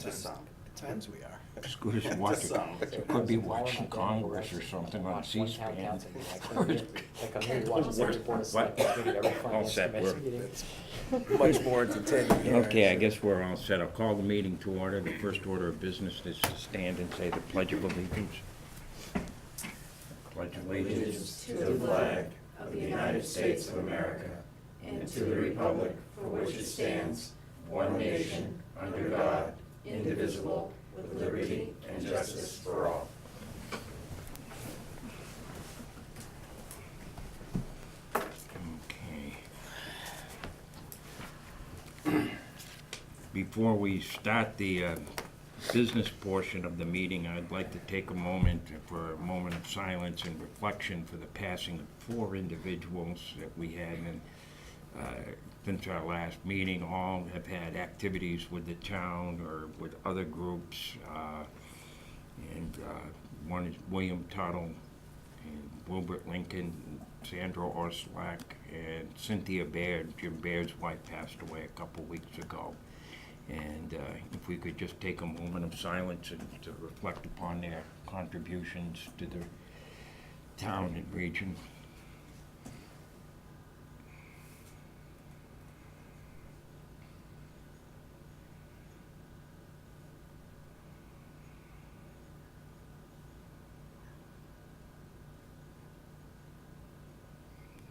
To some. At times we are. As good as To watching, some. it could be watching Congress or something on C-SPAN. All set, we're, Much more entertaining here. okay, I guess we're all set. I'll call the meeting to order. The first order of business is to stand and say the Pledge of Allegiance. Pledge of Allegiance To the flag of the United States of America and to the republic for which it stands, one nation, under God, indivisible, with liberty and justice for all. Okay. Before we start the business portion of the meeting, I'd like to take a moment for a moment of silence and reflection for the passing of 4 individuals that we had since our last meeting. All have had activities with the town or with other groups, and one is William Tuttle and Wilbert Lincoln, Sandra Orslack, and Cynthia Baird. Jim Baird's wife passed away a couple weeks ago. And if we could just take a moment of silence and to reflect upon their contributions to the town and region.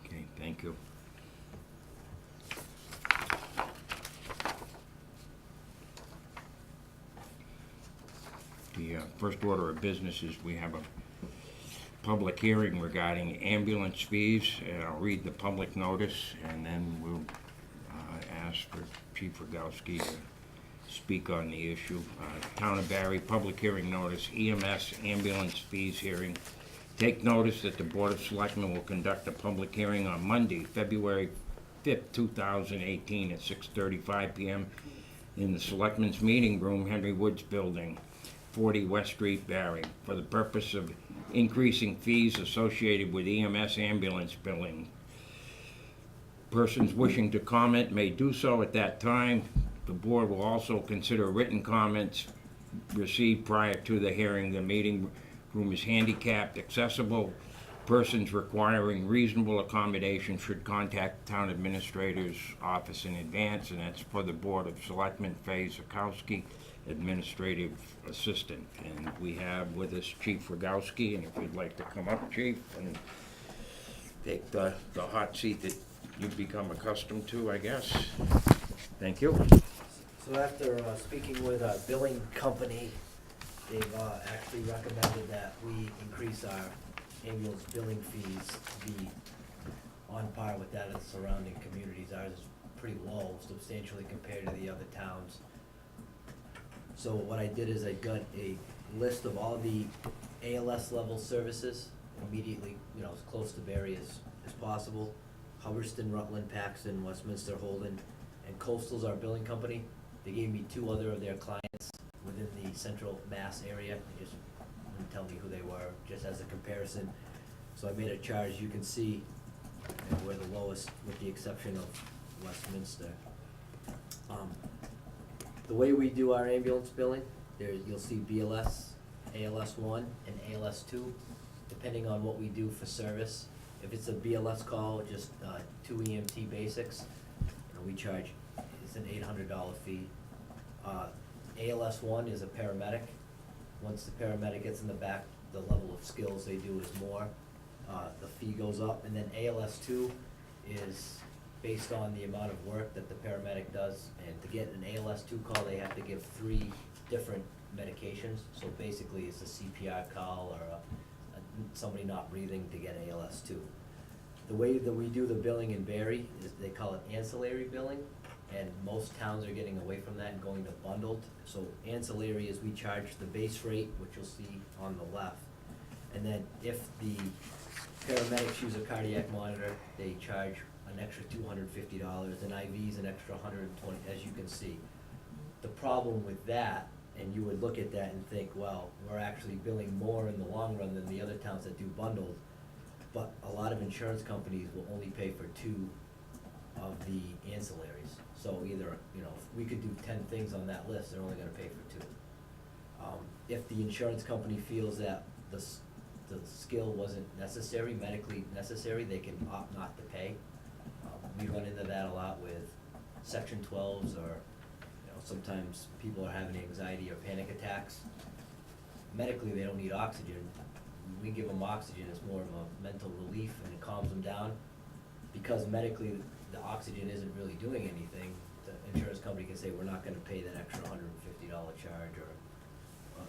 Okay, thank you. The first order of business is we have a public hearing regarding ambulance fees, and I'll read the public notice, and then we'll ask for Chief Rogowski to speak on the issue. Town of Barre, public hearing notice, EMS ambulance fees hearing. Take notice that the Board of Selectmen will conduct a public hearing on Monday, February 5th, 2018 at 6:35 p.m. in the Selectmen's Meeting Room, Henry Woods Building, 40 West Street, Barre, for the purpose of increasing fees associated with EMS ambulance billing. Persons wishing to comment may do so at that time. The board will also consider written comments received prior to the hearing. The meeting room is handicapped accessible. Persons requiring reasonable accommodation should contact the town administrator's office in advance, and that's for the Board of Selectmen, Faye Zakowski, administrative assistant. And we have with us Chief Rogowski, and if you'd like to come up, Chief, and take the hot seat that you've become accustomed to, I guess. Thank you. So after speaking with a billing company, they've actually recommended that we increase our ambulance billing fees to be on par with that of the surrounding communities. Ours is pretty low substantially compared to the other towns. So what I did is I got a list of all the ALS level services immediately, as close to Barre as possible. Hubbardston, Rutland, Paxton, Westminster, Holden, and Coastal's our billing company. They gave me 2 other of their clients within the central Mass area. They just wouldn't tell me who they were, just as a comparison. So I made a charge. You can see we're the lowest with the exception of Westminster. The way we do our ambulance billing, you'll see BLS, ALS1, and ALS2, depending on what we do for service. If it's a BLS call, just 2 EMT basics, we charge, it's an $800 fee. ALS1 is a paramedic. Once the paramedic gets in the back, the level of skills they do is more. The fee goes up, and then ALS2 is based on the amount of work that the paramedic does. And to get an ALS2 call, they have to give 3 different medications. So basically, it's a CPR call or somebody not breathing to get ALS2. The way that we do the billing in Barre is they call it ancillary billing, and most towns are getting away from that and going to bundled. So ancillary is we charge the base rate, which you'll see on the left. And then if the paramedics use a cardiac monitor, they charge an extra $250, and IV's an extra $120, as you can see. The problem with that, and you would look at that and think, well, we're actually billing more in the long run than the other towns that do bundled, but a lot of insurance companies will only pay for 2 of the ancillaries. So either, you know, if we could do 10 things on that list, they're only gonna pay for 2. If the insurance company feels that the skill wasn't necessary, medically necessary, they can opt not to pay. We run into that a lot with section 12s, or, you know, sometimes people are having anxiety or panic attacks. Medically, they don't need oxygen. We give them oxygen, it's more of a mental relief and it calms them down. Because medically, the oxygen isn't really doing anything, the insurance company can say, we're not gonna pay that extra $150 charge, or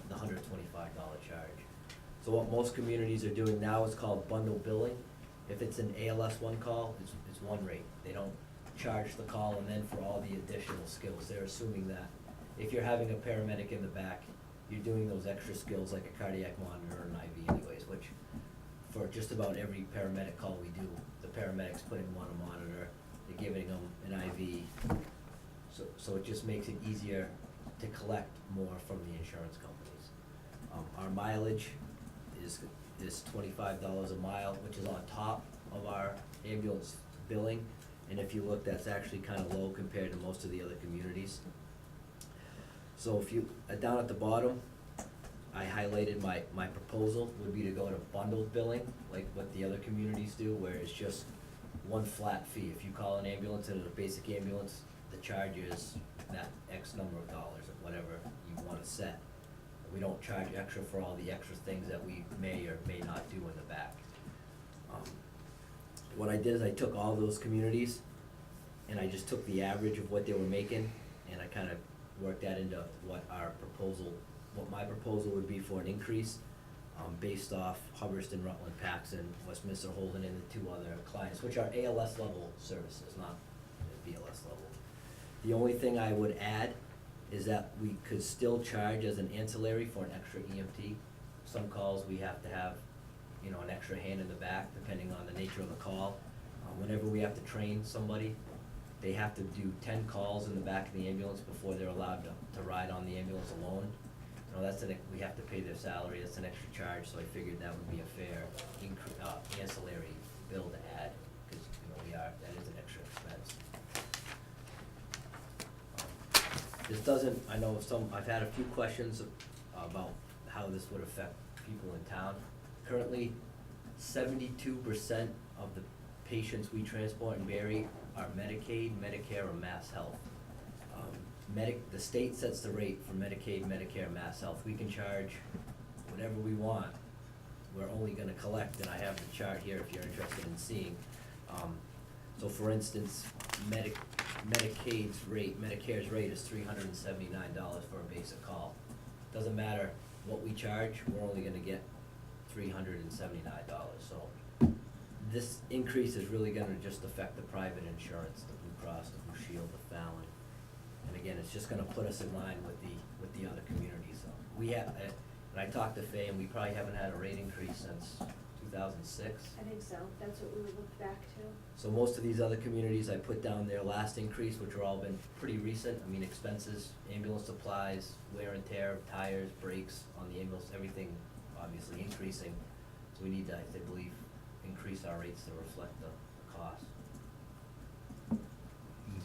the $125 charge. So what most communities are doing now is called bundle billing. If it's an ALS 1 call, it's one rate. They don't charge the call and then for all the additional skills. They're assuming that if you're having a paramedic in the back, you're doing those extra skills like a cardiac monitor or an IV anyways, which for just about every paramedic call we do, the paramedic's putting them on a monitor, they're giving them an IV. So it just makes it easier to collect more from the insurance companies. Our mileage is $25 a mile, which is on top of our ambulance billing. And if you look, that's actually kind of low compared to most of the other communities. So if you, down at the bottom, I highlighted my proposal would be to go to bundled billing, like what the other communities do, where it's just one flat fee. If you call an ambulance and it's a basic ambulance, the charge is that X number of dollars, or whatever you wanna set. We don't charge extra for all the extra things that we may or may not do in the back. What I did is I took all those communities and I just took the average of what they were making, and I kind of worked that into what my proposal would be for an increase, based off Hubbardston, Rutland, Paxton, Westminster, Holden, and the 2 other clients, which are ALS level services, not BLS level. The only thing I would add is that we could still charge as an ancillary for an extra EMT. Some calls we have to have, you know, an extra hand in the back, depending on the nature of the call. Whenever we have to train somebody, they have to do 10 calls in the back of the ambulance before they're allowed to ride on the ambulance alone. You know, we have to pay their salary, that's an extra charge, so I figured that would be a fair ancillary bill to add, because, you know, that is an extra expense. This doesn't, I know I've had a few questions about how this would affect people in town. Currently, 72% of the patients we transport in Barre are Medicaid, Medicare, or Mass Health. The state sets the rate for Medicaid, Medicare, Mass Health. We can charge whatever we want. We're only gonna collect, and I have the chart here if you're interested in seeing. So for instance, Medicaid's rate, Medicare's rate is $379 for a basic call. Doesn't matter what we charge, we're only gonna get $379. So this increase is really gonna just affect the private insurance, the Blue Cross, the Blue Shield, the Fallon. And again, it's just gonna put us in line with the other communities. So we have, and I talked to Faye, and we probably haven't had a rate increase since 2006. I think so, that's what we would look back to. So most of these other communities, I put down their last increase, which are all been pretty recent. I mean, expenses, ambulance supplies, wear and tear, tires, brakes on the ambulance, everything obviously increasing. So we need to, I believe, increase our rates to reflect the cost.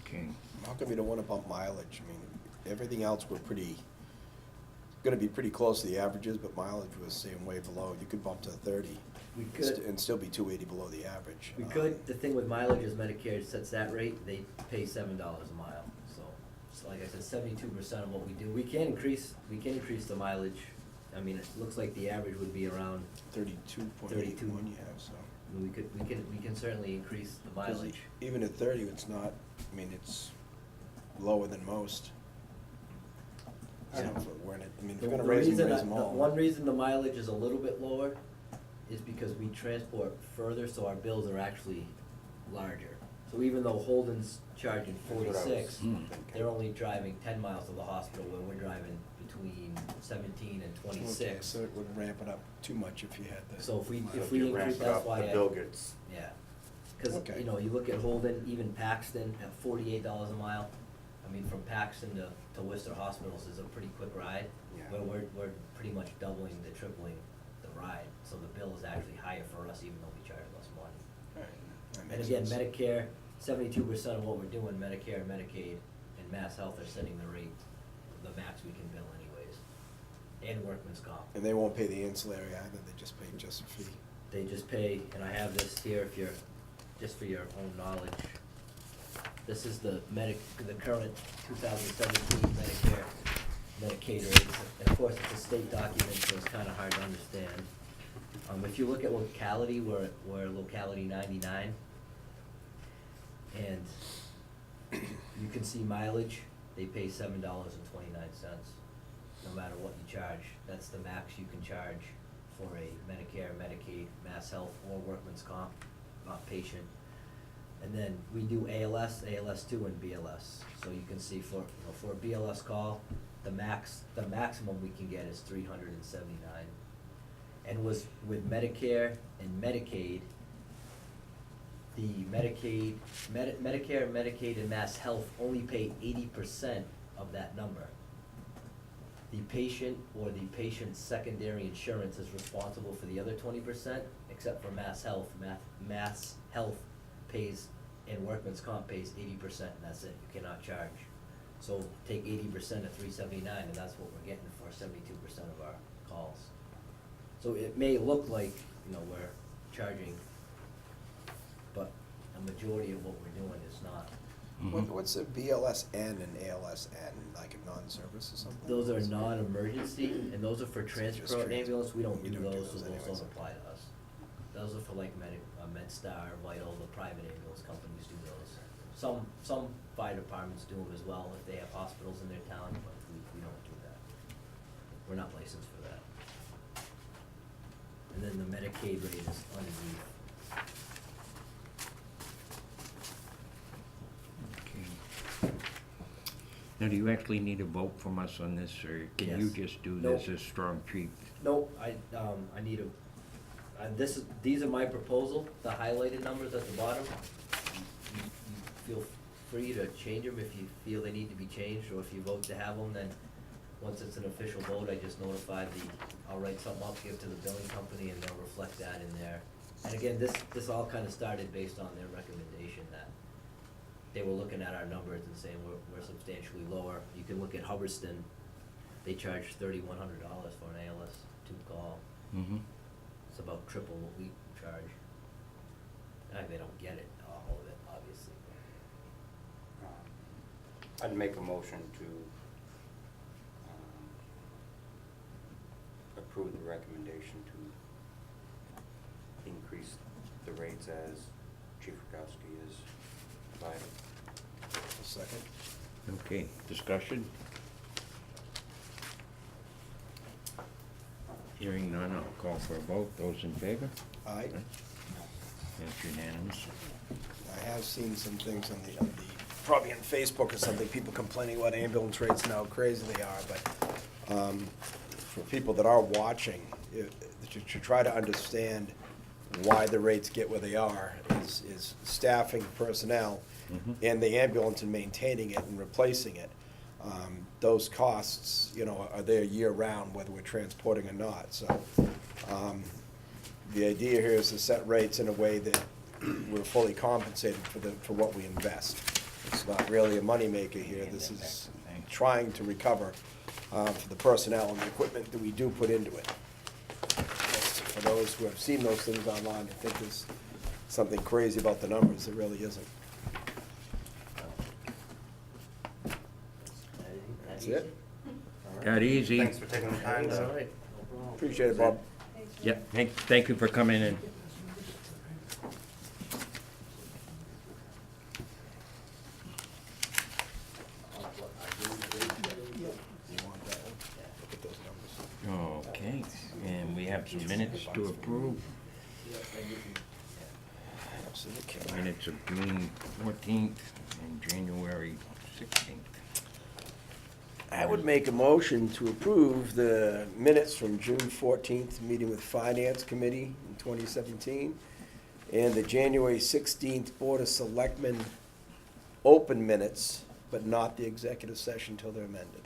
Okay. How come you don't want to bump mileage? I mean, everything else we're gonna be pretty close to the averages, but mileage was saying way below. You could bump to 30. We could. And still be 280 below the average. We could. The thing with mileage is Medicare sets that rate, they pay $7 a mile. So like I said, 72% of what we do, we can increase the mileage. I mean, it looks like the average would be around 32.81 you have, so. I mean, we can certainly increase the 'Cause mileage. even at 30, it's not, I mean, it's lower than most. So if we're gonna raise them all. One reason the mileage is a little bit lower is because we transport further, so our bills are actually larger. So even though Holden's charging 46, they're only driving 10 miles to the hospital, where we're driving between 17 and 26. Okay, so it would ramp it up too much if you had the. So if we You ramp increase, it that's up, why the bill gets. yeah. Cause, Okay. you know, you look at Holden, even Paxton at $48 a mile. I mean, from Paxton to Worcester Hospitals is a pretty quick ride. Yeah. Where we're pretty much doubling to tripling the ride, so the bill is actually higher for us even though we charge less money. Alright, that And makes again, sense. 72% of what we're doing, Medicare, Medicaid, and Mass Health are setting the rate, the max we can bill anyways, and workman's comp. And they won't pay the ancillary either, they just pay just a fee. They just pay, and I have this here if you're, just for your own knowledge. This is the current 2017 Medicare, Medicaid rates. And of course, it's a state document, so it's kinda hard to understand. If you look at locality, we're locality 99. And you can see mileage, they pay $7.29, no matter what you charge. That's the max you can charge for a Medicare, Medicaid, Mass Health, or workman's comp, patient. And then we do ALS, ALS2, and BLS. So you can see for a BLS call, the maximum we can get is $379. And with Medicare and Medicaid, the Medicare, Medicaid, and Mass Health only pay 80% of that number. The patient or the patient's secondary insurance is responsible for the other 20%, except for Mass Health. Mass Health pays, and workman's comp pays 80%, and that's it, you cannot charge. So take 80% of $379, and that's what we're getting for 72% of our calls. So it may look like, we're charging, but a majority of what we're doing is not. What's a BLSN and ALSN, like a non-service or something? Those are non-emergency, and those are for transport transport. ambulance, we don't We do don't do those, so those those anyways. don't apply to us. Those are for like MedStar, Vital, the private ambulance companies do those. Some fire departments do them as well if they have hospitals in their town, but we don't do that. We're not licensed for that. And then the Medicaid rate is underneath. Okay. Now, do you actually need a vote from us on this, or can you Yes. just do Nope. this as strong chief? Nope, I need these are my proposal, the highlighted numbers at the bottom. You feel free to change them if you feel they need to be changed, or if you vote to have them, then once it's an official vote, I just notify I'll write something up, give it to the billing company, and they'll reflect that in there. And again, this all kinda started based on their recommendation that they were looking at our numbers and saying we're substantially lower. You can look at Hubbardston, they charge $3,100 for an ALS2 call. Mm-hmm. It's about triple what we charge. They don't get it, all of it, obviously. I'd make a motion to approve the recommendation to increase the rates as Chief Rogowski has provided. A second? Okay, discussion? Hearing none, I'll call for a vote. Those in favor? Aye. That's unanimous. I have seen some things on the, probably on Facebook or something, people complaining about ambulance rates and how crazy they are, but, for people that are watching, to try to understand why the rates get where they are is staffing personnel and the ambulance and maintaining it and replacing it. Those costs, are there year-round, whether we're transporting or not, so, the idea here is to set rates in a way that we're fully compensated for what we invest. It's not really a moneymaker here, this is trying to recover for the personnel and the equipment that we do put into it. For those who have seen those things online, I think there's something crazy about the numbers, there really isn't. That's it? Got easy. Thanks for taking the time All to right, no problem. Appreciate it, Bob. Yep, thank you for coming in. You want that one? Look at those numbers. Okay, and we have some minutes to approve. Absolutely. Minutes of June 14th and January 16th. I would make a motion to approve the minutes from June 14th, meeting with Finance Committee in 2017, and the January 16th Board of Selectmen open minutes, but not the executive session till they're amended.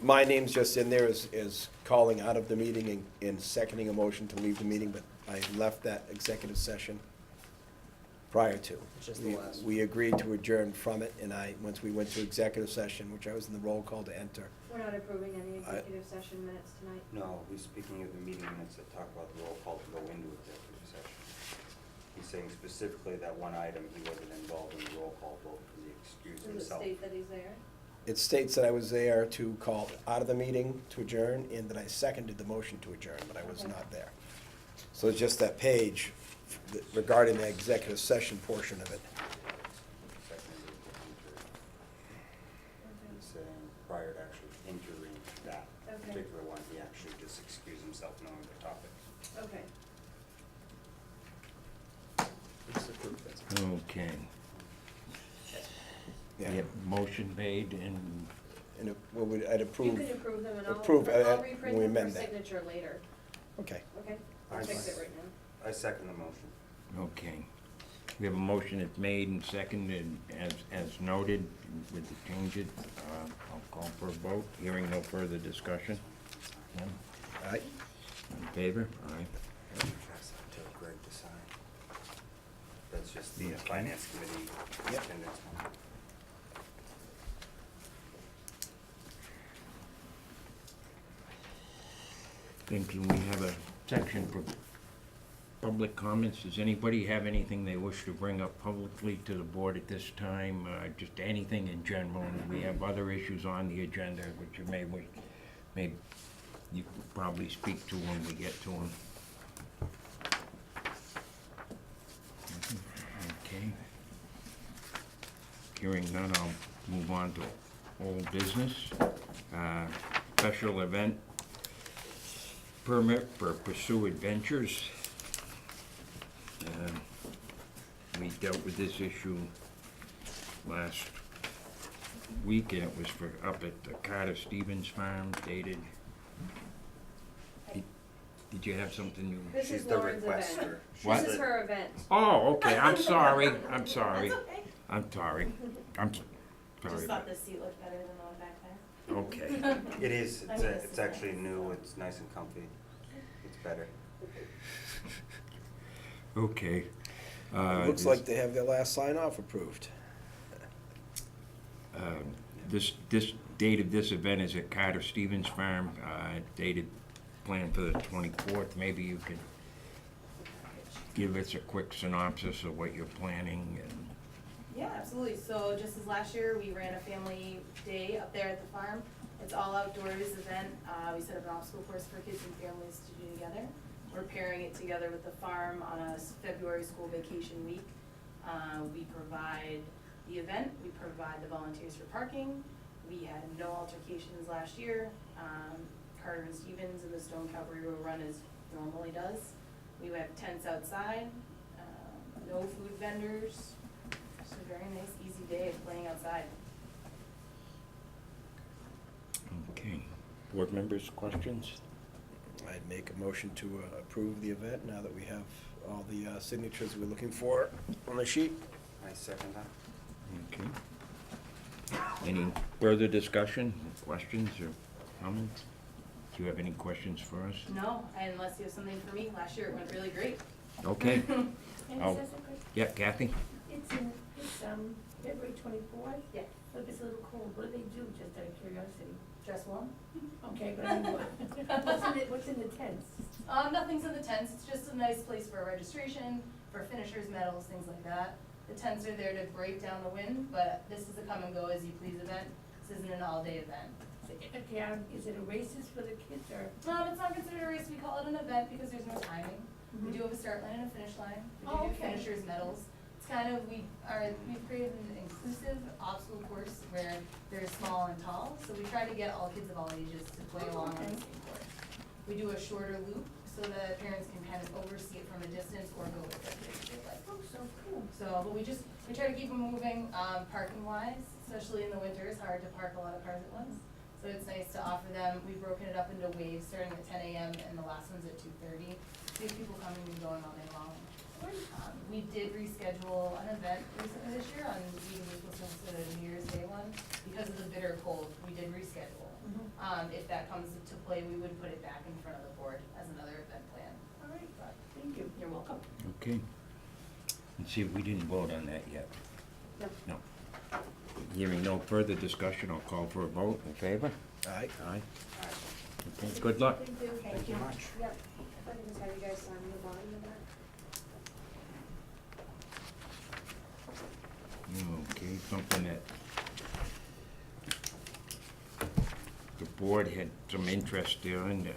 My name's just in there as calling out of the meeting and seconding a motion to leave the meeting, but I left that executive session prior to. Just the last. We agreed to adjourn from it, and once we went to executive session, which I was in the roll call to enter, We're not approving any executive session minutes tonight. No, he's speaking of the meeting minutes that talk about the roll call to go into executive session. He's saying specifically that one item, he wasn't involved in the roll call vote because he excused Does it himself. state that he's there? it states that I was there to call out of the meeting to adjourn, and that I seconded the motion to adjourn, but I was Okay. not there. So it's just that page regarding the executive session portion of it. Seconded to enter. He's saying prior to actually entering that Okay. particular one, he actually just excused himself knowing the topic. Okay. Okay. Yeah. Yep, motion made and, And I'd You approve. can approve them and approve, I'll we reprint them amend for that. signature later, Okay. okay? I'll fix it right now. I second the motion. okay. We have a motion that's made and seconded as noted with the changes. I'll call for a vote. Hearing no further discussion. None? All right. In favor? Aye. Pass that to Greg to sign. That's just the Okay. finance committee Yep. attendance one. Then can we have a section for public comments? Does anybody have anything they wish to bring up publicly to the board at this time? Just anything in general? And we have other issues on the agenda which you may you could probably speak to when we get to them. Okay. Hearing none, I'll move on to old business. Special event permit for Pursue Adventures. We dealt with this issue last week, and it was for up at the Carter Stevens Farm, dated. Did you have something you? This She's is the Lauren's event. requester. What? This is her event. Oh, okay, I'm sorry, I'm sorry. That's okay. I'm sorry. I'm sorry. Just thought this seat looked better than the one back there. Okay. It is, I mean, this it's is actually nice, new, so- it's nice and comfy. It's better. Okay. Looks like they have their last sign-off approved. This date of this event is at Carter Stevens Farm, dated, planned for the 24th. Maybe you could give us a quick synopsis of what you're planning and. Yeah, absolutely. So just as last year, we ran a family day up there at the farm. It's all outdoors event. We set up an obstacle course for kids and families to do together. We're pairing it together with the farm on a February school vacation week. We provide the event, we provide the volunteers for parking. We had no altercations last year. Carter and Stevens and the Stone Cavalry will run as normally does. We have tents outside, no food vendors. Just a very nice, easy day of playing outside. Okay. Board members, questions? I'd make a motion to approve the event now that we have all the signatures we're looking for on the sheet. I second that. Okay. Any further discussion, questions, or comments? Do you have any questions for us? No, unless you have something for me. Last year it went really great. Okay. Can I Oh. say something? Yeah, Kathy? It's February 24th? Yeah. Look, it's a little cold. What do they do, just out of curiosity? Dress warm? Okay, but I mean, what's in the tents? Nothing's in the tents. It's just a nice place for registration, for finishers, medals, things like that. The tents are there to break down the wind, but this is a come and go as you please event. This isn't an all-day event. Okay, is it a races for the kids or? It's not considered a race. We call it an event because there's no timing. We do have a start line and a finish line. We do Oh, give okay. finishers medals. It's kind of, we've created an inclusive obstacle course where they're small and tall. So we try to get all kids of all ages to play along on the same course. We do a shorter loop so that parents can kind of oversee it from a distance or go with their kids if they'd like. Oh, so cool. So, but we try to keep them moving, parking wise, especially in the winter, it's hard to park a lot of cars at once. So it's nice to offer them, we've broken it up into waves, starting at 10 a.m. and the last one's at 2:30. So you have people coming and going all day long. We did reschedule an event recently this year on Eden Equals instead of New Year's Day one. Because of the bitter cold, we did reschedule. If that comes to play, we would put it back in front of the board as another event plan. All right, thank you. Okay. Let's see, we didn't vote on that yet. No. No. Hearing no further discussion, I'll call for a vote. In favor? Aye. Aye. Okay, good luck. Thank you. Thank you much. Yep, if I can just have you guys sign the bottom of that. Okay, something that the board had some interest in,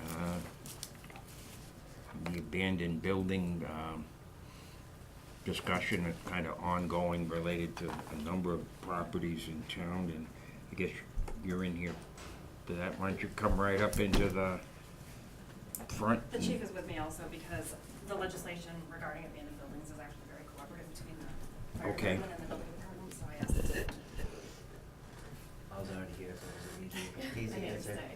the abandoned building, discussion is kind of ongoing related to a number of properties in town, and I guess you're in here for that. Why don't you come right up into the front? The chief is with me also because the legislation regarding abandoned buildings is actually very cooperative between the fire Okay. department and the building department, so I asked him to. I was already here, so it was an I easy made him answer. stay.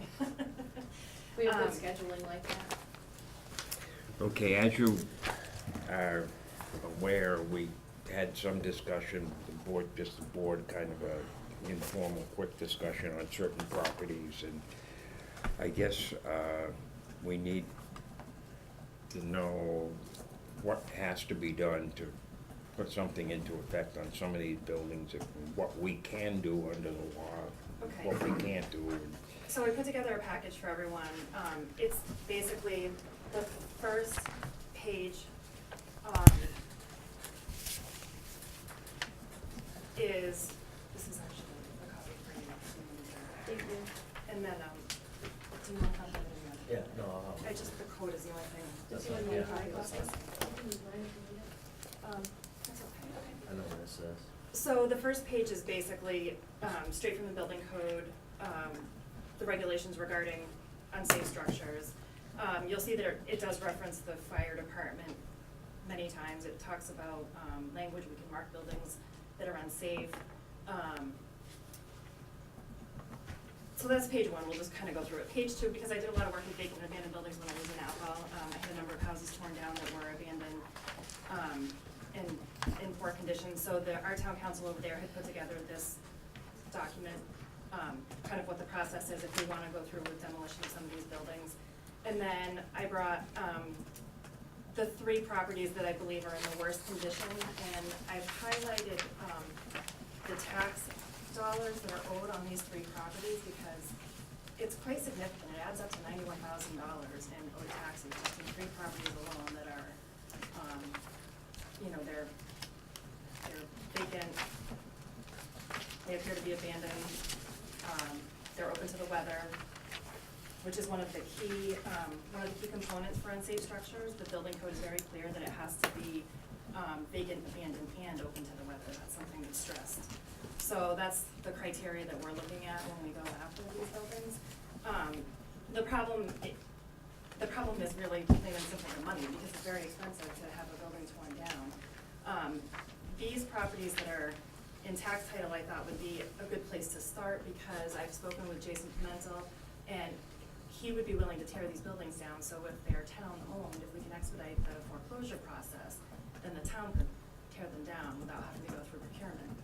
We have good Um, scheduling like that. Okay, as you are aware, we had some discussion, the board, kind of a informal, quick discussion on certain properties, and I guess, we need to know what has to be done to put something into effect on some of these buildings, and what we can do under the law, Okay. what we can't do. So I put together a package for everyone. It's basically the first page, this is actually a copy for you. Thank you. And then, do you want to have that in your? Yeah, no, I'll. The code is the only thing. Does That's he want fine, me yeah. to hide That's this? fine. Can you mind if you need it? That's okay, okay. I know what this is. So the first page is basically straight from the building code, the regulations regarding unsafe structures. You'll see that it does reference the fire department many times. It talks about language, we can mark buildings that are unsafe. So that's page one, we'll just kind of go through it. Page two, because I did a lot of work with vacant and abandoned buildings when I was in Athol, I had a number of houses torn down that were abandoned in poor condition. So our town council over there had put together this document, kind of what the process is if we want to go through with demolition of some of these buildings. And then I brought the 3 properties that I believe are in the worst condition, and I've highlighted the tax dollars that are owed on these 3 properties because it's quite significant. It adds up to $91,000 in owed taxes, just in 3 properties alone that are, they're vacant, they appear to be abandoned, they're open to the weather, which is one of the key components for unsafe structures. The building code is very clear that it has to be vacant, abandoned, and open to the weather. That's something that's stressed. So that's the criteria that we're looking at when we go after these buildings. The problem is really plain and simple the money, because it's very expensive to have a building torn down. These properties that are in tax title, I thought would be a good place to start, because I've spoken with Jason Pimentel, and he would be willing to tear these buildings down. So if they're town-owned, if we can expedite the foreclosure process, then the town could tear them down without having to go through procurement.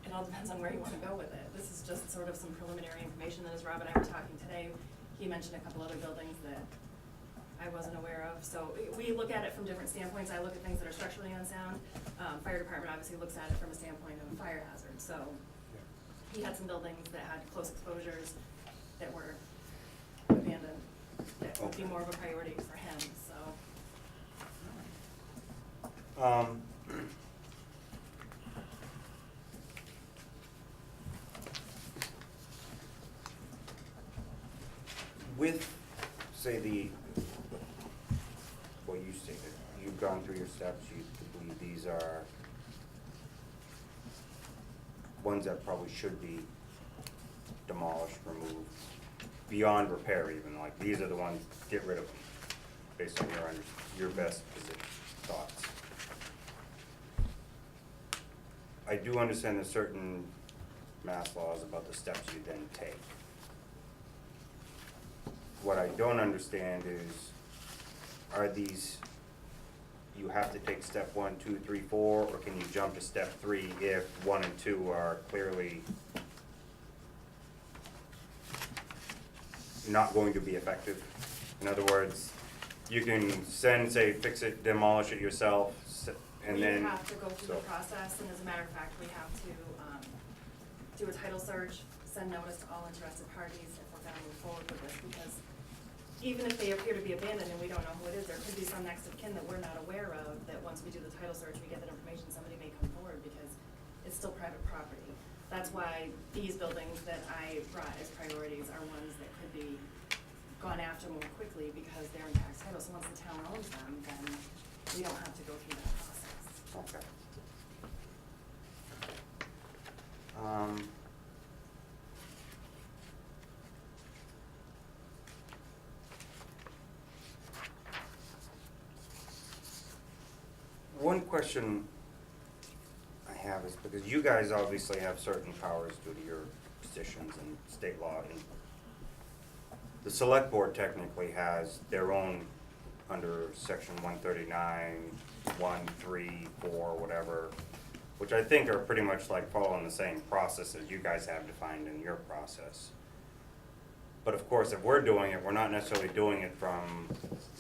It all depends on where you want to go with it. This is just sort of some preliminary information that as Rob and I were talking today, he mentioned a couple other buildings that I wasn't aware of. So we look at it from different standpoints. I look at things that are structurally unsound. Fire department obviously looks at it from a standpoint of fire hazard. So he had some buildings that had close exposures that were abandoned, that would be more of a priority for him, so. With, say, what you stated, you've gone through your steps, you believe these are ones that probably should be demolished, removed, beyond repair even, like, these are the ones, get rid of them, based on your best thoughts. I do understand there's certain mass laws about the steps you then take. What I don't understand is, are these, you have to take step 1, 2, 3, 4, or can you jump to step 3 if 1 and 2 are clearly not going to be effective? In other words, you can send, say, fix it, demolish it yourself, and then. We have to go through the so- process, and as a matter of fact, we have to, do a title search, send notice to all interested parties if we're gonna move forward with this, because even if they appear to be abandoned and we don't know who it is, there could be some next of kin that we're not aware of, that once we do the title search, we get that information, somebody may come forward, because it's still private property. That's why these buildings that I brought as priorities are ones that could be gone after more quickly, because they're in tax title, so once the town owns them, then we don't have to go through that process. Okay. One question I have is, because you guys obviously have certain powers due to your positions and state law, and the select board technically has their own, under section 139, 1, 3, 4, whatever, which I think are pretty much like following the same process as you guys have defined in your process. But of course, if we're doing it, we're not necessarily doing it from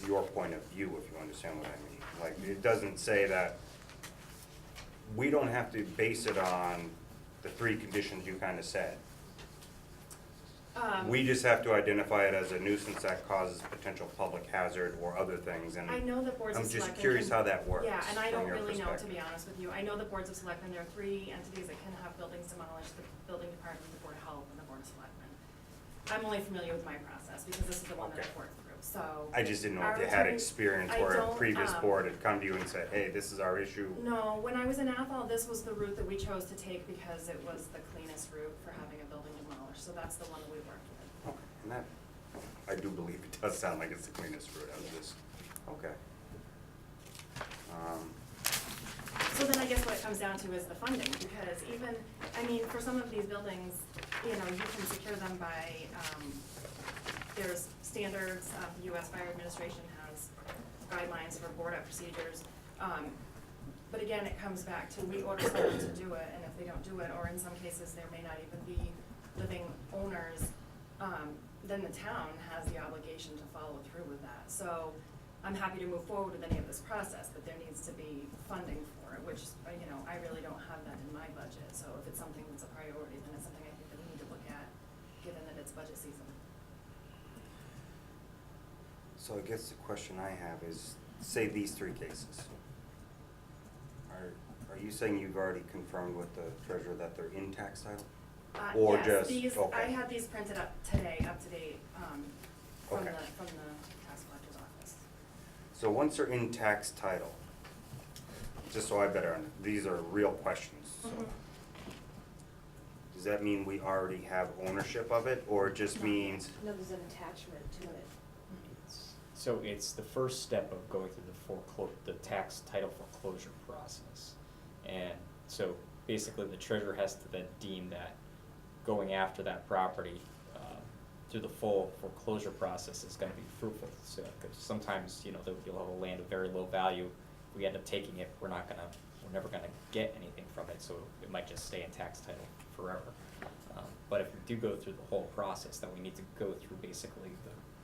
your point of view, if you understand what I mean. Like, it doesn't say that, we don't have to base it on the 3 conditions you kind of said. We just have to identify it as a nuisance that causes potential public hazard or other things, and I know the boards of I'm selectmen just curious can- how that works Yeah, and I from don't your really know, to perspective. be honest with you. I know the boards of selectmen, there are 3 entities that can have buildings demolished, the building department, the board of health, and the board of selectmen. I'm only familiar with my process, because this is the one that Okay. I've worked through, so. I just didn't know if our you had attorney- experience I where a don't, previous board had come to you and said, hey, this is our issue. No, when I was in Athol, this was the route that we chose to take because it was the cleanest route for having a building demolished, so that's the one that we worked with. Okay, and that, I do believe it does sound like it's the cleanest route, I was just, okay. So then I guess what it comes down to is the funding, because even, I mean, for some of these buildings, you know, you can secure them by, there's standards, the US Fire Administration has guidelines for board up procedures. But again, it comes back to, we order someone to do it, and if they don't do it, or in some cases, there may not even be living owners, then the town has the obligation to follow through with that. So I'm happy to move forward with any of this process, but there needs to be funding for it, which, you know, I really don't have that in my budget. So if it's something that's a priority, then it's something I think that we need to look at, given that it's budget season. So I guess the question I have is, say these 3 cases. Are you saying you've already confirmed with the treasurer that they're in tax title? Or Yes, just, these, okay. I had these printed up today, up to date, from Okay. the tax collector's office. So once they're in tax title, just so I better, these are real questions, so. Mhm. Does that mean we already have ownership of it, or it just means, No, there's an attachment to it. So it's the first step of going through the tax title foreclosure process. And so basically the treasurer has to then deem that going after that property through the full foreclosure process is gonna be fruitful. So, 'cause sometimes, you know, you'll have a land of very low value, we end up taking it, we're never gonna get anything from it, so it might just stay in tax title forever. But if we do go through the whole process, then we need to go through basically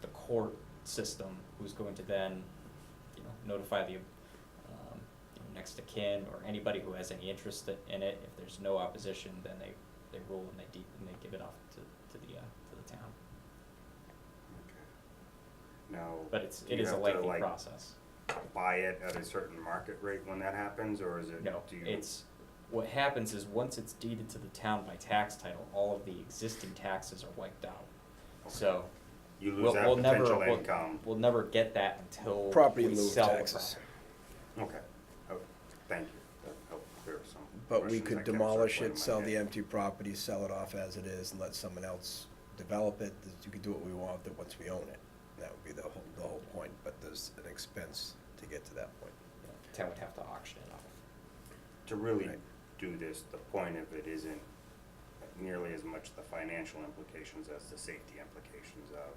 the court system, who's going to then, you know, notify the, you know, next of kin or anybody who has any interest in it. If there's no opposition, then they rule and they give it off to the town. no, But do it you is a have to, lengthy like, process. buy it at a certain market rate when that happens, or is it, No, do you? what happens is once it's deeded to the town by tax title, all of the existing taxes are wiped out. So You lose we'll that never, potential income. we'll never get that until Property we in lieu of sell the taxes. property. Okay, oh, thank you, that helped clear some But we questions could that kept demolish circling it, in my sell the head. empty property, sell it off as it is, and let someone else develop it. You could do what we want with it once we own it. That would be the whole point, but there's an expense to get to that point. The town would have to auction it off. To really Right. do this, the point of it isn't nearly as much the financial implications as the safety implications of,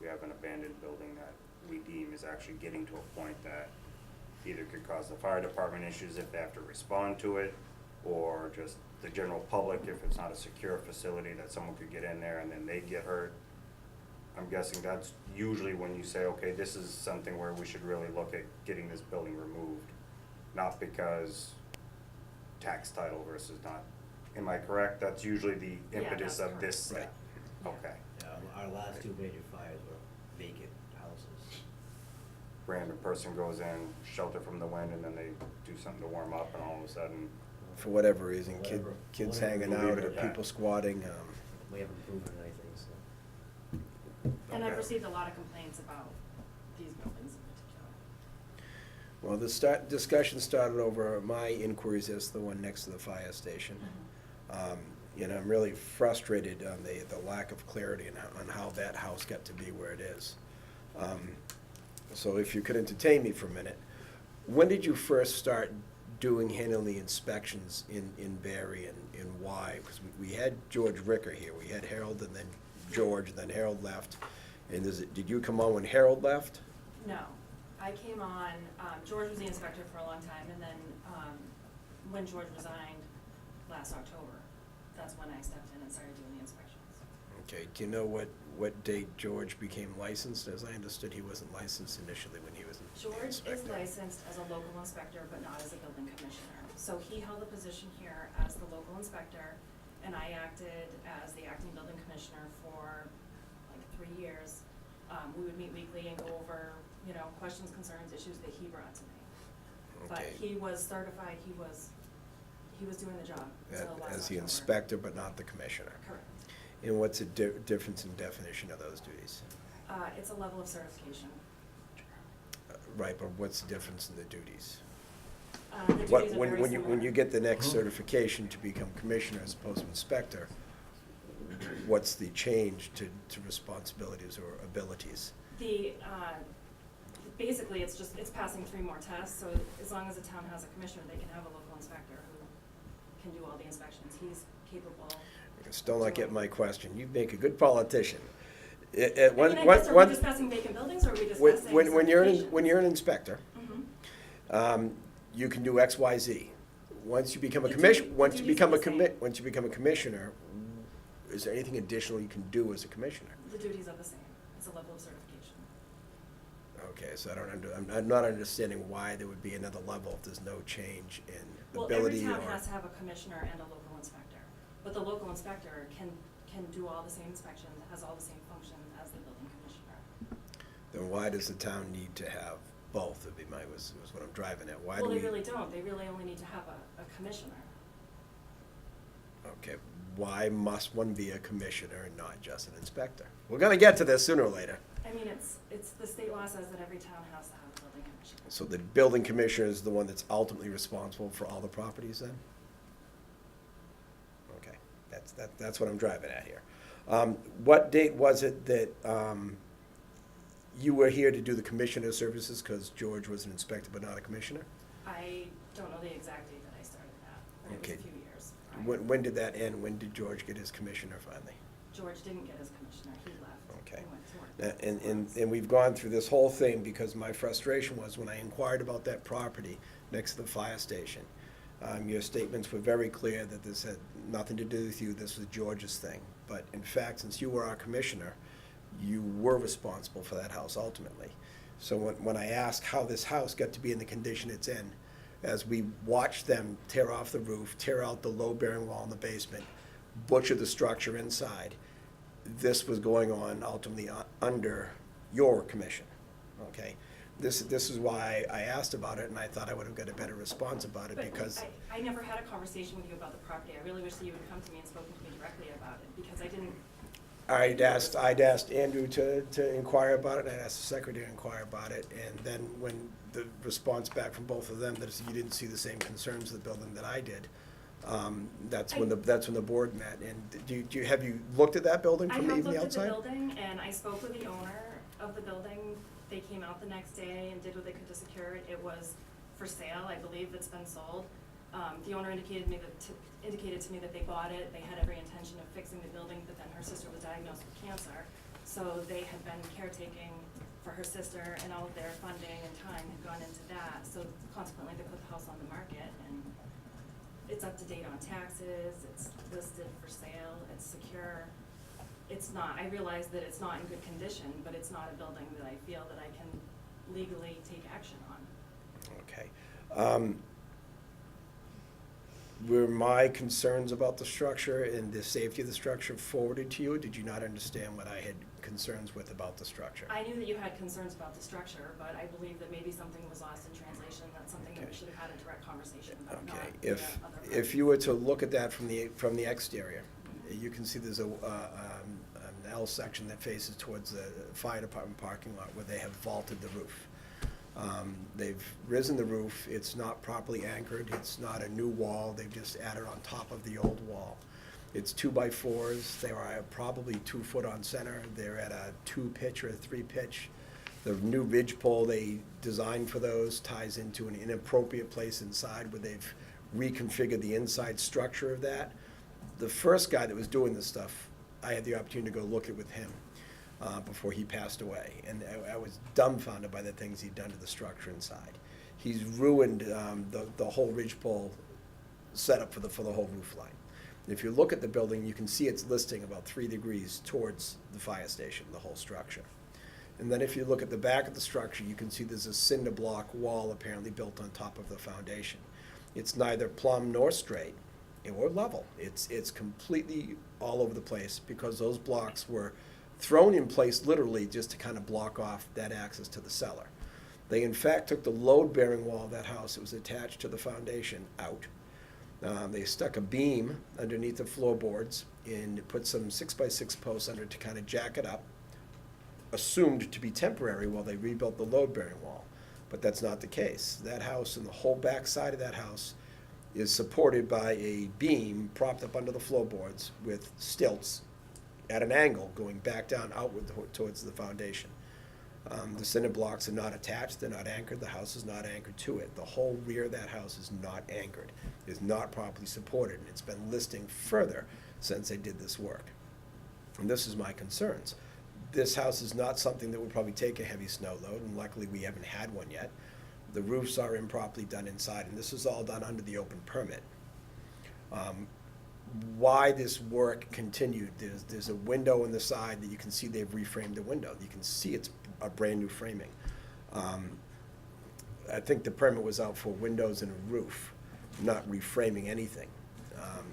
we have an abandoned building that we deem is actually getting to a point that either could cause the fire department issues if they have to respond to it, or just the general public if it's not a secure facility that someone could get in there and then they'd get hurt. I'm guessing that's usually when you say, okay, this is something where we should really look at getting this building removed. Not because tax title versus not. Am I correct? That's usually the Yeah, impetus that's of this correct. step? Yeah. Okay. Yeah, our last two major fires were vacant houses. Random person goes in, shelter from the wind, and then they do something to warm up, and all of a sudden, For whatever reason, Whatever- kids whatever hanging we'll out leave it or at that. people squatting. We haven't proven anything, so. And I've Okay. received a lot of complaints about these buildings in particular. Well, the discussion started over my inquiries as the one next to the fire station. And I'm really frustrated on the lack of clarity on how that house got to be where it is. So if you could entertain me for a minute, when did you first start handling the inspections in Barre, and why? Because we had George Ricker here, we had Harold and then George, and then Harold left. And did you come on when Harold left? No, I came on, George was the inspector for a long time, and then, when George resigned last October, that's when I stepped in and started doing the inspections. Okay, do you know what date George became licensed? As I understood, he wasn't licensed initially when he was an George is inspector. licensed as a local inspector, but not as a building commissioner. So he held the position here as the local inspector, and I acted as the acting building commissioner for like 3 years. We would meet weekly and go over, questions, concerns, issues that he brought to me. But Okay. he was certified, he was doing the job until last As the October. inspector, but not the commissioner. Correct. And what's the difference in definition of those duties? It's a level of certification. Right, but what's the difference in the duties? The duties are very When similar. you get the next certification to become commissioner as opposed to inspector, what's the change to responsibilities or abilities? Basically, it's passing 3 more tests, so as long as the town has a commissioner, they can have a local inspector who can do all the inspections. He's capable. You're still not getting my question. You make a good politician. I guess, are we discussing vacant buildings, or are we discussing When you're certifications? an inspector, Mhm. you can do X, Y, Z. Once you become a The commission, duty- once the you duties become are a the same. once you become a commissioner, is there anything additional you can do as a commissioner? The duties are the same. It's a level of certification. Okay, so I'm not understanding why there would be another level if there's no change in Well, ability every or. town has to have a commissioner and a local inspector, but the local inspector can do all the same inspections, has all the same functions as the building commissioner. Then why does the town need to have both? Would be was what I'm driving at. Why do Well, we? they really don't. They really only need to have a commissioner. Okay, why must one be a commissioner and not just an inspector? We're gonna get to this sooner or later. I mean, it's the state law says that every town has to have a building commissioner. So the building commissioner is the one that's ultimately responsible for all the properties then? Okay, that's what I'm driving at here. What date was it that you were here to do the commissioner services, because George was an inspector but not a commissioner? I don't know the exact date that I started that, but it was Okay. a few years. When did that end? When did George get his commissioner finally? George didn't get his commissioner, he left. Okay. He went to work. And we've gone through this whole thing because my frustration was when I inquired about that property next to the fire station. Your statements were very clear that this had nothing to do with you, this was George's thing. But in fact, since you were our commissioner, you were responsible for that house ultimately. So when I asked how this house got to be in the condition it's in, as we watched them tear off the roof, tear out the load-bearing wall in the basement, butcher the structure inside, this was going on ultimately under your commission, okay? This is why I asked about it, and I thought I would have got a better response about it, But because, I never had a conversation with you about the property. I really wish that you would come to me and spoken to me directly about it, because I didn't. I'd asked Andrew to inquire about it, and I'd asked the secretary to inquire about it, and then when the response back from both of them, that is, you didn't see the same concerns of the building that I did, that's when the board met. And have you looked at that building I from have even the looked at the outside? building, and I spoke with the owner of the building. They came out the next day and did what they could to secure it. It was for sale, I believe it's been sold. The owner indicated to me that they bought it, they had every intention of fixing the building, but then her sister was diagnosed with cancer. So they had been caretaking for her sister, and all of their funding and time had gone into that. So consequently, they put the house on the market, and it's up to date on taxes, it's listed for sale, it's secure. it's not, I realize that it's not in good condition, but it's not a building that I feel that I can legally take action on. Okay. Were my concerns about the structure and the safety of the structure forwarded to you? Or did you not understand what I had concerns with about the structure? I knew that you had concerns about the structure, but I believe that maybe something was lost in translation. That's something that we Okay. should have had a direct conversation about, not Okay, via if, other if you were to look at that from the exterior, you can see there's an L section that faces towards the fire department parking lot where they have vaulted the roof. They've risen the roof, it's not properly anchored, it's not a new wall, they've just added on top of the old wall. It's 2x4s, they are probably 2 foot on center, they're at a 2 pitch or a 3 pitch. The new ridge pole they designed for those ties into an inappropriate place inside where they've reconfigured the inside structure of that. The first guy that was doing this stuff, I had the opportunity to go look at with him before he passed away, and I was dumbfounded by the things he'd done to the structure inside. He's ruined the whole ridgepole setup for the whole roof line. If you look at the building, you can see it's listing about 3 degrees towards the fire station, the whole structure. And then if you look at the back of the structure, you can see there's a cinder block wall apparently built on top of the foundation. It's neither plumb nor straight or level. It's completely all over the place because those blocks were thrown in place literally just to kind of block off that access to the cellar. They in fact took the load-bearing wall of that house that was attached to the foundation out. They stuck a beam underneath the floorboards and put some 6x6 posts under it to kind of jack it up, assumed to be temporary while they rebuilt the load-bearing wall. But that's not the case. That house and the whole back side of that house is supported by a beam propped up under the floorboards with stilts at an angle going back down outward towards the foundation. The cinder blocks are not attached, they're not anchored, the house is not anchored to it. The whole rear of that house is not anchored, is not properly supported, and it's been listing further since they did this work. And this is my concerns. This house is not something that would probably take a heavy snow load, and luckily we haven't had one yet. The roofs are improperly done inside, and this is all done under the open permit. Why this work continued, there's a window in the side that you can see they've reframed the window. You can see it's a brand new framing. I think the permit was out for windows and a roof, not reframing anything.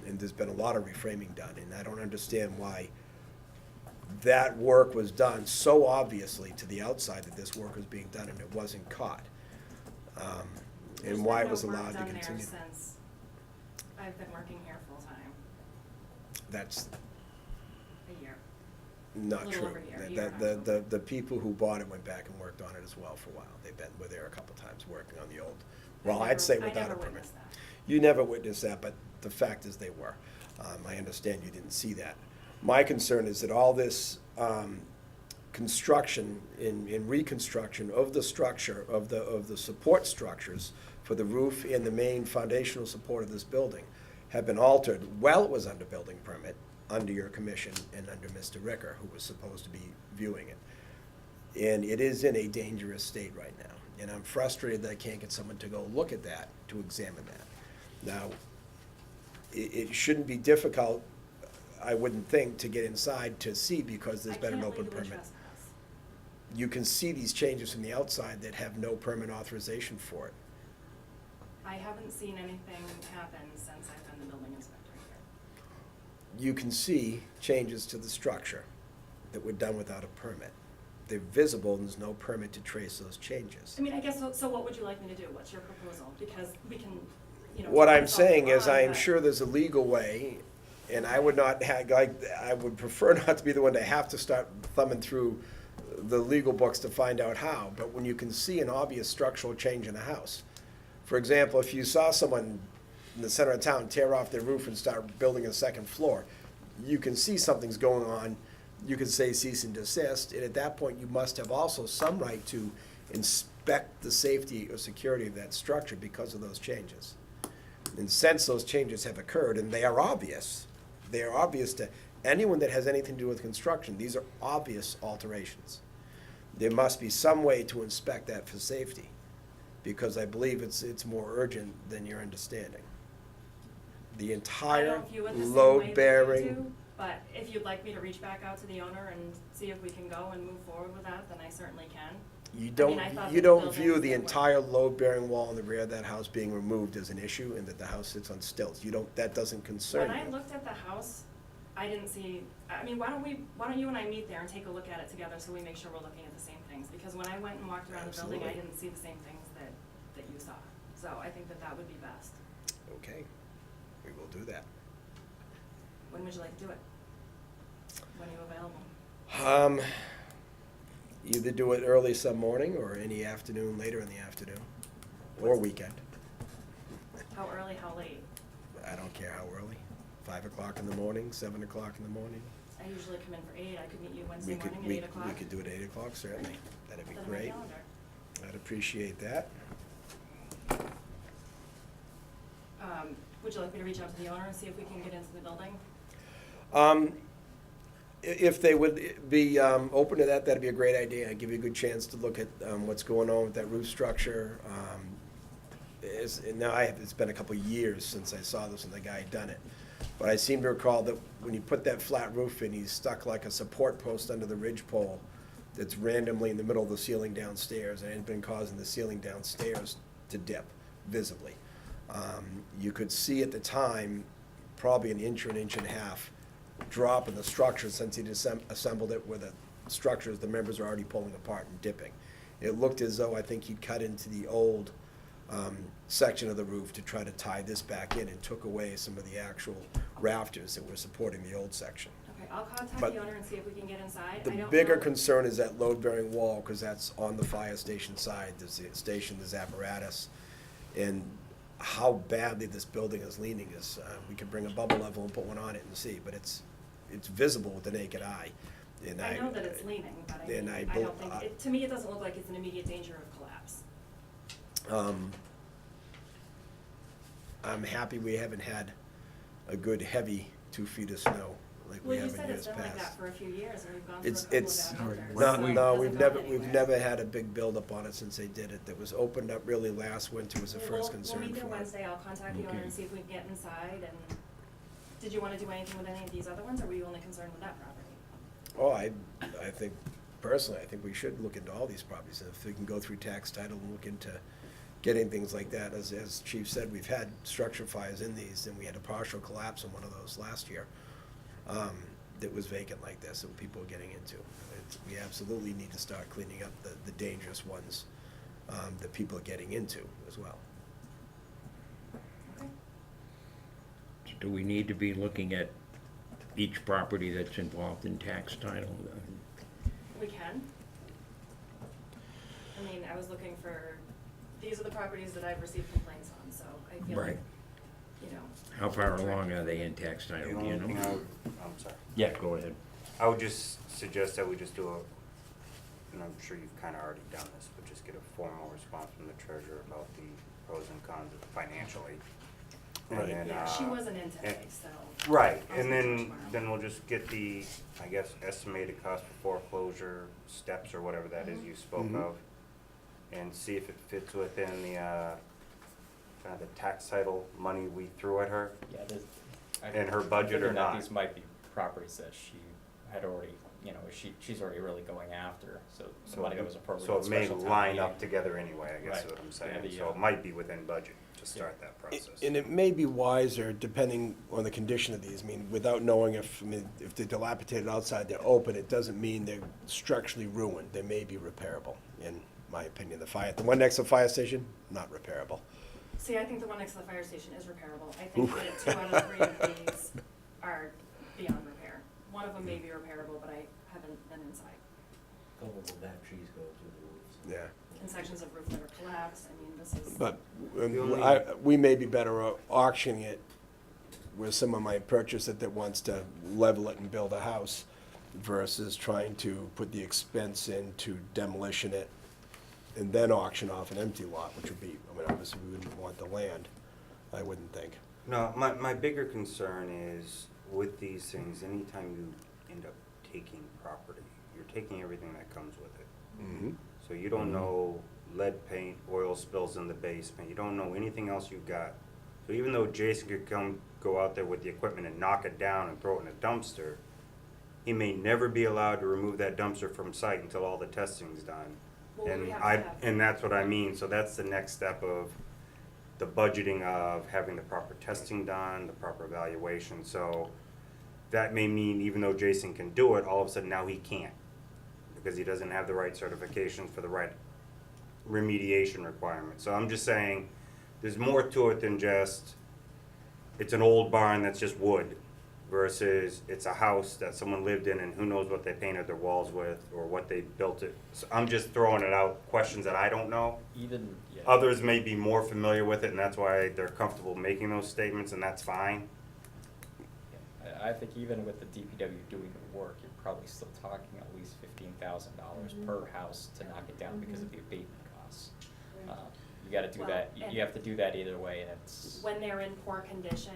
And there's been a lot of reframing done, and I don't understand why that work was done so obviously to the outside that this work was being done and it wasn't caught. And why it was allowed to continue. There's been no work done there since I've been working here full-time, That's a year. not Little true. over a year, The people who bought it went back and worked on it as well for a while. Were there a couple times working on the old, well, I'd say without a I never permit. witnessed that. You never witnessed that, but the fact is they were. I understand you didn't see that. My concern is that all this construction and reconstruction of the structure, of the support structures for the roof and the main foundational support of this building have been altered while it was under building permit, under your commission and under Mr. Ricker, who was supposed to be viewing it. And it is in a dangerous state right now. And I'm frustrated that I can't get someone to go look at that, to examine that. Now, it shouldn't be difficult, I wouldn't think, to get inside to see because there's been an open I can't legally permit. trespass. You can see these changes from the outside that have no permit authorization for it. I haven't seen anything happen since I've been the building inspector here. You can see changes to the structure that were done without a permit. They're visible and there's no permit to trace those changes. I mean, I guess, so what would you like me to do? What's your proposal? Because we can, you know. What I'm it's all saying is, I am but- sure there's a legal way, and I would not have, I would prefer not to be the one to have to start thumbing through the legal books to find out how, but when you can see an obvious structural change in a house. For example, if you saw someone in the center of town tear off their roof and start building a second floor, you can see something's going on, you can say cease and desist, and at that point, you must have also some right to inspect the safety or security of that structure because of those changes. And since those changes have occurred, and they are obvious to anyone that has anything to do with construction, these are obvious alterations. There must be some way to inspect that for safety, because I believe it's more urgent than your understanding. The I entire don't view it the same way that you load-bearing, do. But if you'd like me to reach back out to the owner and see if we can go and move forward with that, then I certainly can. You I mean, I thought you that the don't view buildings the that were- entire load-bearing wall in the rear of that house being removed as an issue and that the house sits on stilts. You don't, that doesn't concern When I you. looked at the house, I didn't see, I mean, why don't you and I meet there and take a look at it together so we make sure we're looking at the same things? Because when I went and walked around the building, I Absolutely. didn't see the same things that you saw. So I think that that would be best. Okay, we will do that. When would you like to do it? When are you available? Either do it early some morning or any afternoon, later in the afternoon, or weekend. How early, how late? I don't care how early. 5 o'clock in the morning, 7 o'clock in the morning. I usually come in for 8. I could meet you Wednesday We could, morning at we, 8 o'clock. we could do it at 8 o'clock, certainly. That'd be Put it on my great. calendar. I'd appreciate that. Would you like me to reach out to the owner and see if we can get into the building? If they would be open to that, that'd be a great idea. Give you a good chance to look at what's going on with that roof structure. It's been a couple of years since I saw this and the guy had done it. But I seem to recall that when you put that flat roof in, he's stuck like a support post under the ridge pole that's randomly in the middle of the ceiling downstairs, and it had been causing the ceiling downstairs to dip visibly. You could see at the time probably an inch or an inch and a half drop in the structure since he'd assembled it where the structures, the members are already pulling apart and dipping. It looked as though I think he'd cut into the old section of the roof to try to tie this back in and took away some of the actual rafters that were supporting the old section. Okay, I'll contact But the owner and see if we can get inside. I The don't bigger know- concern is that load-bearing wall, because that's on the fire station side. There's the station, there's apparatus, and how badly this building is leaning is, we could bring a bubble level and put one on it and see, but it's visible with the naked eye. And I know that it's leaning, but I and mean, I I bel- don't think, to me, it doesn't look like it's an immediate danger of collapse. I'm happy we haven't had a good heavy 2 feet of snow like we Well, you have in said it's years been like that past. for a few years, and we've gone through a It's, couple of it's, bad All winters, right, no, so it no, hasn't we've gone we've anywhere. never had a big buildup on it since they did it. That was opened up really last winter was the first concern We'll meet there for it. Wednesday, I'll contact the owner Okay. and see if we can get inside, and did you wanna do anything with any of these other ones, or were you only concerned with that property? Oh, I think, personally, I think we should look into all these properties. If we can go through tax title and look into getting things like that. As Chief said, we've had structure fires in these, and we had a partial collapse in one of those last year. That was vacant like this, that people were getting into. We absolutely need to start cleaning up the dangerous ones that people are getting into as well. Okay. Do we need to be looking at each property that's involved in tax title? We can. I mean, I was looking for, these are the properties that I've received complaints on, so I feel like, Right. you know. How far along are they in tax The title, do only you thing know? I'm sorry. Yeah, go ahead. I would just suggest that we just do and I'm sure you've kind of already done this, but just get a formal response from the treasurer about the pros and cons of financially. And Right. then, Yeah, she wasn't in and- today, so. Right, I'll and speak to her then, tomorrow. then we'll just get the, I guess, estimated cost for foreclosure steps or whatever that is you spoke Mhm. of. And see if it fits within the, kind of the tax title money we threw at her. Yeah, there's. In her budget or I'm thinking that not? these might be properties that she had already, you know, she's already really going after, so the money that was appropriate So at it may special town line meeting. up together anyway, I guess is Right. what I'm Yeah, saying. the, So it might be within budget to start that process. And it may be wiser, depending on the condition of these, I mean, without knowing if they're dilapidated outside, they're open, it doesn't mean they're structurally ruined. They may be repairable, in my opinion. The one next to the fire station, not repairable. See, I think the one next to the fire station is repairable. I think that 2 out of 3 of these are beyond repair. One of them may be repairable, but I haven't been inside. Couple of the back trees go through the roofs. Yeah. And sections of roof that are collapsed, I mean, this is. But The only- we may be better auctioning it where someone might purchase it that wants to level it and build a house versus trying to put the expense into demolition it and then auction off an empty lot, which would be, I mean, obviously, we wouldn't want the land, I wouldn't think. No, my bigger concern is with these things, anytime you end up taking property, you're taking everything that comes with it. Mm-hmm. So you don't know lead paint, oil spills in the basement, you don't know anything else you've got So even though Jason could go out there with the equipment and knock it down and throw it in a dumpster, he may never be allowed to remove that dumpster from site until all the testing's done. Well, we And have to have- and that's what I mean, so that's the next step of the budgeting of having the proper testing done, the proper evaluation, so that may mean even though Jason can do it, all of a sudden now he can't, because he doesn't have the right certifications for the right remediation requirements. So I'm just saying, there's more to it than just, it's an old barn that's just wood, versus it's a house that someone lived in and who knows what they painted their walls with, or what they built it. So I'm just throwing it out, questions that I don't know. Even, yeah. Others may be more familiar with it, and that's why they're comfortable making those statements, and that's fine. I think even with the DPW doing the work, you're probably still talking at least $15,000 per house to knock it down because of the abatement costs. You gotta do Well, that, and- you have to do that either way, and it's. When they're in poor condition,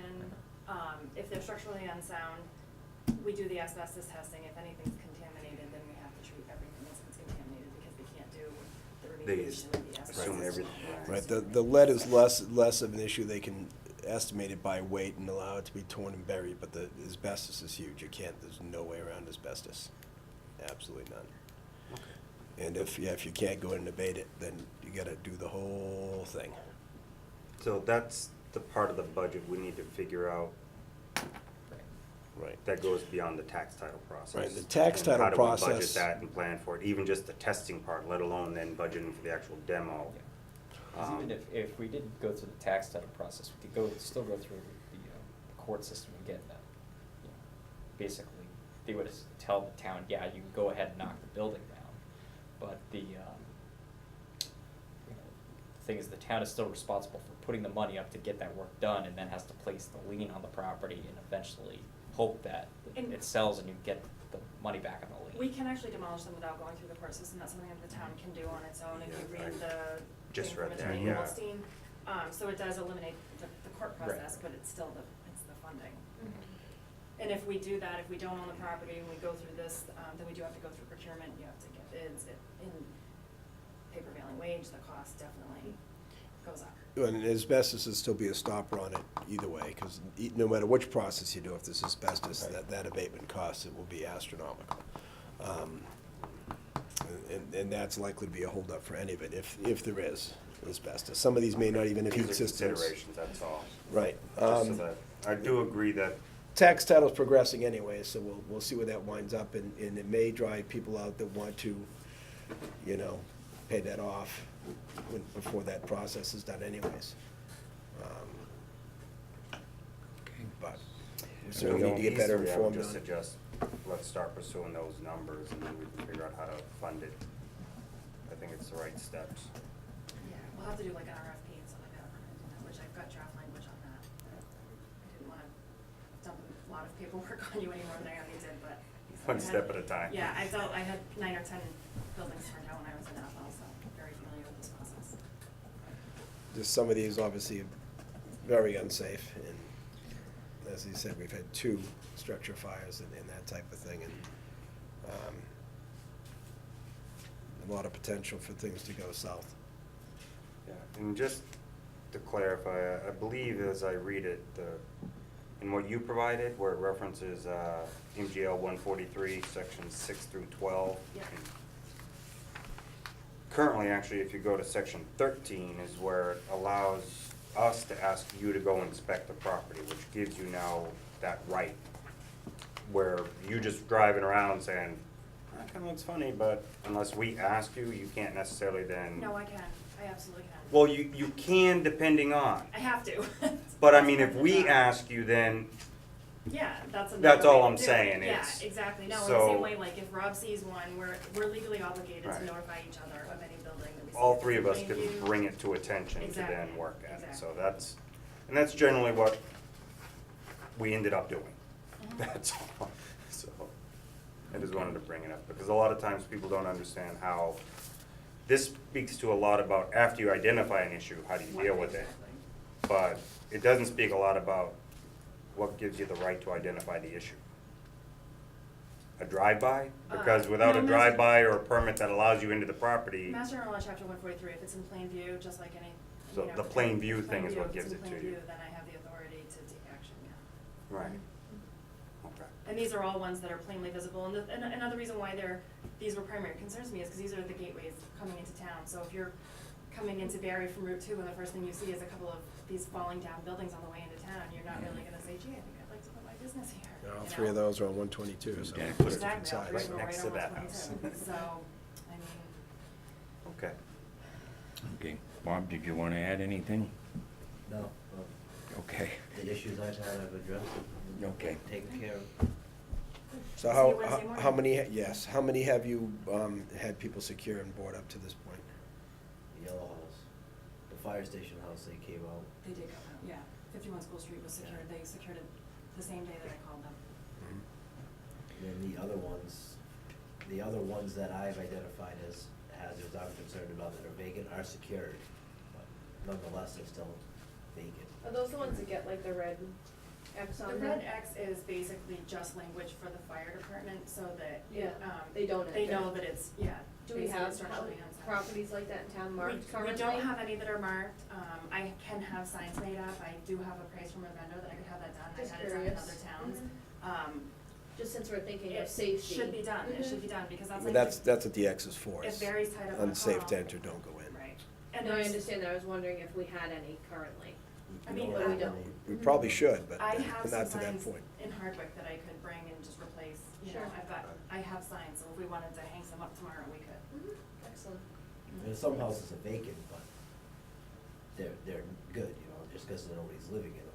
if they're structurally unsound, we do the asbestos testing. If anything's contaminated, then we have to treat everything as it's contaminated because they can't do the They remediation of the asbestos. assume everything. Right, the lead is less of an issue, they can estimate it by weight and allow it to be torn and buried, but the asbestos is huge, there's no way around asbestos, absolutely none. And if you can't go in and abate it, then you gotta do the whole thing. So that's the part of the budget we need to figure out Right. that goes beyond the tax title process. Right, the tax And title how do we process- budget that and plan for it, even just the testing part, let alone then budgeting for the actual demo. Yeah. 'Cause even if we did go through the tax title process, we could still go through the court system and get that. You know, basically, they would tell the town, yeah, you can go ahead and knock the building down, but the thing is, the town is still responsible for putting the money up to get that work done, and then has to place the lien on the property and eventually hope that And- it sells and you get the money back on the lien. We can actually demolish them without going through the court system. That's something that the town can do on its own. If you Yeah, read the just thing read from that, Attorney yeah. Goldstein, so it does eliminate the court Right. process, but it's still it's the funding. And if we do that, if we don't own the property and we go through this, then we do have to go through procurement. You have to get bids. In pay prevailing wage, the cost definitely goes up. And asbestos would still be a stopper on it either way, because no matter which process you do, if there's asbestos, that abatement cost, it will be astronomical. And that's likely to be a holdup for any of it, if there is asbestos. Some of these may not even have heat These are systems. considerations, that's all. Right. Just so that, I do agree that Tax title's progressing anyway, so we'll see where that winds up, and it may drive people out that want to, pay that off before that process is done anyways. But we certainly need to get better I would informed just on it. suggest, let's start pursuing those numbers, and then we can figure out how to fund it. I think it's the right steps. Yeah, we'll have to do like an RFP and stuff like that, which I've got draft language on that. I didn't wanna dump a lot of paperwork on you any more than I already did, but. One step at a time. Yeah, I had 9 or 10 buildings turned out when I was in Athol, so I'm very familiar with this process. Just some of these obviously very unsafe, and as you said, we've had 2 structure fires and that type of thing, and a lot of potential for things to go south. Yeah, and just to clarify, I believe as I read it, in what you provided, where it references MGL 143, sections 6 through 12. Yeah. Currently, actually, if you go to section 13 is where it allows us to ask you to go inspect the property, which gives you now that right. Where you just driving around saying, that kinda looks funny, but unless we ask you, you can't necessarily then. No, I can, I absolutely can. Well, you can depending on, I have to. but I mean, if we ask you, then, Yeah, that's another That's all way to I'm do it. saying, Yeah, it's- exactly, no, in the so- same way, like, if Rob sees one, we're legally obligated to Right. notify each other of any building that we see. all that's 3 in of us plain can view. bring it to attention to Exactly, then work at it. So exactly. that's generally what we ended up doing. Mhm. That's all. So, I just wanted to bring it up, because a lot of times people don't understand how, this speaks to a lot about after you identify an issue, how do you deal with it? Exactly. But it doesn't speak a lot about what gives you the right to identify the issue. A drive-by? Because without no, a Master- drive-by or a permit that allows you into the property, Master General Law, Chapter 143, if it's in plain view, just like any, So you know, the plain view if it's thing is what if it's gives in it to plain you. view, then I have the Right. Okay. And these are all ones that are plainly visible, and another reason why these were primary concerns to me is because these are the gateways coming into town. So if you're coming into Barre from Route 2 and the first thing you see is a couple of these falling down buildings on the way into town, you're not really gonna say, gee, I think I'd like to put my business here. Yeah, all you three of know? those are on 122, so. Exactly. put it to Exactly, all sides. three of them are Right right next on to that 122. So, I mean, Okay. Okay, Bob, did you wanna add anything? No, Okay, the issues I've had, I've addressed, okay. taken care of. So See how, you Wednesday how morning. many, yes, how many have you, had people secure and board up to this point? The yellow house, the fire station house, they came out. they did go, yeah, 51 School Street was secured, they secured it the same day that I called them. Mm-hmm. And then the other ones that I've identified as hazards I'm concerned about that are vacant are secured, but nonetheless, they're still vacant. Are those the ones that get like the red X The on them? red X is basically just language for the fire department, so that, Yeah, they they don't know enter. that it's, yeah. Do we basically have structurally unsound. properties like that in town marked currently? We don't have any that are marked, I can have signs made up, I do have a price from a vendor that I could have that done, I've Just had it done in curious. other towns. Just since we're thinking It of safety. should be done, it should Mhm. be done, because that's But like. that's what the X is for. It is varies tight up on a Unsafe call. to enter, don't go in. Right. And I there's- understand that, I was wondering if we had any currently. I mean, But we don't. We probably should, but I have some not to that signs point. in Hardwick that I could bring and just replace, you know, Sure. I have signs, so if we wanted to hang some up tomorrow, we could. Mhm. Excellent. And some houses are vacant, but they're good, you know, just because nobody's living in them,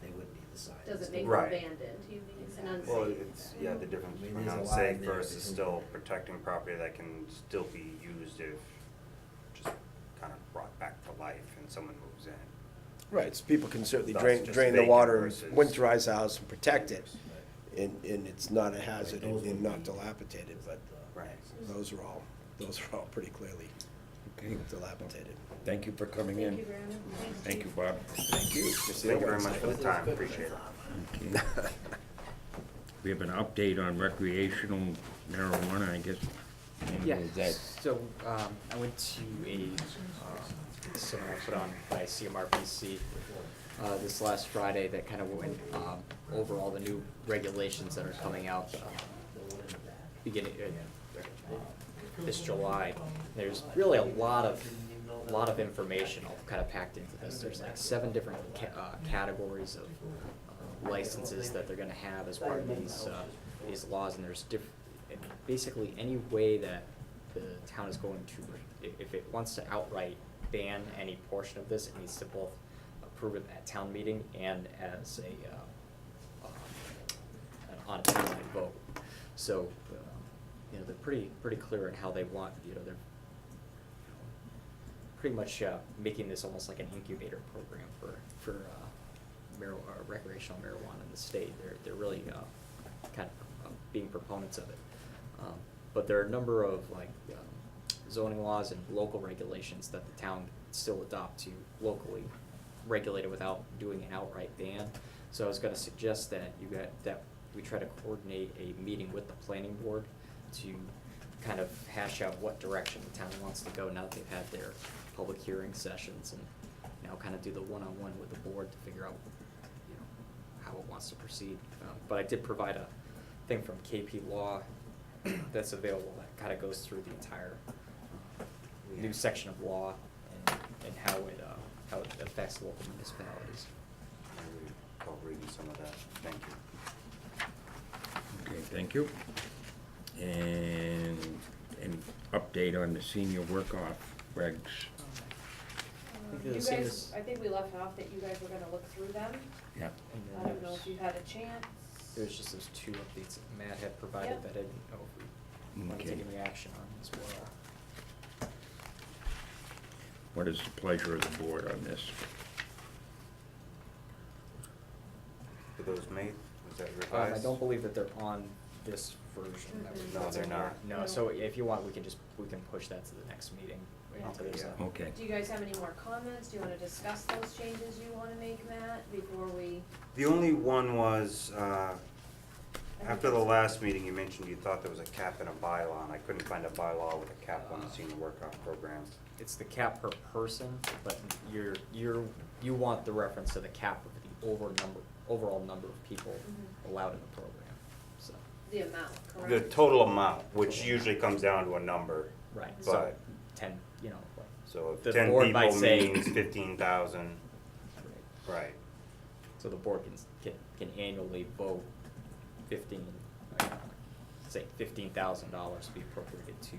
they wouldn't need the sign. Does it make them Right. abandoned, you mean, and unsafe? Well, it's, yeah, the difference I mean, between there's a lot unsafe in there versus that- still protecting property that can still be used if just kind of brought back to life and someone moves in. Right, so people can certainly Thus, drain just the vacant water and versus- winterize the house and protect it, Right. and it's not a hazard Those and would not be- dilapidated, but Right. those are all pretty clearly Okay, dilapidated. thank you for coming Thank in. you, Brandon. Thank you, Bob. Thank you. Thank you very much for the time, appreciate it. Okay. We have an update on recreational marijuana, I guess. And Yeah, is that- so, I went to a, seminar put on by CMRPC, this last Friday that kind of went, over all the new regulations that are coming out, beginning, this July. There's really a lot of information all kind of packed into this. There's like 7 different categories of licenses that they're gonna have as part of these laws, and there's basically any way that the town is going to, if it wants to outright ban any portion of this, it needs to both approve it at town meeting and as on a townwide vote. So, you know, they're pretty clear on how they want, you know, they're pretty much making this almost like an incubator program for recreational marijuana in the state. They're really kind of being proponents of it. But there are a number of like zoning laws and local regulations that the town still adopt to locally regulate it without doing an outright ban. So I was gonna suggest that that we try to coordinate a meeting with the planning board to kind of hash out what direction the town wants to go now that they've had their public hearing sessions, and now kind of do the one-on-one with the board to figure out, you know, how it wants to proceed. But I did provide a thing from KP Law that's available that kind of goes through the entire new section of law and how it affects local municipalities. I'll read you some of that, thank you. Okay, thank you. And an update on the senior work-off regs. You guys, I think we left off that you guys were gonna look through them. Yeah. And then I don't know if you had a chance. There's just those 2 updates that Matt had provided Yep. that I didn't know if we wanted to Okay. take any action on as well. What is the pleasure of the board on this? Were those made, was that I revised? don't believe that they're on this version. that Mhm. we're- No, they're not. No, so if you want, we can push that to the next meeting. Yeah. Until there's a- Okay. Do you guys have any more comments? Do you wanna discuss those changes you wanna make, Matt, before we? The only one was, I think after the it's- last meeting, you mentioned you thought there was a cap and a bylaw, and I couldn't find a bylaw with a cap on the senior work-off program. It's the cap per person, but you want the reference to the cap of the overall number of people Mhm. allowed in the program, so. The amount, correct? The total amount, which usually comes down to a number. Right, so But, 10, you know, like, so the if 10 board might people say- means 15,000, right. right. So the board can annually vote 15, say $15,000 to be appropriated to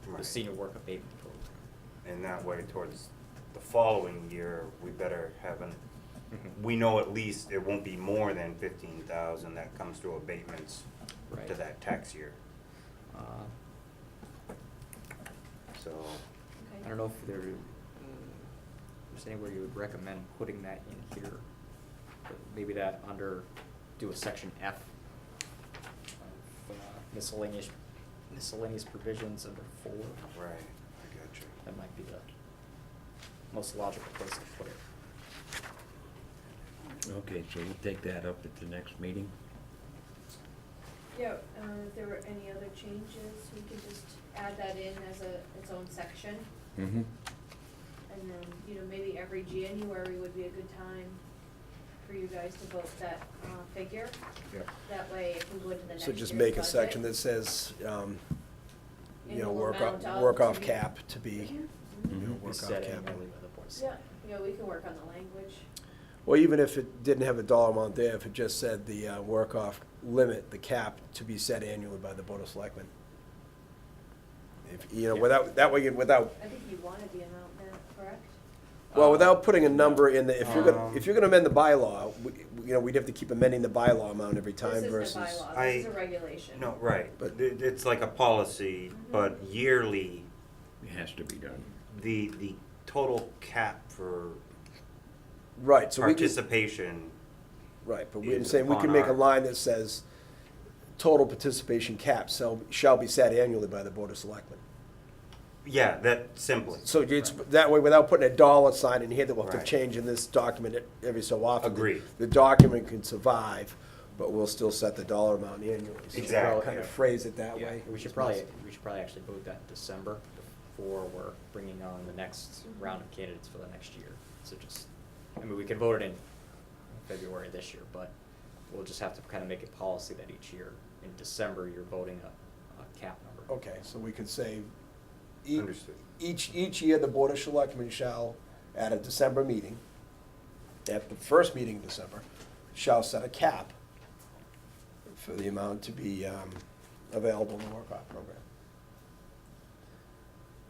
the Right. senior work abatement program. And that way towards the following year, we better have Mhm. we know at least it won't be more than 15,000 that comes through abatements Right. to that tax year. Uh, So, I don't know if there's anywhere you would recommend putting that in here. But maybe that under, do a section F of miscellaneous provisions under 4. right, I got you. That might be the most logical place to put it. Okay, so we'll take that up at the next meeting. Yeah, if there were any other changes, we could just add that in as its own section. Mm-hmm. And then, you know, maybe every January would be a good time for you guys to vote that figure. Yep. That way, if we go into the next So just year's make a budget, section that says, you know, annual work amount off, of work to off be- cap to be, Mhm. you know, Mhm. work off Set cap. annually by the board of Yeah, selectmen. yeah, we can work on the language. Well, even if it didn't have a dollar amount there, if it just said the work off limit, the cap to be set annually by the Board of Selectmen. If, you know, Yeah. without, that way, without, I think you wanted the amount there, correct? well, without putting a number in the, if you're Um, gonna amend the bylaw, you know, we'd have to keep amending the bylaw amount every time This versus. isn't a bylaw, I- this is a regulation. No, right, But- but it's like a policy, but yearly, It has to be done. the total cap for Right, so we can, participation, right, but we're is saying we can upon make a our- line that says, total participation cap shall be set annually by the Board of Selectmen. yeah, that simply. So it's, that way, without putting a dollar sign in here that we'll have to Right. change in this document every so often. Agreed. The document can survive, but we'll still set the dollar amount annually. So Exactly. Kind of phrase it that Yeah, way. we should probably actually vote that in December before we're bringing on the next round of candidates for the next year. So just, I mean, we can vote it in February this year, but we'll just have to kind of make it policy that each year in December, you're voting a cap number. Okay, so we could say, Understood. each year, the Board of Selectmen shall, at a December meeting, at the first meeting in December, shall set a cap for the amount to be available in the work-off program.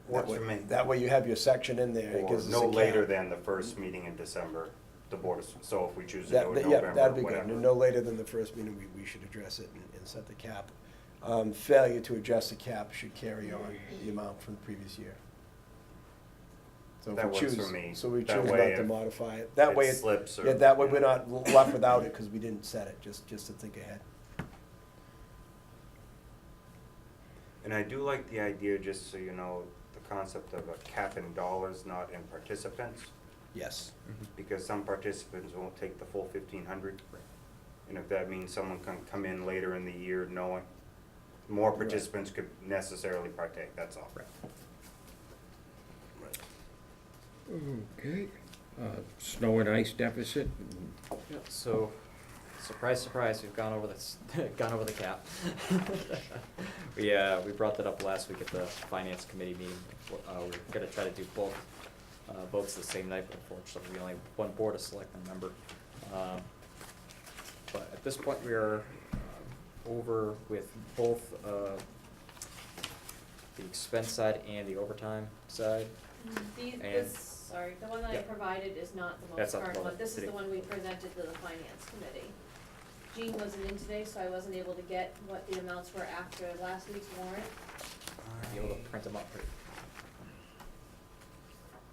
Works That way- for me. That way you have your section in there. It Or gives us no a later cap. than the first meeting in December, the board is, so if we choose to That, do it that- in yeah, November, that'd be whatever. good. No later than the first meeting, we should address it and set the cap. Failure to adjust the cap should carry on the amount from the previous year. So if That we works choose- for me. So we That choose not way to if modify it. That it way, slips or- yeah, that way we're yeah. not left without it because we didn't set it, just to think ahead. And I do like the idea, just so you know, the concept of a cap in dollars, not in participants, Yes. because some participants won't take the full 1,500. And if that means someone can come in later in the year knowing, more Right. participants could necessarily partake, that's all. Right. Okay. Snow and ice deficit. Yeah, so, surprise, surprise, we've gone over this, gone over the cap. We brought that up last week at the finance committee meeting. We're gonna try to do both, votes the same night, but unfortunately, we only have one board of selectmen member. But at this point, we are over with both, the expense side and the overtime side. And- Sorry, the one that I Yep. provided is not the most That's not the current one one, this is today. the one we presented to the finance committee. Jean wasn't in today, so I wasn't able to get what the amounts were after last week's warrant. Be able to print them up pretty.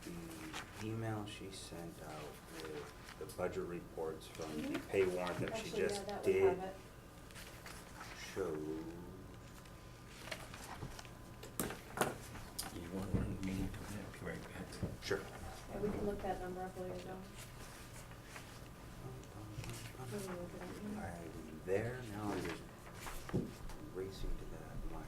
The email she sent out with the budget reports from the Mhm. pay warrant that she Actually, yeah, just that would did have it. showed. You want one meeting? Be right back. Sure. And we can look that number up later though. Can we look it up? I'm there, now I'm just racing to that line.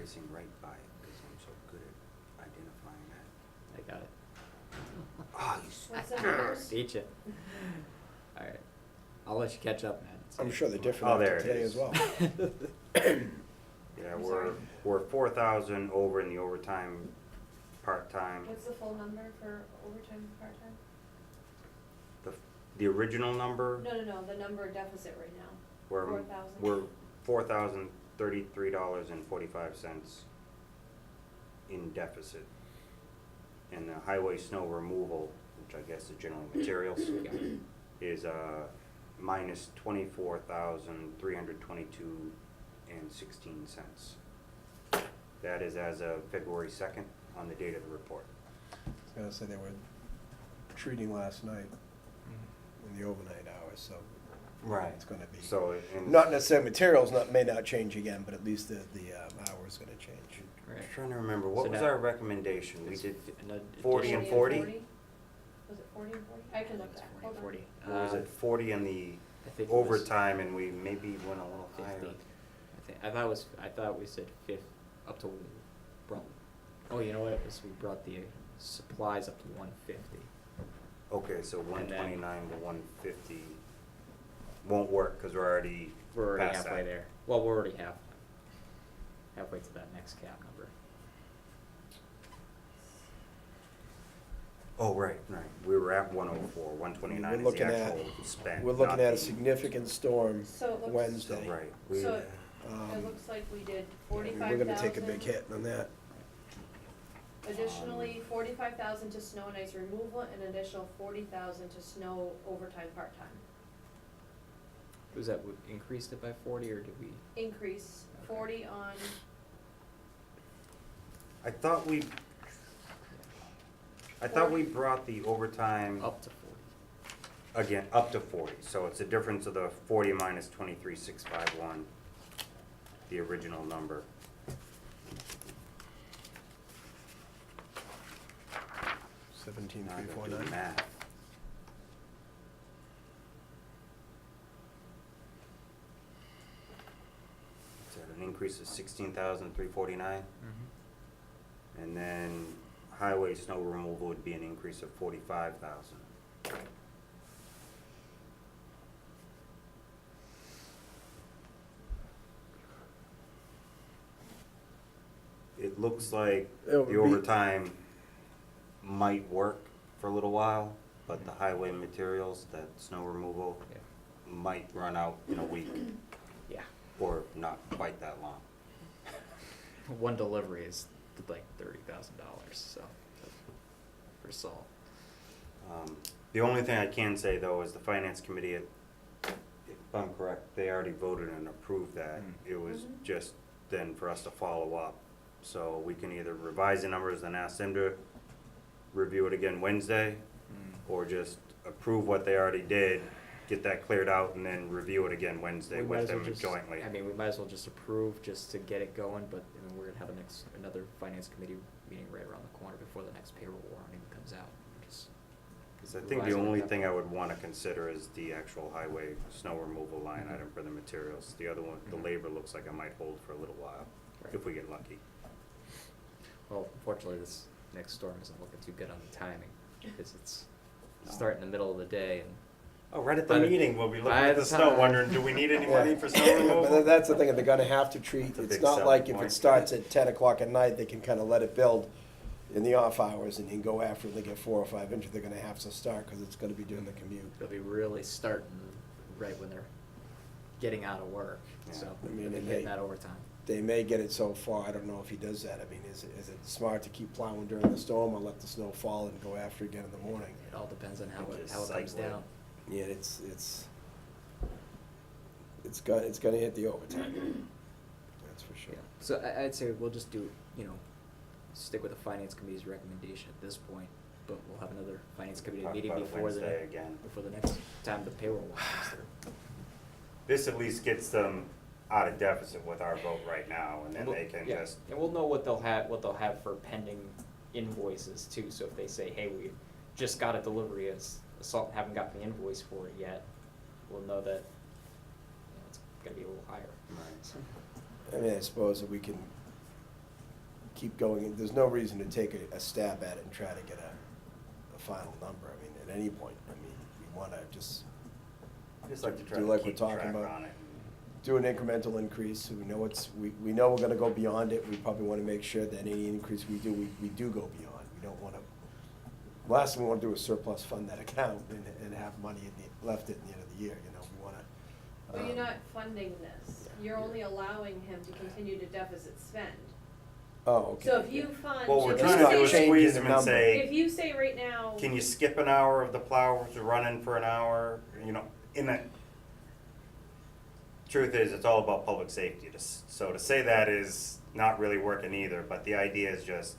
racing right by it, because I'm so good at identifying that. I got it. Oh, you s- What's the numbers? Beat you. Alright, I'll let you catch up, man. I'm sure they're different Oh, there after it today is. as well. Yeah, I'm we're, sorry. we're 4,000 over in the overtime, part-time. What's the full number for overtime, part-time? The original number, No, the number deficit right now, we're, 4,000. we're $4,033.45 in deficit. And the highway snow removal, which I guess is generally materials, is minus 24,322.16. That is as of February 2nd on the date of the report. I was gonna say they were treating last night in the overnight hours, so. It's gonna be. So, and Not necessarily materials, may not change again, but at least the hour's gonna change. I'm trying to remember, what So was now- our recommendation? We It's did an 40 and additional- 40? Was it 40 and 40? I can look It's back, 40, hold on. 40. Or was it 40 in the I think it was overtime and we maybe went a little 50. higher? I thought we said up to, oh, you know what, it was, we brought the supplies up to 150. Okay, so And then- 129 to 150 won't work because we're already We're already past halfway that. there. Well, we're already halfway to that next cap number. Oh, right. We were at 104, 129 We're is the looking at- actual spend. We're looking not at a the- significant storm So it looks- Wednesday. Right. We- So Um, it looks like we did yeah, 45,000. We're gonna take a big hit on that. Additionally, 45,000 to snow and ice removal, and an additional 40,000 to snow overtime, part-time. Was that, we increased it by 40 or did we? Increase, Okay. 40 on, I thought we brought the overtime Up to 40. again up to 40. So it's a difference of the 40 minus 23,651, the original number. Now I gotta do 17,349. math. Is that an increase of 16,349? And then highway snow removal would be an increase of 45,000. It looks like It would the be- overtime might work for a little while, but the highway materials, that snow removal, Yeah. might run out in a week, Yeah. or not quite that long. One delivery is like $30,000, so, for salt. The only thing I can say, though, is the finance committee, if I'm correct, they already voted and approved that. It was Mhm. just then for us to follow up. So we can either revise the numbers and ask them to review it again Wednesday, or just approve what they already did, get that cleared out, and then review it again Wednesday We might with as well them just- jointly. I mean, we might as well just approve just to get it going, but I mean, we're gonna have another finance committee meeting right around the corner before the next payroll warning comes out. Just 'Cause I think the revise it only at that thing I point. would wanna consider is the actual highway snow removal line item for the materials. The other one, the Mhm. labor looks like I might hold for a little while, Right. if we get lucky. Well, unfortunately, this next storm isn't looking too good on the timing, because it's starting in the middle of the day and. Oh, right at By the the- meeting, we'll be looking by at the the snow, time- wondering, do we need any money for snow But removal? that's the thing, they're gonna have to treat, That's a it's big not selling like if point. it starts at 10 o'clock at night, they can kinda let it build in the off hours and you can go after it, they get 4 or 5 inches, they're gonna have to start, cause it's gonna be during the commute. They'll be really starting right when they're getting out of work, so Yeah. I mean, they'll be and getting they- that overtime. They may get it so far, I don't know if he does that, I mean, is it smart to keep plowing during the storm or let the snow fall and go after it again in the morning? It all depends on how it Just comes cycle it. down. Yeah, it's gonna hit the overtime, that's for sure. Yeah. So I'd say we'll just do, stick with the finance committee's recommendation at this point, but we'll have another finance committee Talk meeting about it before Wednesday again. the next time the payroll warning comes through. This at least gets them out of deficit with our vote right now, and then We'll- they can yeah, just, and we'll know what they'll have for pending invoices too, so if they say, hey, we just got a delivery of salt and haven't gotten the invoice for it yet, we'll know that, it's gonna be a little higher. right. I mean, I suppose that we can keep going. There's no reason to take a stab at it and try to get a final number. I mean, at any point, I mean, we wanna just Just like to try do to like we're keep talking track about. on it. Do an incremental increase, so we know we know we're gonna go beyond it. We probably wanna make sure that any increase we do, we do go beyond. We don't wanna, last thing we wanna do is surplus fund that account and have money left at the end of the year, you know, we wanna. But you're not funding this, you're only allowing him to continue to deficit spend. Oh, okay. So if you fund. What we're if trying you to do is say- Changing squeeze the them and number. say, If you say right now. can you skip an hour of the plow running for an hour, you know, in that. Truth is, it's all about public safety, so to say that is not really working either, but the idea is just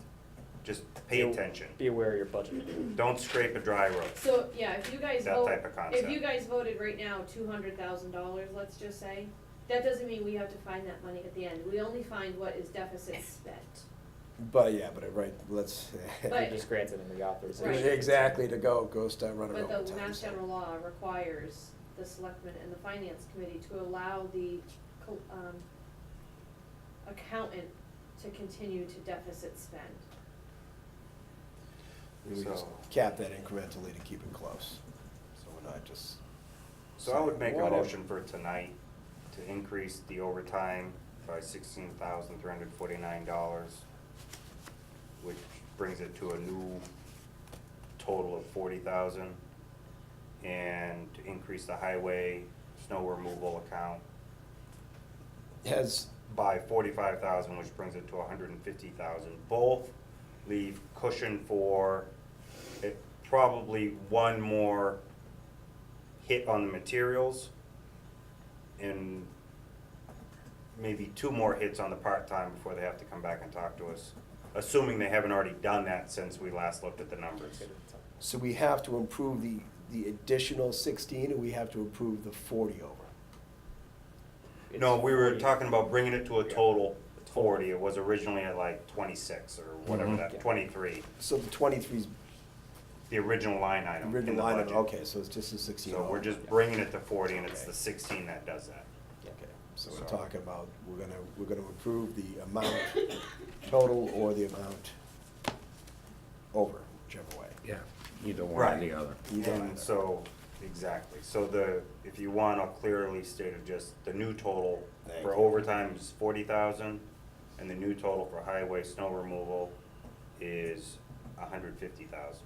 pay attention. Be aware of your budget. Don't scrape a dry road. So, yeah, if you guys That vote, type of concept. if you guys voted right now $200,000, let's just say, that doesn't mean we have to find that money at the end. We only find what is deficit spent. But yeah, right, let's. But- You just granted them the authorization. Right. Exactly, to go start running But overtime. the Mass so. General Law requires the Selectmen and the Finance Committee to allow the accountant to continue to deficit spend. We just So- cap that incrementally to keep it close, so we're not just. So I would make a Whatever. motion for tonight to increase the overtime by $16,349, which brings it to a new total of 40,000, and to increase the highway snow removal account Has, by 45,000, which brings it to 150,000. Both leave cushion for probably one more hit on the materials and maybe two more hits on the part-time before they have to come back and talk to us, assuming they haven't already done that since we last looked at the numbers. so we have to approve the additional 16, or we have to approve the 40 over? It's No, we were 40. talking about bringing it to a total Yeah. 40. It was originally at like 26 or whatever Mhm. that, Yeah. 23, So the 23's the original line item in original the line, budget. okay, so it's just a 16 So we're over. just bringing it to 40, and it's Okay. the 16 that does that. Okay, so we're So- talking about, we're gonna approve the amount total or the amount over, whichever way. Yeah, either one or Right. the other. Either And either. so, exactly, so if you want, I'll clearly state it, just the new total Thank for you. overtime is 40,000, and the new total for highway snow removal is 150,000.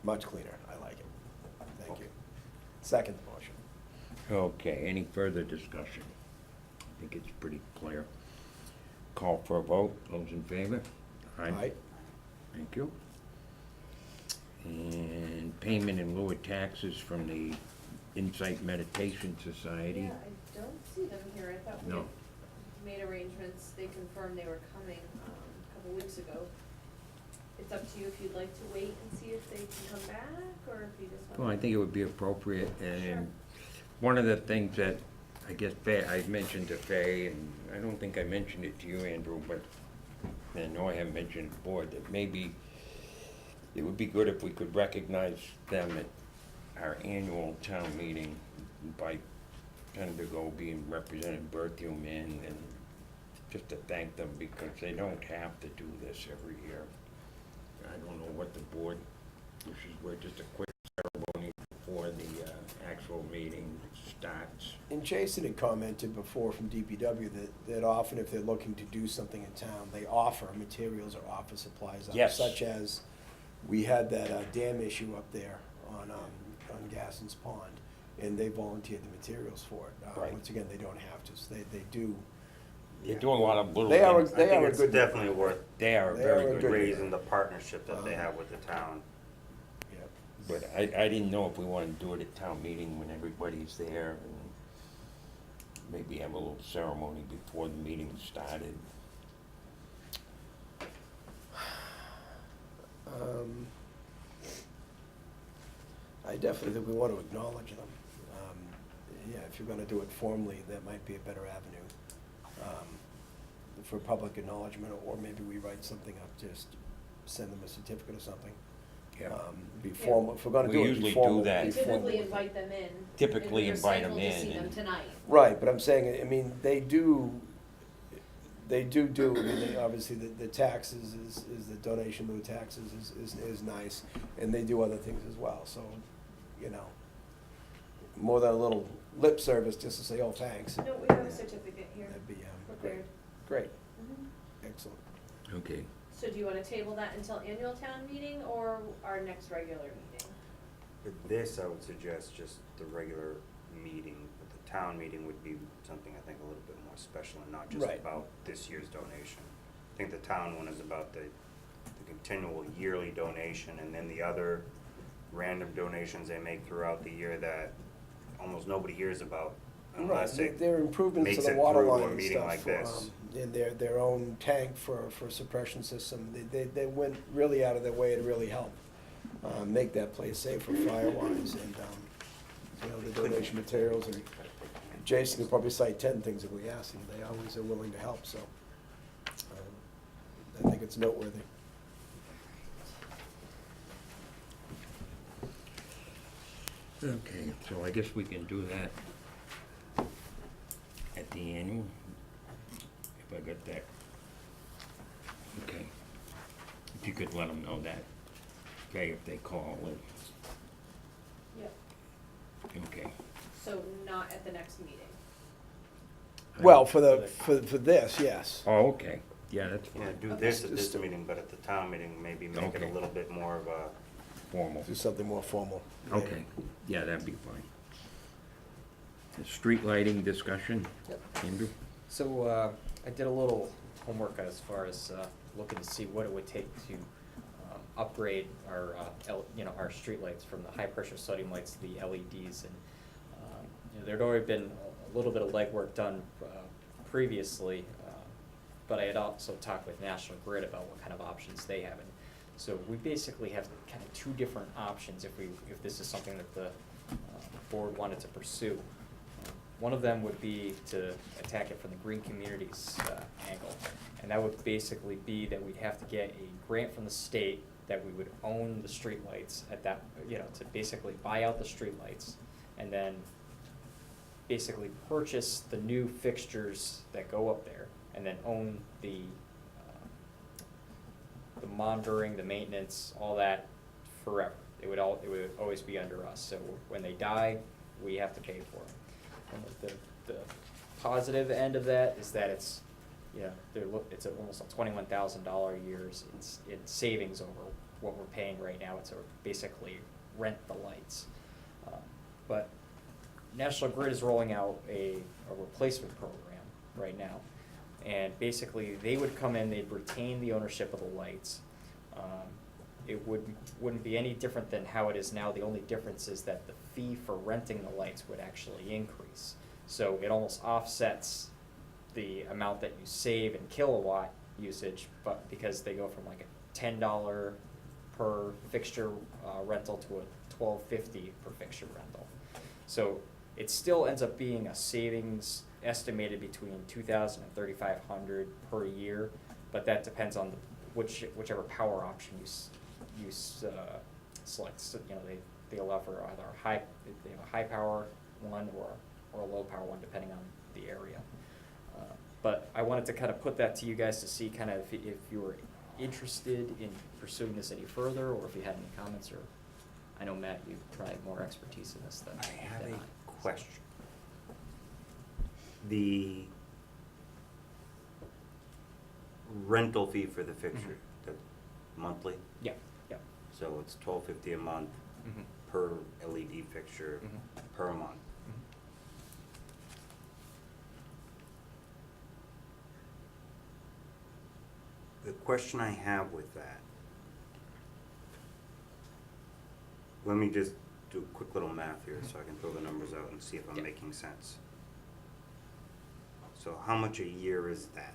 Much cleaner, I like it. Thank you. Second motion. Okay, any further discussion? I think it's pretty clear. Call for a vote, those in favor? Aye. Thank you. And payment in lieu of taxes from the Insight Meditation Society. Yeah, I don't see them here, I thought we No. had made arrangements, they confirmed they were coming, a couple weeks ago. It's up to you if you'd like to wait and see if they can come back, or if you just want. Well, I think it would be appropriate, and one of the things that I guess I mentioned to Fay, and I don't think I mentioned it to you, Andrew, but I know I haven't mentioned it before, that maybe it would be good if we could recognize them at our annual town meeting by Tendergo being represented Berthium in, and just to thank them, because they don't have to do this every year. I don't know what the board wishes, we're just a quick ceremony before the actual meeting starts. And Jason had commented before from DPW that often if they're looking to do something in town, they offer materials or offer supplies up. Yes. Such as, we had that dam issue up there on Gasson's Pond, and they volunteered the materials for it. Right. Once again, they don't have to, so they do. They do a lot of little They are, things. I they think are a it's good. definitely worth They are a They very are a good good raise. raising the partnership that they Uh-huh. have with the town. Yeah. But I didn't know if we wanted to do it at town meeting when everybody's there, and maybe have a little ceremony before the meeting started. I definitely think we want to acknowledge them. Yeah, if you're gonna do it formally, that might be a better avenue for public acknowledgement, or maybe we write something up, just send them a certificate or something. Be formal, if we're gonna We do it, usually be do formal. that. be We typically formal. invite them in. Typically and we're invite 'em thankful to in see them and- tonight. Right, but I'm saying, I mean, they do, They do, I mean, they, obviously, the taxes is the donation to the taxes is nice, and they do other things as well, so, you know, more than a little lip service just to say, oh, thanks. No, we have a certificate here, That'd be, prepared. great, Mhm. excellent. Okay. So do you wanna table that until annual town meeting or our next regular meeting? For this, I would suggest just the regular meeting, but the town meeting would be something I think a little bit more special and not just Right. about this year's donation. I think the town one is about the continual yearly donation, and then the other random donations they make throughout the year that almost nobody hears about unless Right, it there are improvements to makes the it water through line a and meeting stuff, like this. in their own tank for suppression system. They went really out of their way to really help, make that place safer fire-wise, and, you know, the donation materials, and Jason could probably cite 10 things if we asked him. They always are willing to help, so, I think it's noteworthy. Okay, so I guess we can do that at the annual, if I got that. Okay. If you could let them know that, okay, if they call, Yep. okay. So not at the next meeting? Well, for this, yes. Oh, okay, yeah, that's Yeah, fine, do this at this meeting, but at the town meeting, maybe make it a Okay. little bit more of a, formal. Do something more formal. Okay, yeah, that'd be fine. The street lighting discussion, Andrew? So, I did a little homework as far as, looking to see what it would take to, upgrade our, our streetlights from the high-pressure sodium lights to the LEDs. And, there'd already been a little bit of legwork done, previously, but I had also talked with National Grid about what kind of options they have. And so we basically have kind of two different options if this is something that the board wanted to pursue. One of them would be to attack it from the green communities angle. And that would basically be that we'd have to get a grant from the state that we would own the streetlights at that, to basically buy out the streetlights and then basically purchase the new fixtures that go up there and then own the monitoring, the maintenance, all that forever. It would always be under us. So when they die, we have to pay for it. And the positive end of that is that it's, it's almost a $21,000 a year in savings over what we're paying right now. It's basically rent the lights. But National Grid is rolling out a replacement program right now. And basically, they would come in, they'd retain the ownership of the lights. It wouldn't be any different than how it is now. The only difference is that the fee for renting the lights would actually increase. So it almost offsets the amount that you save in kilowatt usage, but because they go from like a $10 per fixture rental to a $12.50 per fixture rental. So it still ends up being a savings estimated between $2,000 and $3,500 per year, but that depends on whichever power option you select. So, they allow for either a high power one or a low power one, depending on the area. But I wanted to kind of put that to you guys to see kind of if you were interested in pursuing this any further, or if you had any comments, or I know, Matt, you've probably more expertise in this than I have than a question. The rental fee for the fixture, the monthly, Yeah, yeah. so it's $12.50 a month Mhm. per LED fixture Mhm. per month. The question I have with that, let me just do a quick little math here so I can throw the numbers out and see if I'm Yeah. making sense. So how much a year is that?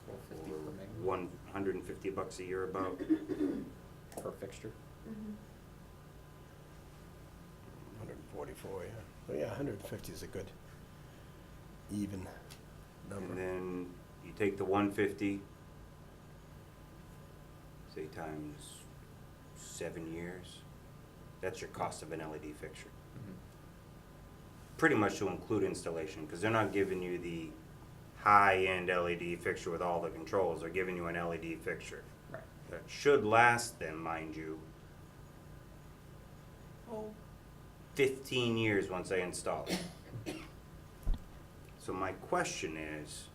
$12.50 per megawatt. $150 a year about? Per fixture. Mm-hmm. 144, yeah. Well, yeah, 150 is a good even number. And then you take the 150, say times 7 years, that's your cost of an LED fixture. Mhm. Pretty much to include installation, because they're not giving you the high-end LED fixture with all the controls. They're giving you an LED fixture. Right. That should last them, mind you, 15 years once they install it. So my question is,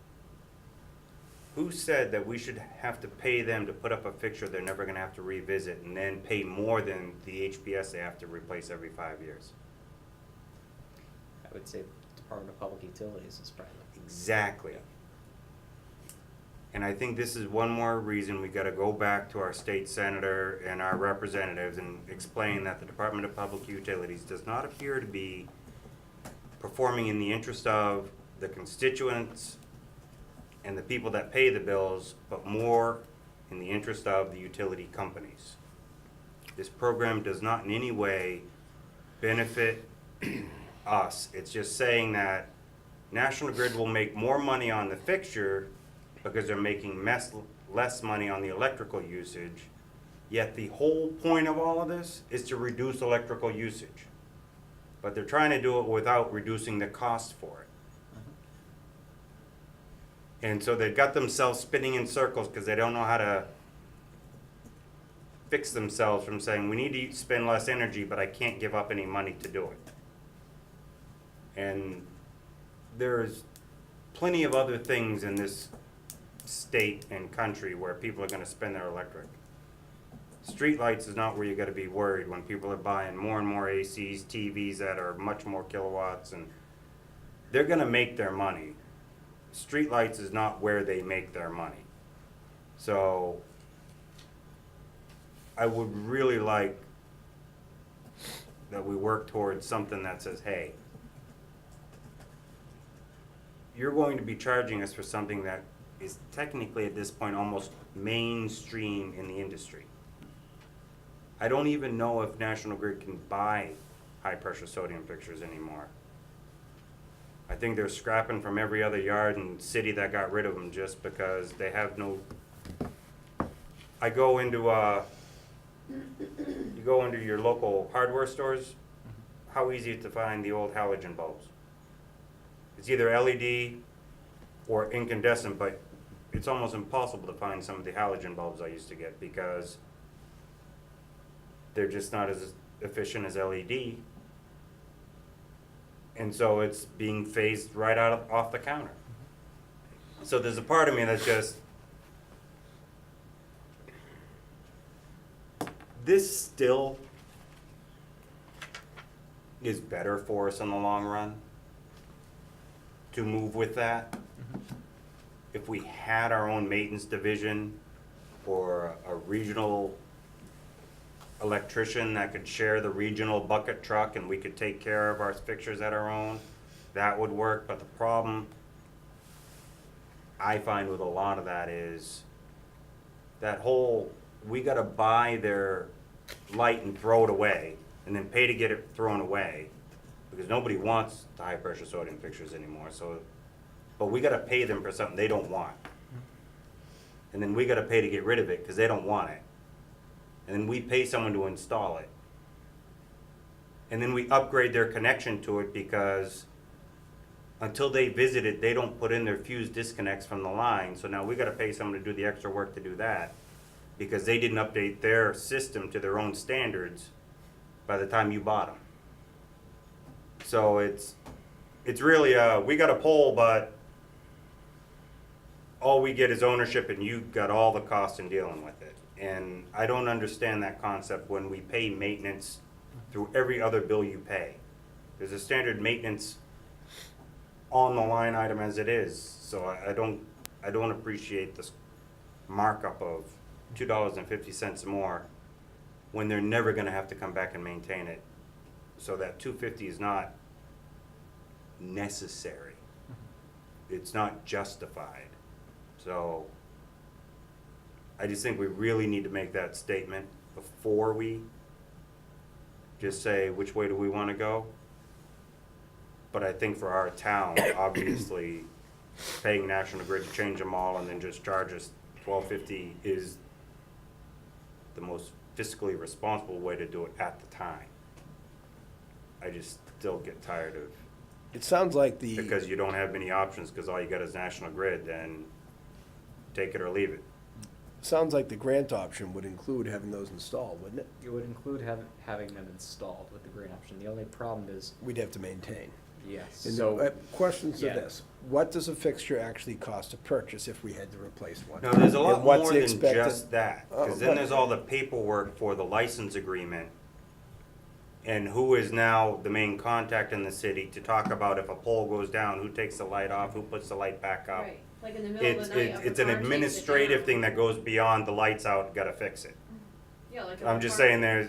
who said that we should have to pay them to put up a fixture they're never gonna have to revisit and then pay more than the HPS they have to replace every 5 years? I would say Department of Public Utilities is probably. Exactly. And I think this is one more reason we gotta go back to our state senator and our representatives and explain that the Department of Public Utilities does not appear to be performing in the interest of the constituents and the people that pay the bills, but more in the interest of the utility companies. This program does not in any way benefit us. It's just saying that National Grid will make more money on the fixture because they're making less money on the electrical usage. Yet the whole point of all of this is to reduce electrical usage. But they're trying to do it without reducing the cost for it. And so they've got themselves spinning in circles because they don't know how to fix themselves from saying, we need to spend less energy, but I can't give up any money to do it. And there's plenty of other things in this state and country where people are gonna spend their electric. Streetlights is not where you gotta be worried when people are buying more and more ACs, TVs that are much more kilowatts, and they're gonna make their money. Streetlights is not where they make their money. So I would really like that we work towards something that says, hey, you're going to be charging us for something that is technically at this point almost mainstream in the industry. I don't even know if National Grid can buy high pressure sodium fixtures anymore. I think they're scrapping from every other yard and city that got rid of them just because they have no. I go into you go into your local hardware stores. How easy is it to find the old halogen bulbs? It's either LED or incandescent, but it's almost impossible to find some of the halogen bulbs I used to get because they're just not as efficient as LED. And so it's being phased right off the counter. So there's a part of me that's just, this still is better for us in the long run to move with that. If we had our own maintenance division or a regional electrician that could share the regional bucket truck and we could take care of our fixtures at our own, that would work. But the problem I find with a lot of that is that whole, we gotta buy their light and throw it away and then pay to get it thrown away because nobody wants the high pressure sodium fixtures anymore. So, but we gotta pay them for something they don't want. And then we gotta pay to get rid of it because they don't want it. And then we pay someone to install it. And then we upgrade their connection to it because until they visit it, they don't put in their fuse disconnects from the line. So now we gotta pay someone to do the extra work to do that because they didn't update their system to their own standards by the time you bought them. So it's really, we got a pole, but all we get is ownership and you got all the cost in dealing with it. And I don't understand that concept when we pay maintenance through every other bill you pay. There's a standard maintenance on the line item as it is. So I don't appreciate this markup of $2.50 more when they're never gonna have to come back and maintain it. So that $2.50 is not necessary. It's not justified. So I just think we really need to make that statement before we just say which way do we want to go. But I think for our town, obviously, paying National Grid to change them all and then just charge us $12.50 is the most fiscally responsible way to do it at the time. I just still get tired of It sounds like the. Because you don't have many options, because all you got is National Grid, then take it or leave it. Sounds like the grant option would include having those installed, wouldn't it? It would include having them installed with the green option. The only problem is, We'd have to maintain. yes, And so. questions to yeah. this, what does a fixture actually cost to purchase if we had to replace one? No, there's a lot And what's more the than expected- just that, because but- then there's all the paperwork for the license agreement, and who is now the main contact in the city to talk about if a pole goes down, who takes the light off, who puts the light back up. Right, like in the middle of the night, if a It's an car takes it administrative down. thing that goes beyond the lights out, gotta fix it. Yeah, like if I'm a just car- saying there's,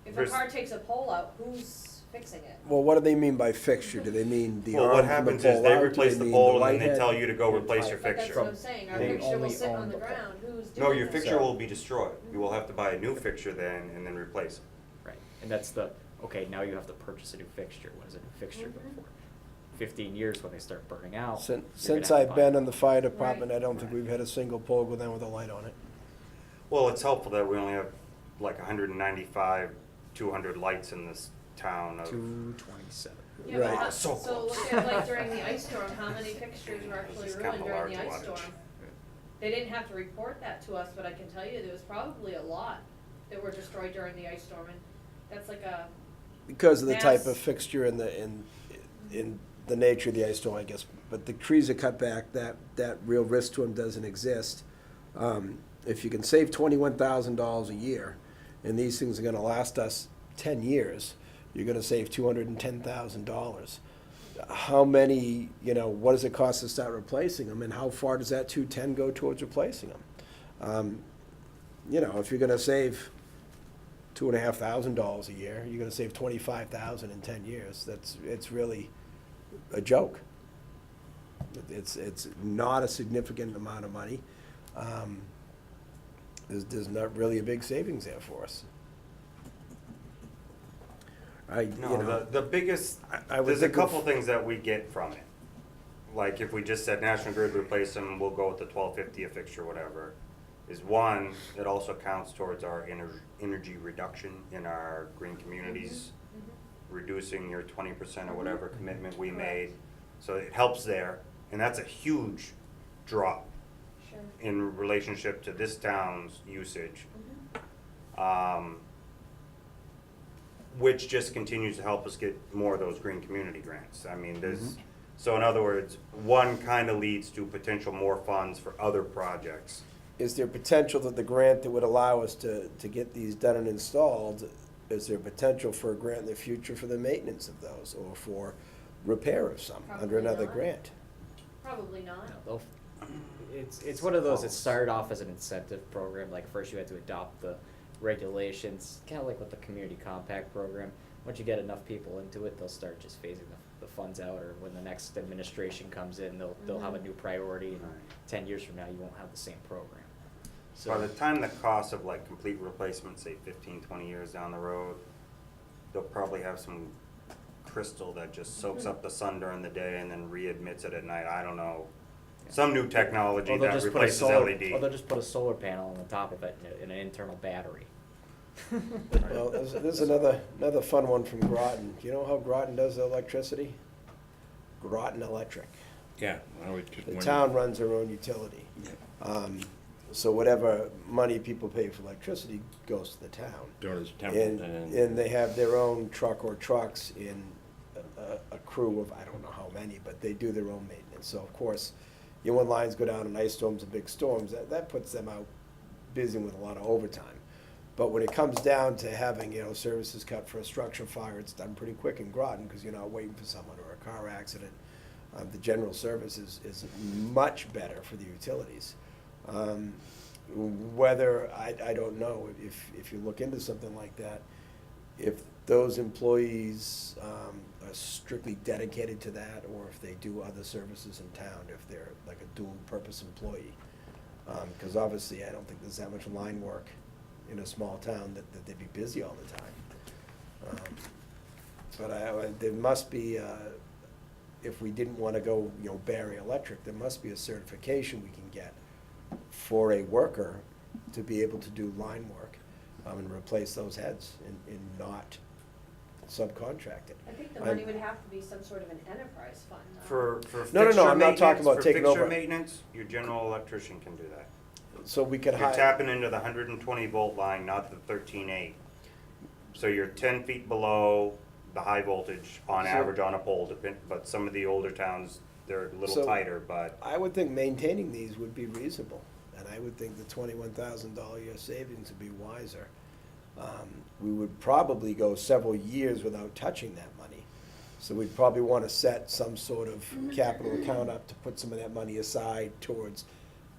If a there's- car takes a pole out, who's fixing it? Well, what do they mean by fixture? Do they mean the well, arm what from the happens is pole they out? Do replace the mean pole and light then they head? tell you to go The replace your type. But that's fixture. what I'm saying, our They fixture will only sit own on the the pole. ground, who's doing No, your that? fixture will be destroyed. You will have to buy a new fixture then and then replace it. Right, and that's the, okay, now you have to purchase a new fixture. What does a new fixture go Mhm. for? 15 years when they start burning out. Since, you're gonna since have to I've buy been one. in the fire department, Right. I don't think we've had a single pole go down with a light on it. Well, it's helpful that we only have like 195, 200 lights in this town of. 227. Yeah, but Right. how- So so close. look at like during the ice storm, how many fixtures were actually Just ruined count the during the large ice wattage. storm? They didn't have to report that to us, but I can tell you there was probably a lot that were destroyed during the ice storm, and that's like a, Because of the type Mass. of fixture and in the nature of the ice storm, I guess. But the trees are cut back, that real risk to them doesn't exist. If you can save $21,000 a year, and these things are gonna last us 10 years, you're gonna save $210,000. How many, what does it cost to start replacing them, and how far does that 210 go towards replacing them? If you're gonna save $2,500 a year, you're gonna save $25,000 in 10 years. It's really a joke. It's not a significant amount of money. There's not really a big savings there for us. No, the biggest, I would there's a think of- couple things that we get from it. Like if we just said National Grid replace them, we'll go with the 1250 a fixture, whatever. Is one, it also counts towards our energy reduction in our green communities, reducing your 20% or whatever commitment we made. So it helps there, and that's a huge drop sure. in relationship to this town's usage. Which just continues to help us get more of those green community grants. I mean, there's, so in other words, one kind of leads to potential more funds for other projects. Is there potential that the grant that would allow us to get these done and installed, is there potential for a grant in the future for the maintenance of those, or for repair of some, under Probably another not. grant? Probably not. No, it's one of those, it started off as an incentive program, like first you had to adopt the regulations, kinda like with the community compact program. Once you get enough people into it, they'll start just phasing the funds out, or when the next administration comes in, they'll have a new priority, and 10 years from now, you won't have the same program. By the So, time the cost of like complete replacement, say 15, 20 years down the road, they'll probably have some crystal that just soaks up the sun during the day and then re-emits it at night. I don't know. Some new technology or they'll that just put a replaces solar, LED. or they'll just put a solar panel on the top of it in an internal battery. Well, there's another fun one from Groton. Do you know how Groton does their electricity? Groton Electric. Yeah, I was just The wondering. town runs their own utility. So whatever money people pay for electricity goes to the town. Doris And, Templeton. and they have their own truck or trucks in a crew of, I don't know how many, but they do their own maintenance. So of course, when lines go down in ice storms and big storms, that puts them out busy with a lot of overtime. But when it comes down to having, services cut for a structure fire, it's done pretty quick in Groton, because you're not waiting for someone, or a car accident. The general service is much better for the utilities. Whether, I don't know, if you look into something like that, if those employees are strictly dedicated to that, or if they do other services in town, if they're like a dual-purpose employee. Because obviously, I don't think there's that much line work in a small town that they'd be busy all the time. But there must be, if we didn't want to go, Barre Electric, there must be a certification we can get for a worker to be able to do line work and replace those heads and not subcontract it. I think the I'm- money would have to be some sort of an enterprise fund, though. For No, fixture I'm not talking maintenance, about for taking fixture over. maintenance, your general electrician can do that. So we could You're hire, tapping into the 120 volt line, not the 13.8. So you're 10 feet below the high voltage on So- average on a pole, but some of the older towns, they're a little So- tighter, but I would think maintaining these would be reasonable, and I would think the $21,000 year savings would be wiser. We would probably go several years without touching that money. So we'd probably want to set some sort of capital account up to put some of that money aside towards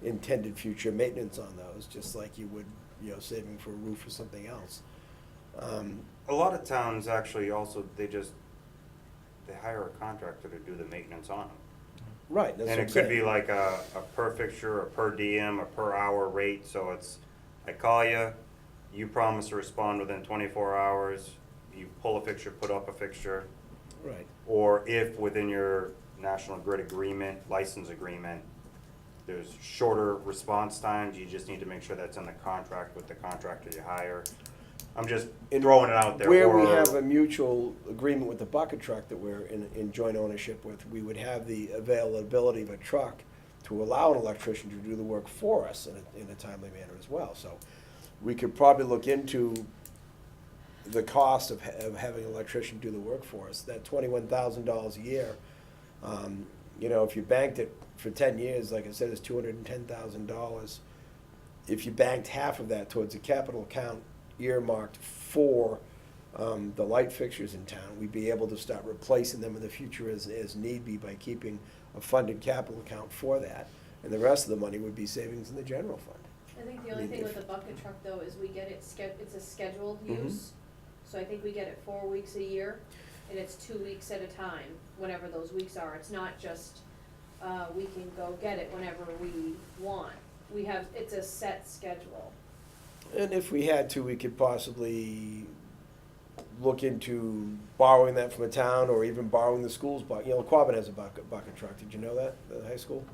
intended future maintenance on those, just like you would, saving for a roof or something else. a lot of towns actually also, they hire a contractor to do the maintenance on them. Right, that's what And I'm it could be saying. like a per fixture, a per diem, a per hour rate, so it's, I call you, you promise to respond within 24 hours, you pull a fixture, put up a fixture, Right. or if within your National Grid agreement, license agreement, there's shorter response times, you just need to make sure that's in the contract with the contractor you hire. I'm just throwing it out there. Where we or- have a mutual agreement with the bucket truck that we're in joint ownership with, we would have the availability of a truck to allow an electrician to do the work for us in a timely manner as well. So we could probably look into the cost of having an electrician do the work for us. That $21,000 a year, if you banked it for 10 years, like I said, it's $210,000. If you banked half of that towards a capital account earmarked for the light fixtures in town, we'd be able to start replacing them in the future as need be by keeping a funded capital account for that. And the rest of the money would be savings in the general fund. I think the only thing with the bucket truck though is we get it it's a scheduled Mhm. use. So I think we get it 4 weeks a year, and it's 2 weeks at a time, whenever those weeks are. It's not just, we can go get it whenever we want. It's a set schedule. And if we had to, we could possibly look into borrowing that from a town or even borrowing the school's bucket. Quabbin has a bucket truck. Did you know that, the high school?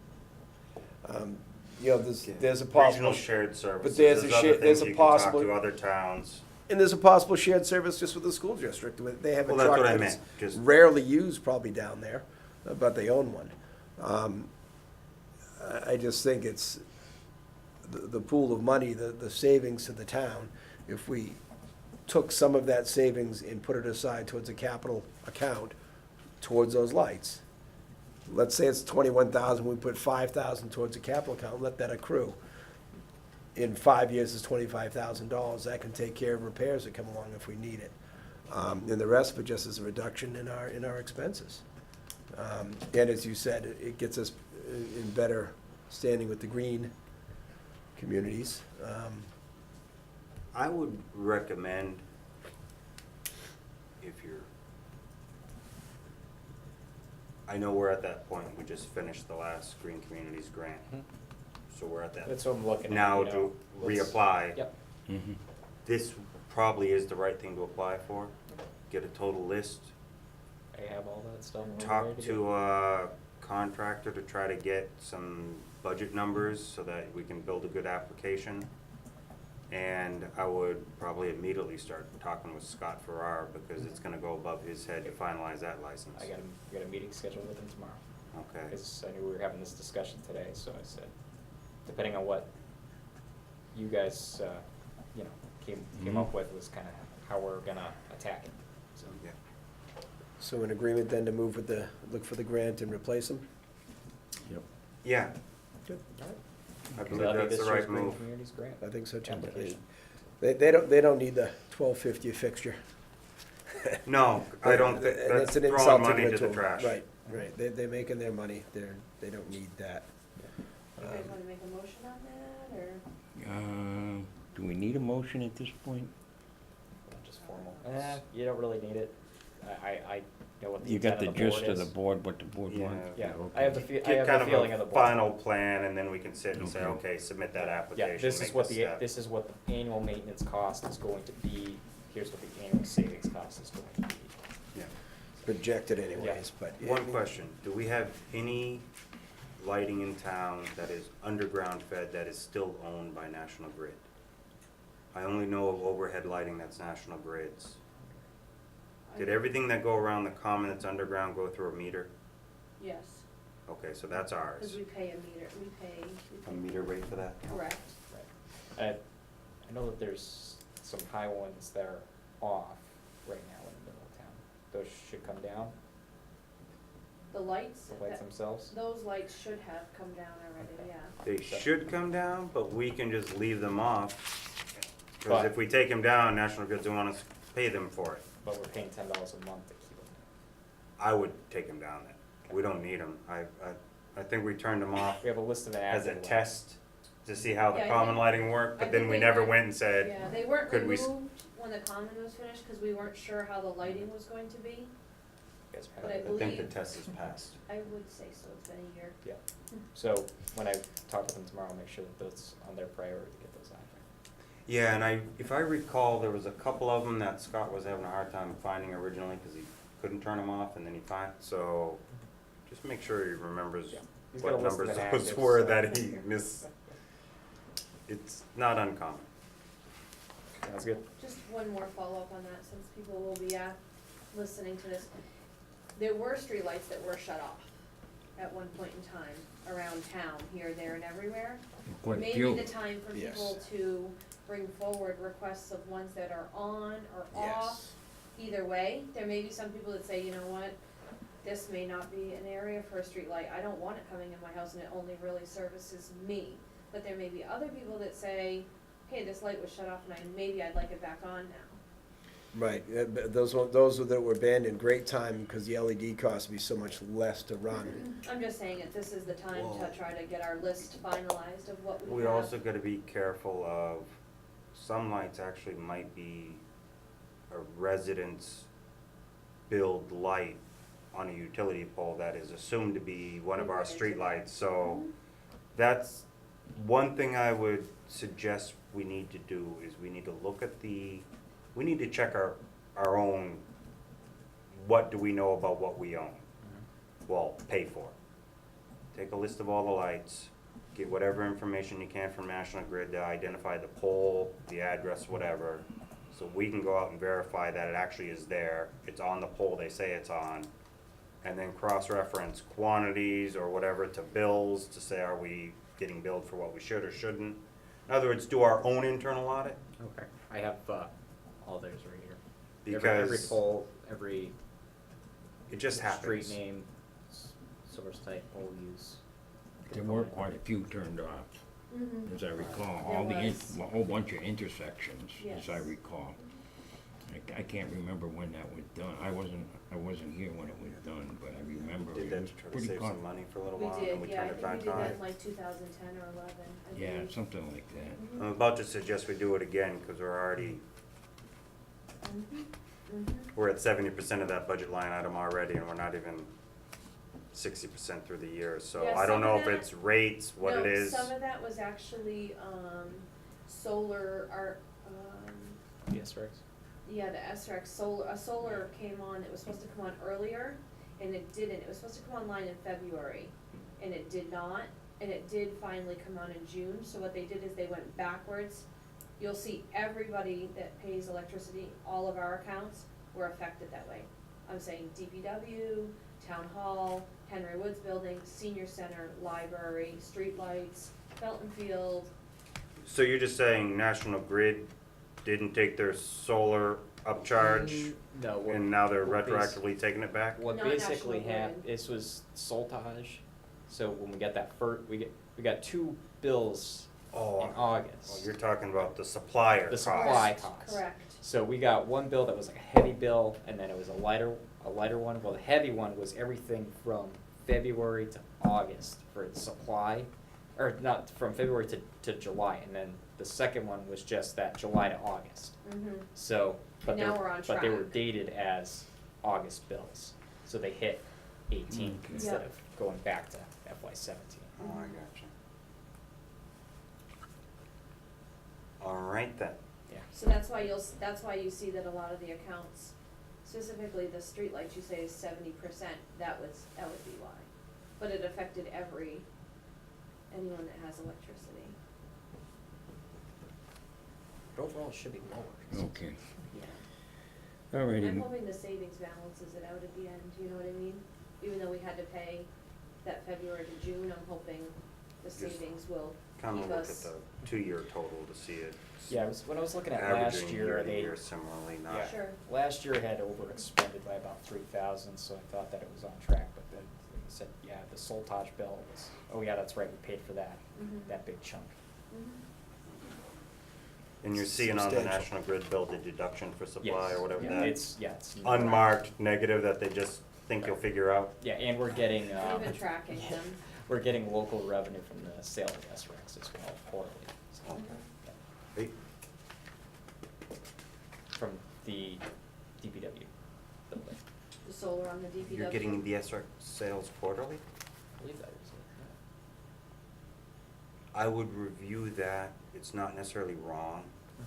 There's a possible. Regional shared services, there's a there's other shared- there's things a you can talk possible- to other towns. And there's a possible shared service just with the school district. They have a Well, that's truck what I that's meant, just- rarely used probably down there, but they own one. I just think it's the pool of money, the savings to the town. If we took some of that savings and put it aside towards a capital account towards those lights. Let's say it's 21,000, we put 5,000 towards a capital account, let that accrue. In 5 years, it's $25,000. That can take care of repairs that come along if we need it. And the rest of it just is a reduction in our expenses. And as you said, it gets us in better standing with the green communities. I would recommend, I know we're at that point, we just finished the last Green Communities grant, so we're at that. That's what I'm looking at. Now you know, to let's- reapply. Yep. This probably is the right thing to apply for. Get a total list, I have all that stuff. ready talk go. to a contractor to try to get some budget numbers so that we can build a good application. And I would probably immediately start talking with Scott Farrar because it's gonna go above his head to finalize that license. I got a meeting scheduled with him tomorrow. Okay. Because I knew we were having this discussion today, so I said, depending on what you guys, came up with was kind of how we're gonna attack it, so. Yeah. So in agreement then to look for the grant and replace them? Yep. Yeah, Good. I So believe that'll be that's this the year's right Green move. Communities grant. I think so too. Application. They don't need the $12.50 a fixture. No, I don't think, And that's an throwing insult money give to it the them. trash. Right. They're making their money. They don't need that. You guys wanna make a motion on that, or? Do we need a motion at this point? Just formal. You don't really need it. I know what the You got intent the of the board gist of is. the board, what the board Yeah. wants? Yeah, Okay. I have the Get feeling kind of of the a board. final plan and then we can sit and say, Okay. okay, submit that Yeah, application, this is make what the the, step. this is what the annual maintenance cost is going to be, here's what the annual savings cost is going to be. Yeah. Projected anyways, but. One question, do we have any lighting in town that is underground fed that is still owned by National Grid? I only know of overhead lighting that's National Grid's. Did everything that go around the common that's underground go through a meter? Yes, Okay, so that's cause ours. we pay a meter, we pay. A meter rate for that? Correct. Right. I know that there's some high ones that are off right now in the middle of town. Those should come down, The lights, the lights themselves. those lights should have come down already, Okay. yeah. They should come down, but we can just leave them off. Cause But- if we take them down, National Grid's gonna want us to pay them for it. But we're paying $10 a month to keep them. I would take them down then. We don't need them. I think we turned them off We have a list of as a active test to see how the Yeah, I common think- lighting worked, I but then think we they never went- went and said, Yeah, they weren't could we removed when the common was finished, cause we weren't sure how the lighting was going to be. You guys have But it. I think the believe- test is passed. I would say so, it's been a year. Yeah. So when I talk to them tomorrow, I'll make sure that those on their priority to get those out there. Yeah, and if I recall, there was a couple of them that Scott was having a hard time finding originally, cause he couldn't turn them off, and then he so just make sure he remembers Yeah. He's got what a list of numbers inactives, those were so- that he missed. It's not uncommon. Sounds good. Just one more follow-up on that, since people will be, listening to this. There were streetlights that were shut off at one point in time around town, here, there, and everywhere. Quite a Maybe few. the time for Yes. people to bring forward requests of ones that are on or off. Yes. Either way, there may be some people that say, you know what, this may not be an area for a streetlight, I don't want it coming in my house and it only really services me. But there may be other people that say, hey, this light was shut off and maybe I'd like it back on now. Right, those that were banned in great time, because the LED cost me so much less to run. I'm just saying that this is the time Well- to try to get our list finalized of what we We have. also gotta be careful of, some lights actually might be a residence build light on a utility pole that is assumed to be one of our streetlights, so that's one thing I would suggest we need to do, is we need to look at we need to check our own, what do we know about what we own? Well, pay for. Take a list of all the lights, get whatever information you can from National Grid to identify the pole, the address, whatever, so we can go out and verify that it actually is there, it's on the pole they say it's on, and then cross-reference quantities or whatever to bills to say, are we getting billed for what we should or shouldn't? In other words, do our own internal audit, Okay. I have all theirs right here. Every because poll, every it just happens. street name, source type, pole use. There were quite a few turned off, Mhm. as I recall, There all was. a whole bunch of intersections, as I Yes. recall. I can't remember when that was done, I wasn't here when it was done, but I remember Did it that was to try to pretty save com- some money for a little We while, did, and we yeah, I turned it think we back did on. that in like 2010 or 11, I Yeah, believe. something like that. Mhm. I'm about to suggest we do it again, cause we're already, Mhm. Mhm. we're at 70% of that budget line item already, and we're not even 60% through the year, so Yeah, I don't some know of if that- it's rates, what it is. No, some of that was actually, solar, Yes, right. yeah, the SREX solar came on, it was supposed to come on earlier, and it didn't, it was supposed to come online in February, and it did not, and it did finally come on in June, so what they did is they went backwards. You'll see everybody that pays electricity, all of our accounts were affected that way. I'm saying DPW, Town Hall, Henry Woods Building, Senior Center, Library, streetlights, Felton Field. So you're just saying National Grid didn't take their solar upcharge, No, what, and now they're what bas- retroactively taking it back? what Not basically National happened, Grid. this was Soltage, so when we got that we got two bills in Oh, August. you're talking about the supplier The cost. supply Correct, cost. Correct. So we got one bill that was like a heavy bill, and then it was a lighter one. Well, the heavy one was everything from February to August for its supply, or not, from February to July, and then the second one was just that July to August. Mhm. So, but Now we're on but they were track. dated as August bills, so they hit 18 Okay. instead Yep. of going back to FY17. Oh, I gotcha. All right then. So that's why that's why you see that a lot of the accounts, specifically the streetlights, you say is 70%, that would be why. But it affected anyone that has electricity. But overall, it should be lower. Okay. Yeah. I'm Alrighty, hoping the savings balances it out at the end, you know what I mean? Even though we had to pay that February to June, I'm hoping the savings will Kind of keep look at us. the 2-year total to see it. Yeah, when I was looking at last Averaging year, year to they, year similarly, not. yeah, Sure. last year had overexpended by about 3,000, so I thought that it was on track, but then, like you said, yeah, the Soltage bill was, oh yeah, that's right, we paid for that, Mhm. that big chunk. Mhm. And you're seeing on the Substantial. National Grid bill the deduction for supply Yes. or whatever Yeah, that. it's Unmarked negative that they just think you'll Right. figure out. Yeah, and we're getting, We've been tracking yeah, them. we're getting local revenue from the sale of SRECs as well, quarterly, so, Okay. yeah, Hey, from the DPW building. The solar on the DPW. you're getting the SR sales quarterly? I believe that was it, I would review that. It's not necessarily wrong, yeah.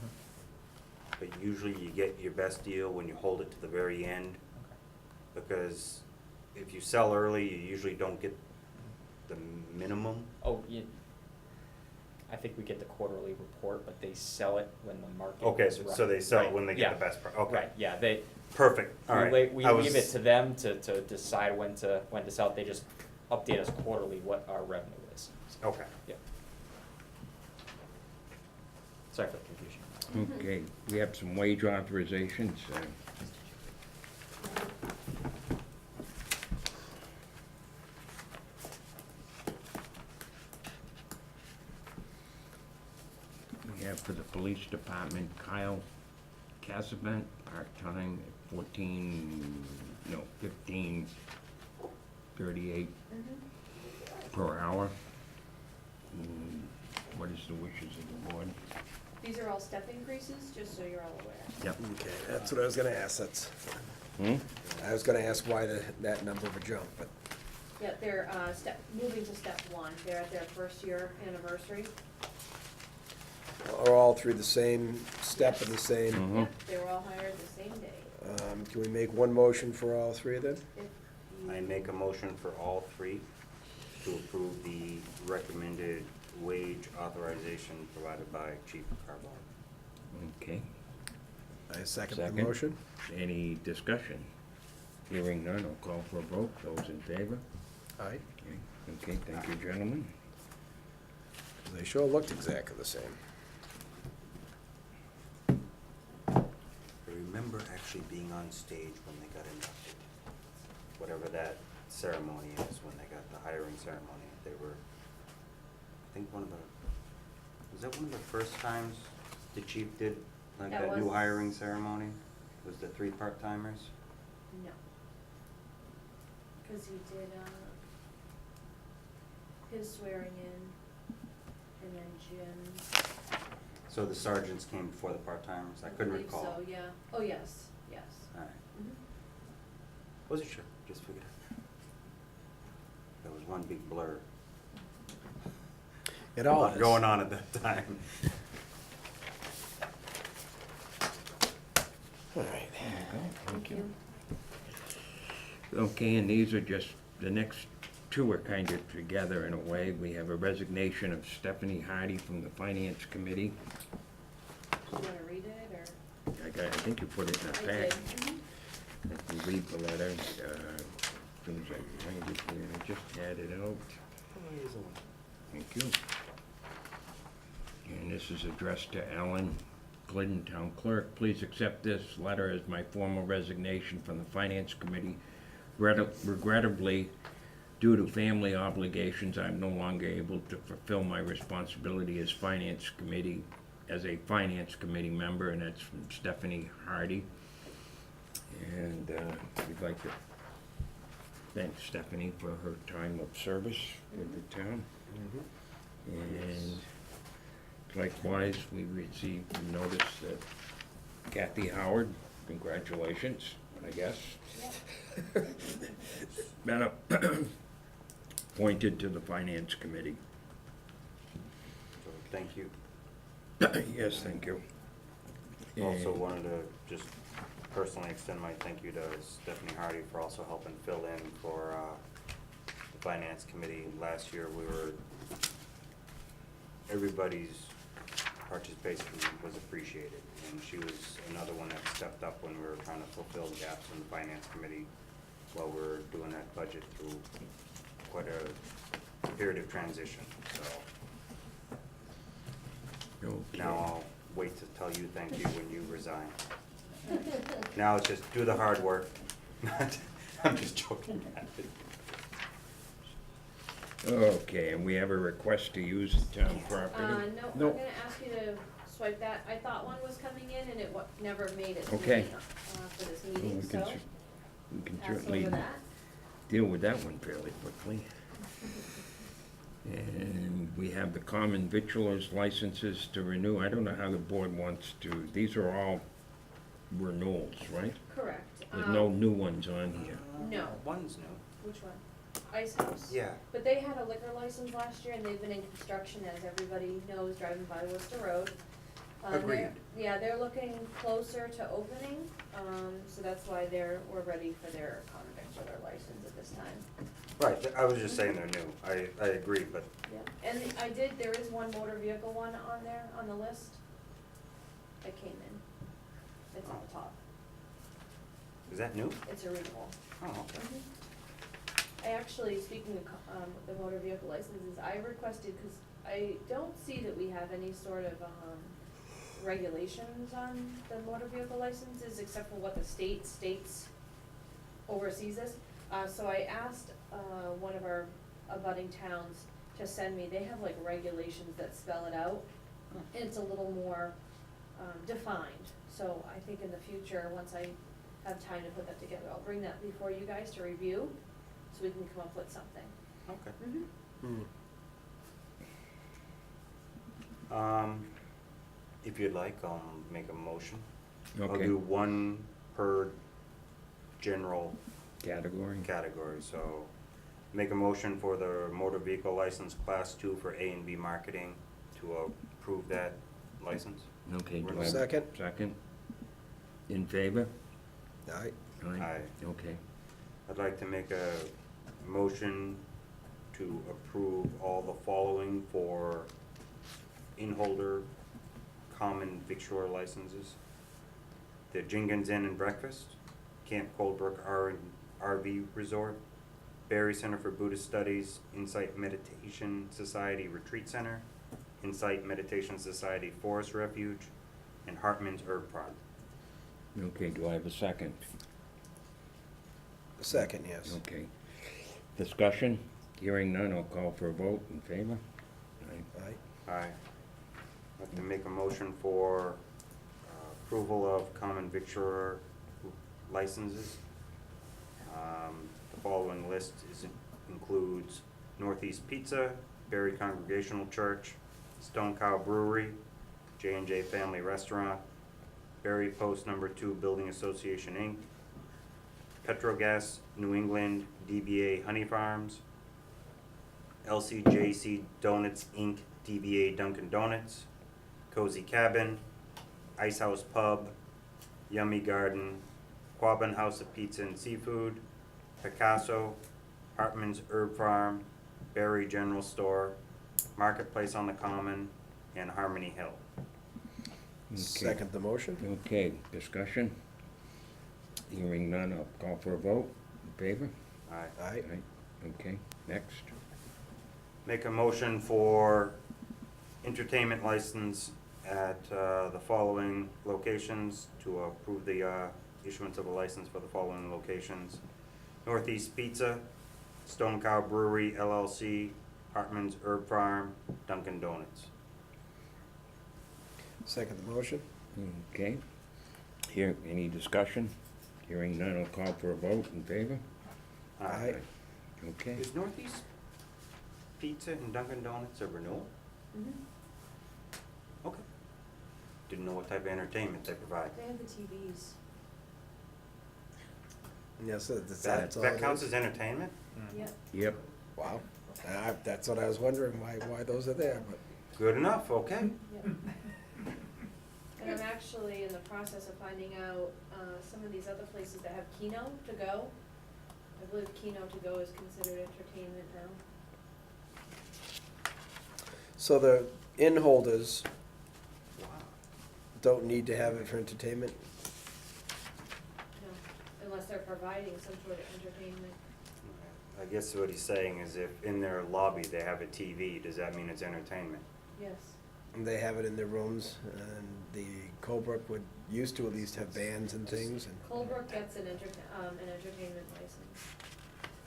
but usually you get your best deal when you hold it to the very end. Okay. Because if you sell early, you usually don't get the minimum. Oh, yeah, I think we get the quarterly report, but they sell it when the market Okay, is right. so they sell it Right, when they yeah. get the best price. Okay. Right, yeah, they, Perfect, all right. we I leave was- it to them to decide when to sell it, they just update us quarterly what our revenue is. So, Okay. yeah. Sorry for the confusion. okay, we have some wage authorizations. We have for the police department, Kyle Casavant, part-time, 15:38 Mhm. per hour. What is the wishes of the board? These are all step increases, just so you're all aware. Yep. Okay, that's what I was gonna ask, that's, Hmm? I was gonna ask why that number of a jump, but, Yeah, they're, moving to step one, they're at their first year anniversary. are all through the same step and the same? Mhm. Yep, they were all hired the same day. Can we make one motion for all three of them? If you. I make a motion for all three to approve the recommended wage authorization provided by Chief Carbone. Okay, I second the Second. motion. any discussion? Hearing none, I'll call for a vote. Those in favor? Aye. Okay, thank you, gentlemen. They sure looked exactly the same. I remember actually being on stage when they got inducted, whatever that ceremony is, when they got the hiring ceremony. They were, I think was that one of the first times the chief did like That that new was- hiring ceremony? Was the 3 part-timers? No. Cause he did, his swearing in, and then Jim's. So the sergeants came before the part-timers? I couldn't believe recall. so, yeah. Oh, yes, yes. Alright, Mhm. wasn't sure, just figured. There was one big blur. It all is. Going on at that time. All right. Thank you. Okay, and these are just, the next two are kind of together in a way. We have a resignation of Stephanie Hardy from the Finance Committee. Do you wanna read it, or? I think you put it in the I did. pack. Mhm. If you read the letter, as soon as I find it here, I just had it out. Thank you. And this is addressed to Ellen Glidden, Town Clerk. Please accept this letter as my formal resignation from the Finance Committee. Regrettably, due to family obligations, I'm no longer able to fulfill my responsibility as a Finance Committee member, and that's from Stephanie Hardy. And we'd like to thank Stephanie for her time of service with the town. And likewise, we received notice that Kathy Howard, congratulations, I guess, been appointed to the Finance Committee. So thank you. Yes, thank you. Also And- wanted to just personally extend my thank you to Stephanie Hardy for also helping fill in for the Finance Committee. Last year, everybody's participation was appreciated. And she was another one that stepped up when we were trying to fulfill the gaps in the finance committee while we were doing that budget through quite a period of transition, so. Okay. Now I'll wait to tell you thank you when you resign. Now it's just do the hard work. I'm just joking. Okay, and we have a request to use the town property? No, I'm Nope. gonna ask you to swipe that. I thought one was coming in and it never made it Okay. for this Well, meeting, we can so cer- We can pass certainly over that. deal with that one fairly quickly. And we have the common victualers licenses to renew. I don't know how the board wants to, these are all renewals, right? Correct. There's no new ones on here. No. One's new. Which one? Ice House? Yeah. But they had a liquor license last year and they've been in construction, as everybody knows, driving by Worcester Road. They're- Agreed. Yeah, they're looking closer to opening, so that's why we're ready for their common victualler license at this time. Right, I was just saying they're new. I agree, but Yeah, and there is one motor vehicle one on there, on the list. That came in. It's on the top. is that new? It's a renewal. Oh, okay. I actually, speaking of the motor vehicle licenses, I requested, because I don't see that we have any sort of regulations on the motor vehicle licenses, except for what the state states oversees this. So I asked one of our abutting towns to send me, they have like regulations that spell it out, and it's a little more defined. So I think in the future, once I have time to put that together, I'll bring that before you guys to review, so we can come up with something. Okay. Hmm. If you'd like, I'll make a motion. I'll Okay. do one per general Category? category, so make a motion for the motor vehicle license class 2 for A and B marketing to approve that license. Okay, do I have? Second. Second? In favor? Aye. Aye. Okay. I'd like to make a motion to approve all the following for in-holder common victualler licenses. The Jingens Inn and Breakfast, Camp Coldbrook RV Resort, Barre Center for Buddhist Studies, Insight Meditation Society Retreat Center, Insight Meditation Society Forest Refuge, and Hartman's Herb Farm. Okay, do I have a second? Second, yes. Okay. Discussion? Hearing none, I'll call for a vote. In favor? Aye. Aye. Aye. I'd like to make a motion for approval of common victualler licenses. The following list includes Northeast Pizza, Barre Congregational Church, Stone Cow Brewery, J&J Family Restaurant, Barre Post No. 2 Building Association, Inc., Petrogas New England, DBA Honey Farms, LCJC Donuts, Inc., DBA Dunkin' Donuts, Cozy Cabin, Ice House Pub, Yummy Garden, Quabbin House of Pizza and Seafood, Picasso, Hartman's Herb Farm, Barre General Store, Marketplace on the Common, and Harmony Hill. Okay. Second the motion? Okay, discussion? Hearing none, I'll call for a vote. In favor? Aye. Aye. Okay, next. Make a motion for entertainment license at the following locations to approve the issuance of a license for the following locations. Northeast Pizza, Stone Cow Brewery LLC, Hartman's Herb Farm, Dunkin' Donuts. Second the motion? Okay. Here, any discussion? Hearing none, I'll call for a vote. In favor? Aye. Okay. Is Northeast Pizza and Dunkin' Donuts a renewal? Okay. Didn't know what type of entertainment they provide. They have the TVs. Yes, that's That all it counts is? as entertainment? Yep. Yep. Wow. That's what I was wondering, why those are there, but. Good enough, okay. Yep. And I'm actually in the process of finding out, some of these other places that have Keno to go. I believe Keno to go is considered entertainment now. So the inn holders don't need to have it for entertainment? No, unless they're providing some sort of entertainment. I guess what he's saying is if in their lobby they have a TV, does that mean it's entertainment? Yes. And they have it in their rooms, and the Colebrook used to at least have bands and things, and Colebrook gets an entertainment license.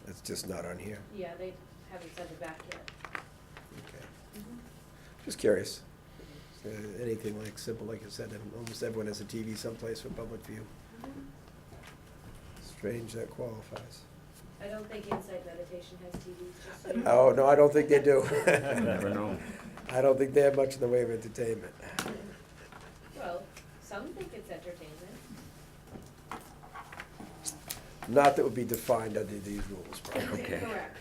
it's just not on here. Yeah, they haven't sent it back yet. Okay. Just curious. Anything like simple, like I said, and almost everyone has a TV someplace for public view. Strange that qualifies. I don't think Inside Meditation has TVs, just so you Oh, know. no, I don't think they do. Never know. I don't think they have much in the way of entertainment. Well, some think it's entertainment. Not that would be defined under these rules, probably. Okay. Correct.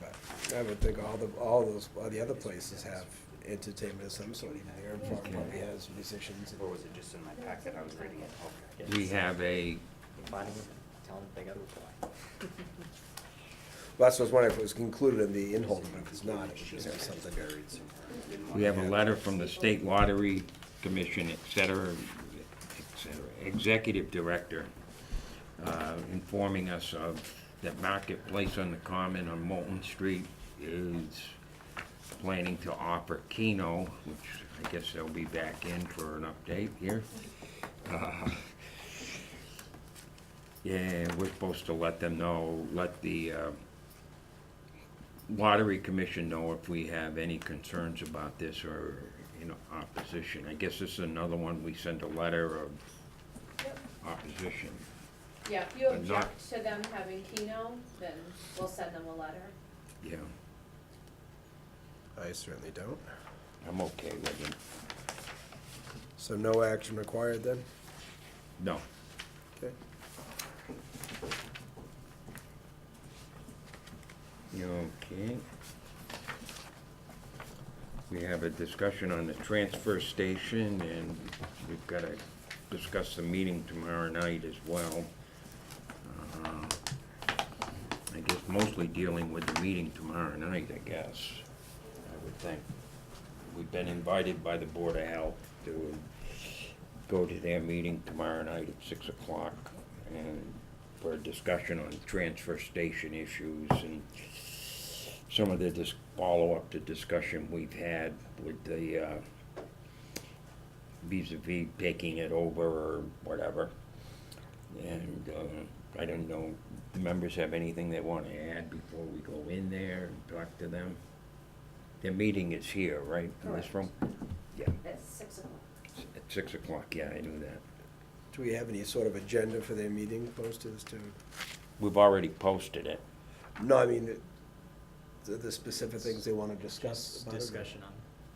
But I would think all the other places have entertainment of some sort, even the Air Farm probably has musicians. Or was it just in my packet, I was reading it? Okay. We have a, Finding them, tell them they gotta reply. Well, that's what I was wondering if it was included in the in-hold, but if it's not, it would just be something. Buried somewhere. Didn't want we have to a letter from the State Lottery Commission, et cetera, Executive Director, informing us of that Marketplace on the Common on Moulton Street is planning to offer Keno, which I guess they'll be back in for an update here. Yeah, we're supposed to let them know, let the Lottery Commission know if we have any concerns about this or, opposition. I guess this is another one, we send a letter of Yep. opposition. Yeah, if you But not- object to them having Keno, then we'll send them a letter. Yeah, I certainly don't. I'm okay with it. So no action required then? No. Okay. Okay. We have a discussion on the transfer station, and we've got to discuss the meeting tomorrow night as well. I guess mostly dealing with the meeting tomorrow night, I guess, I would think. We've been invited by the Board of Health to go to their meeting tomorrow night at 6 o'clock, and for a discussion on transfer station issues and some of the follow-up to discussion we've had with the vis-a-vis taking it over or whatever. And I don't know, do members have anything they want to add before we go in there and talk to them? Their meeting is here, right, in this room? Yeah, At 6 o'clock. at 6 o'clock, yeah, I knew that. Do we have any sort of agenda for their meeting posted as to? We've already posted it. No, I mean, the specific things they want to discuss about it? Discussion on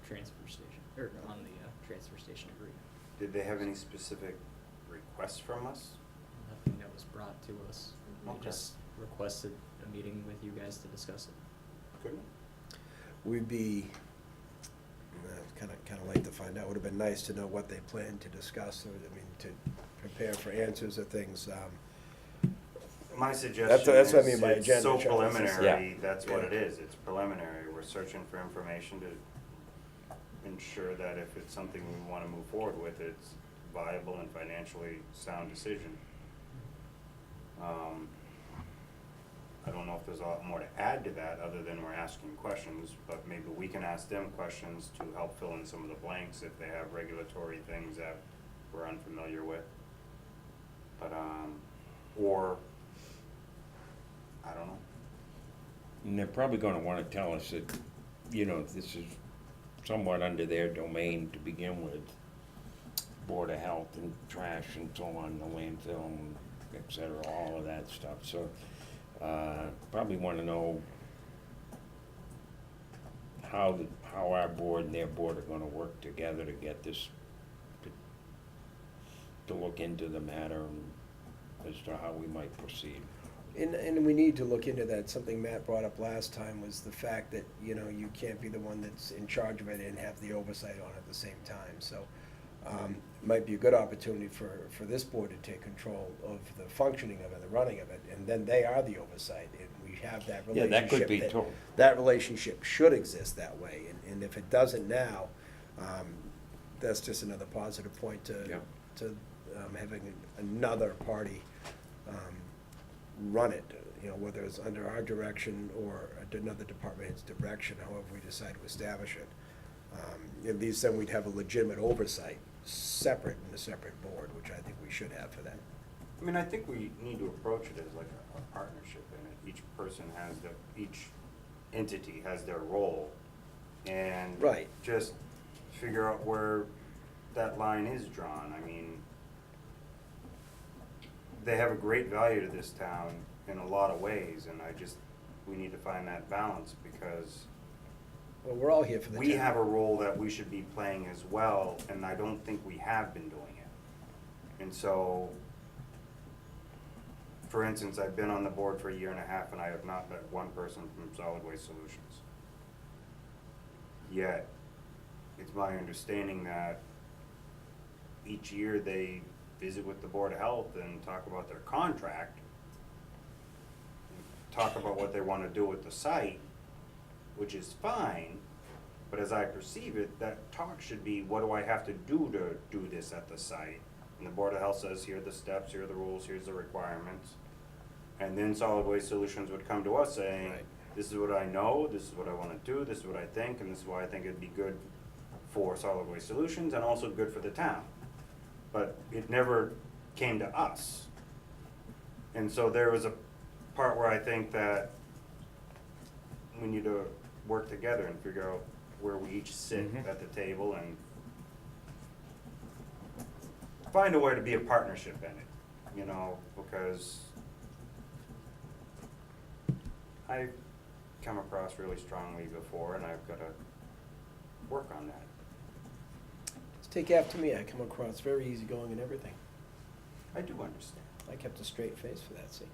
transfer station, or on the transfer station agreement. Did they have any specific requests from us? Nothing that was brought to us. Okay. They just requested a meeting with you guys to discuss it. Good. We'd be, kind of late to find out. Would have been nice to know what they plan to discuss, or, I mean, to prepare for answers or things. My suggestion That's what I is, mean by it's agenda, so Charlie. preliminary, that's what Yeah. it is, it's preliminary. We're searching for information to ensure that if it's something we wanna move forward with, it's viable and financially sound decision. I don't know if there's a lot more to add to that, other than we're asking questions, but maybe we can ask them questions to help fill in some of the blanks if they have regulatory things that we're unfamiliar with. But, or, I don't know. And they're probably gonna wanna tell us that, this is somewhat under their domain to begin with. Board of Health and trash and so on, the landfill, and et cetera, all of that stuff, so, probably wanna know how our board and their board are gonna work together to get this, to look into the matter and as to how we might proceed. And we need to look into that. Something Matt brought up last time was the fact that, you can't be the one that's in charge of it and have the oversight on it at the same time. So, it might be a good opportunity for this board to take control of the functioning of it, the running of it, and then they are the oversight, and we have that Yeah, relationship. that could be too. That relationship should exist that way, and if it doesn't now, that's just another positive point to, Yeah. having another party, run it, you know, whether it's under our direction or another department head's direction, however we decide to establish it. At least then we'd have a legitimate oversight, separate in a separate board, which I think we should have for that. I mean, I think we need to approach it as like a partnership in it. Each person has each entity has their role. And Right. just figure out where that line is drawn. I mean, they have a great value to this town in a lot of ways, and we need to find that balance, because Well, we're all here for the we town. have a role that we should be playing as well, and I don't think we have been doing it. And so, for instance, I've been on the board for a year and a half, and I have not met one person from Solid Waste Solutions. Yet, it's my understanding that each year they visit with the Board of Health and talk about their contract, talk about what they want to do with the site, which is fine, but as I perceive it, that talk should be, what do I have to do this at the site? And the Board of Health says, here are the steps, here are the rules, here's the requirements. And then Solid Waste Solutions would come to us saying, Right. this is what I know, this is what I want to do, this is what I think, and this is why I think it'd be good for Solid Waste Solutions and also good for the town. But it never came to us. And so there was a part where I think that we need to work together and figure out where we each sit Mhm. at the table and find a way to be a partnership in it, you know, because I've come across really strongly before, and I've got to work on that. Just take after me, I come across very easygoing and everything. I do understand. I kept a straight face for that, see?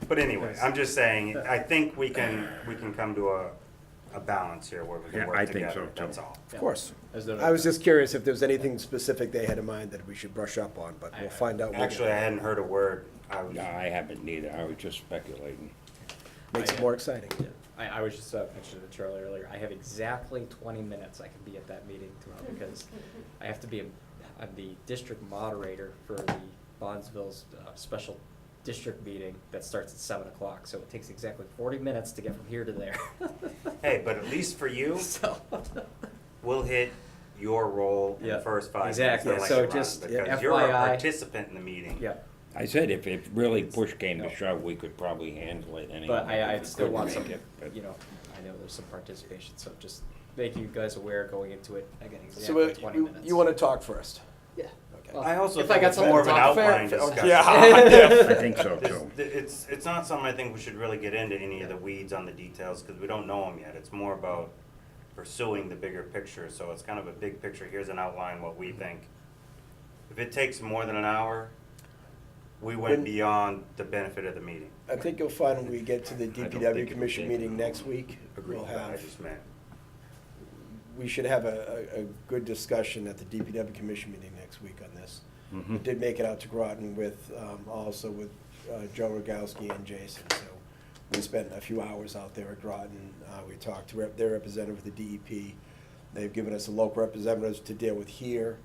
But anyway, I'm just saying, I think we can come to a balance here where we Yeah, can work I think together, so, too. that's all. Of course. As though- I was just curious if there was anything specific they had in mind that we should brush up on, but we'll find out. Actually, I hadn't heard a word. No, I haven't neither, I was just speculating. Makes it more exciting. Yeah, I was just mentioning to Charlie earlier, I have exactly 20 minutes I can be at that meeting tomorrow, because I have to be, I'm the district moderator for the Bondsville's special district meeting that starts at 7 o'clock, so it takes exactly 40 minutes to get from here to there. Hey, but at least for you, So, we'll hit your role in the Yeah, first 5 exactly. minutes. So of the just, election run, yeah, because you're a FYI. participant in the meeting. yeah, I said if really push came No. to shove, we could probably handle it anyway. but I if we still couldn't want make some, it, but- you know, I know there's some participation, so just make you guys aware going into it, I get So exactly 20 minutes. you want to talk first? Yeah. Okay. Well, I also if I think got it's something more to of an talk about- outline discussion. Yeah. I think so too. It's not something I think we should really get into any of the weeds on the details, because we don't know them yet. It's more about pursuing the bigger picture, so it's kind of a big picture. Here's an outline, what we think. If it takes more than an hour, we went beyond the benefit of the meeting. I think you'll find when we get to the I don't think DPW it'll commission take meeting long. next week, we'll I have, just meant. we should have a good discussion at the DPW commission meeting next week on this. Mhm. We did make it out to Groton with, also with Joe Rogowski and Jason, so we spent a few hours out there at Groton. We talked to their representative with the DEP. They've given us a local representatives to deal with here,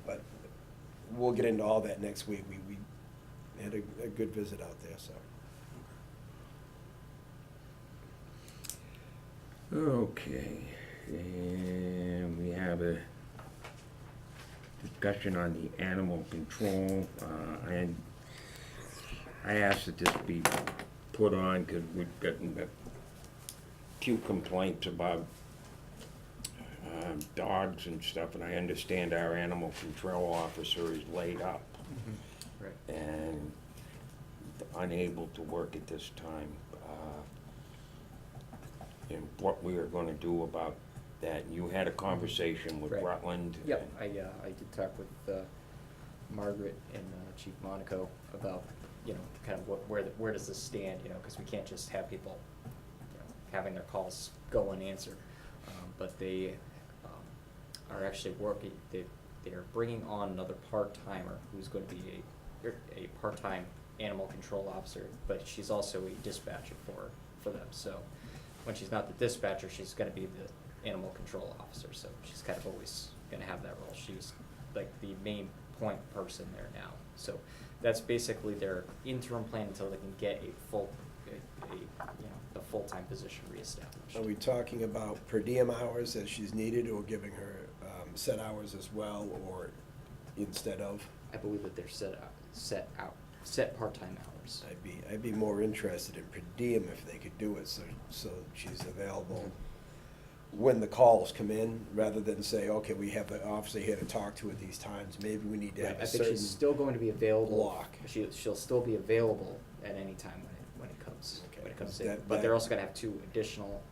but we'll get into all that next week. We had a good visit out there, so. Okay, and we have a discussion on the animal control, and I asked that this be put on because we've gotten a few complaints about dogs and stuff, and I understand our animal control officer is laid up Right. and unable to work at this time. And what we are gonna do about that. You had a conversation with Right. Rutland. Yep, I did talk with Margaret and Chief Monaco about, you know, kind of where does this stand, you know, because we can't just have people, you know, having their calls go unanswered. But they are actually working, they are bringing on another part-timer who's going to be a part-time animal control officer, but she's also a dispatcher for them, so when she's not the dispatcher, she's gonna be animal control officer, so she's kind of always gonna have that role. She's like the main point person there now. So that's basically their interim plan until they can get a full, a full-time position reestablished. Are we talking about per diem hours as she's needed, or giving her set hours as well, or instead of? I believe that they're set part-time hours. I'd be more interested in per diem if they could do it, so she's available when the calls come in, rather than say, okay, we have the officer here to talk to at these times, maybe we need to have I a think certain she's still going to be available. block. She'll still be available at any time when it comes, Okay. when it comes That- in. But they're that- also gonna have 2 additional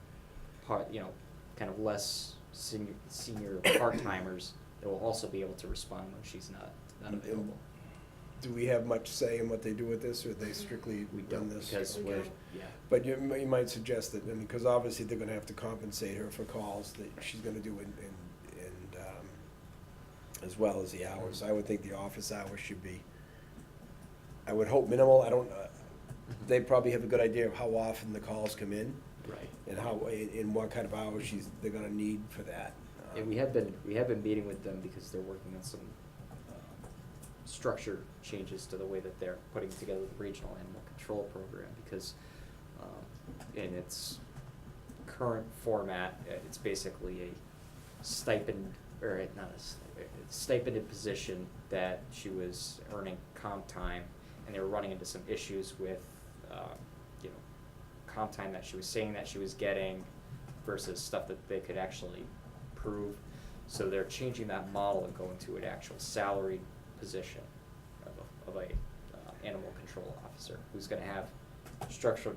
kind of less senior part-timers that will also be able to respond when she's not available. Do we have much say in what they do with this, or are they strictly We run don't, this? because We we're, don't. yeah. But you might suggest that, because obviously they're gonna have to compensate her for calls that she's gonna do as well as the hours. I would think the office hours should be, I would hope minimal. I don't, they probably have a good idea of how often the calls come in, Right. and in what kind of hours they're gonna need for that. And we have been meeting with them because they're working on some structure changes to the way that they're putting together the regional animal control program, because in its current format, it's basically a stipend, or not a stipended position that she was earning comp time, and they were running into some issues with, comp time that she was saying that she was getting versus stuff that they could actually prove. So they're changing that model and going to an actual salaried position of a animal control officer, who's gonna have structured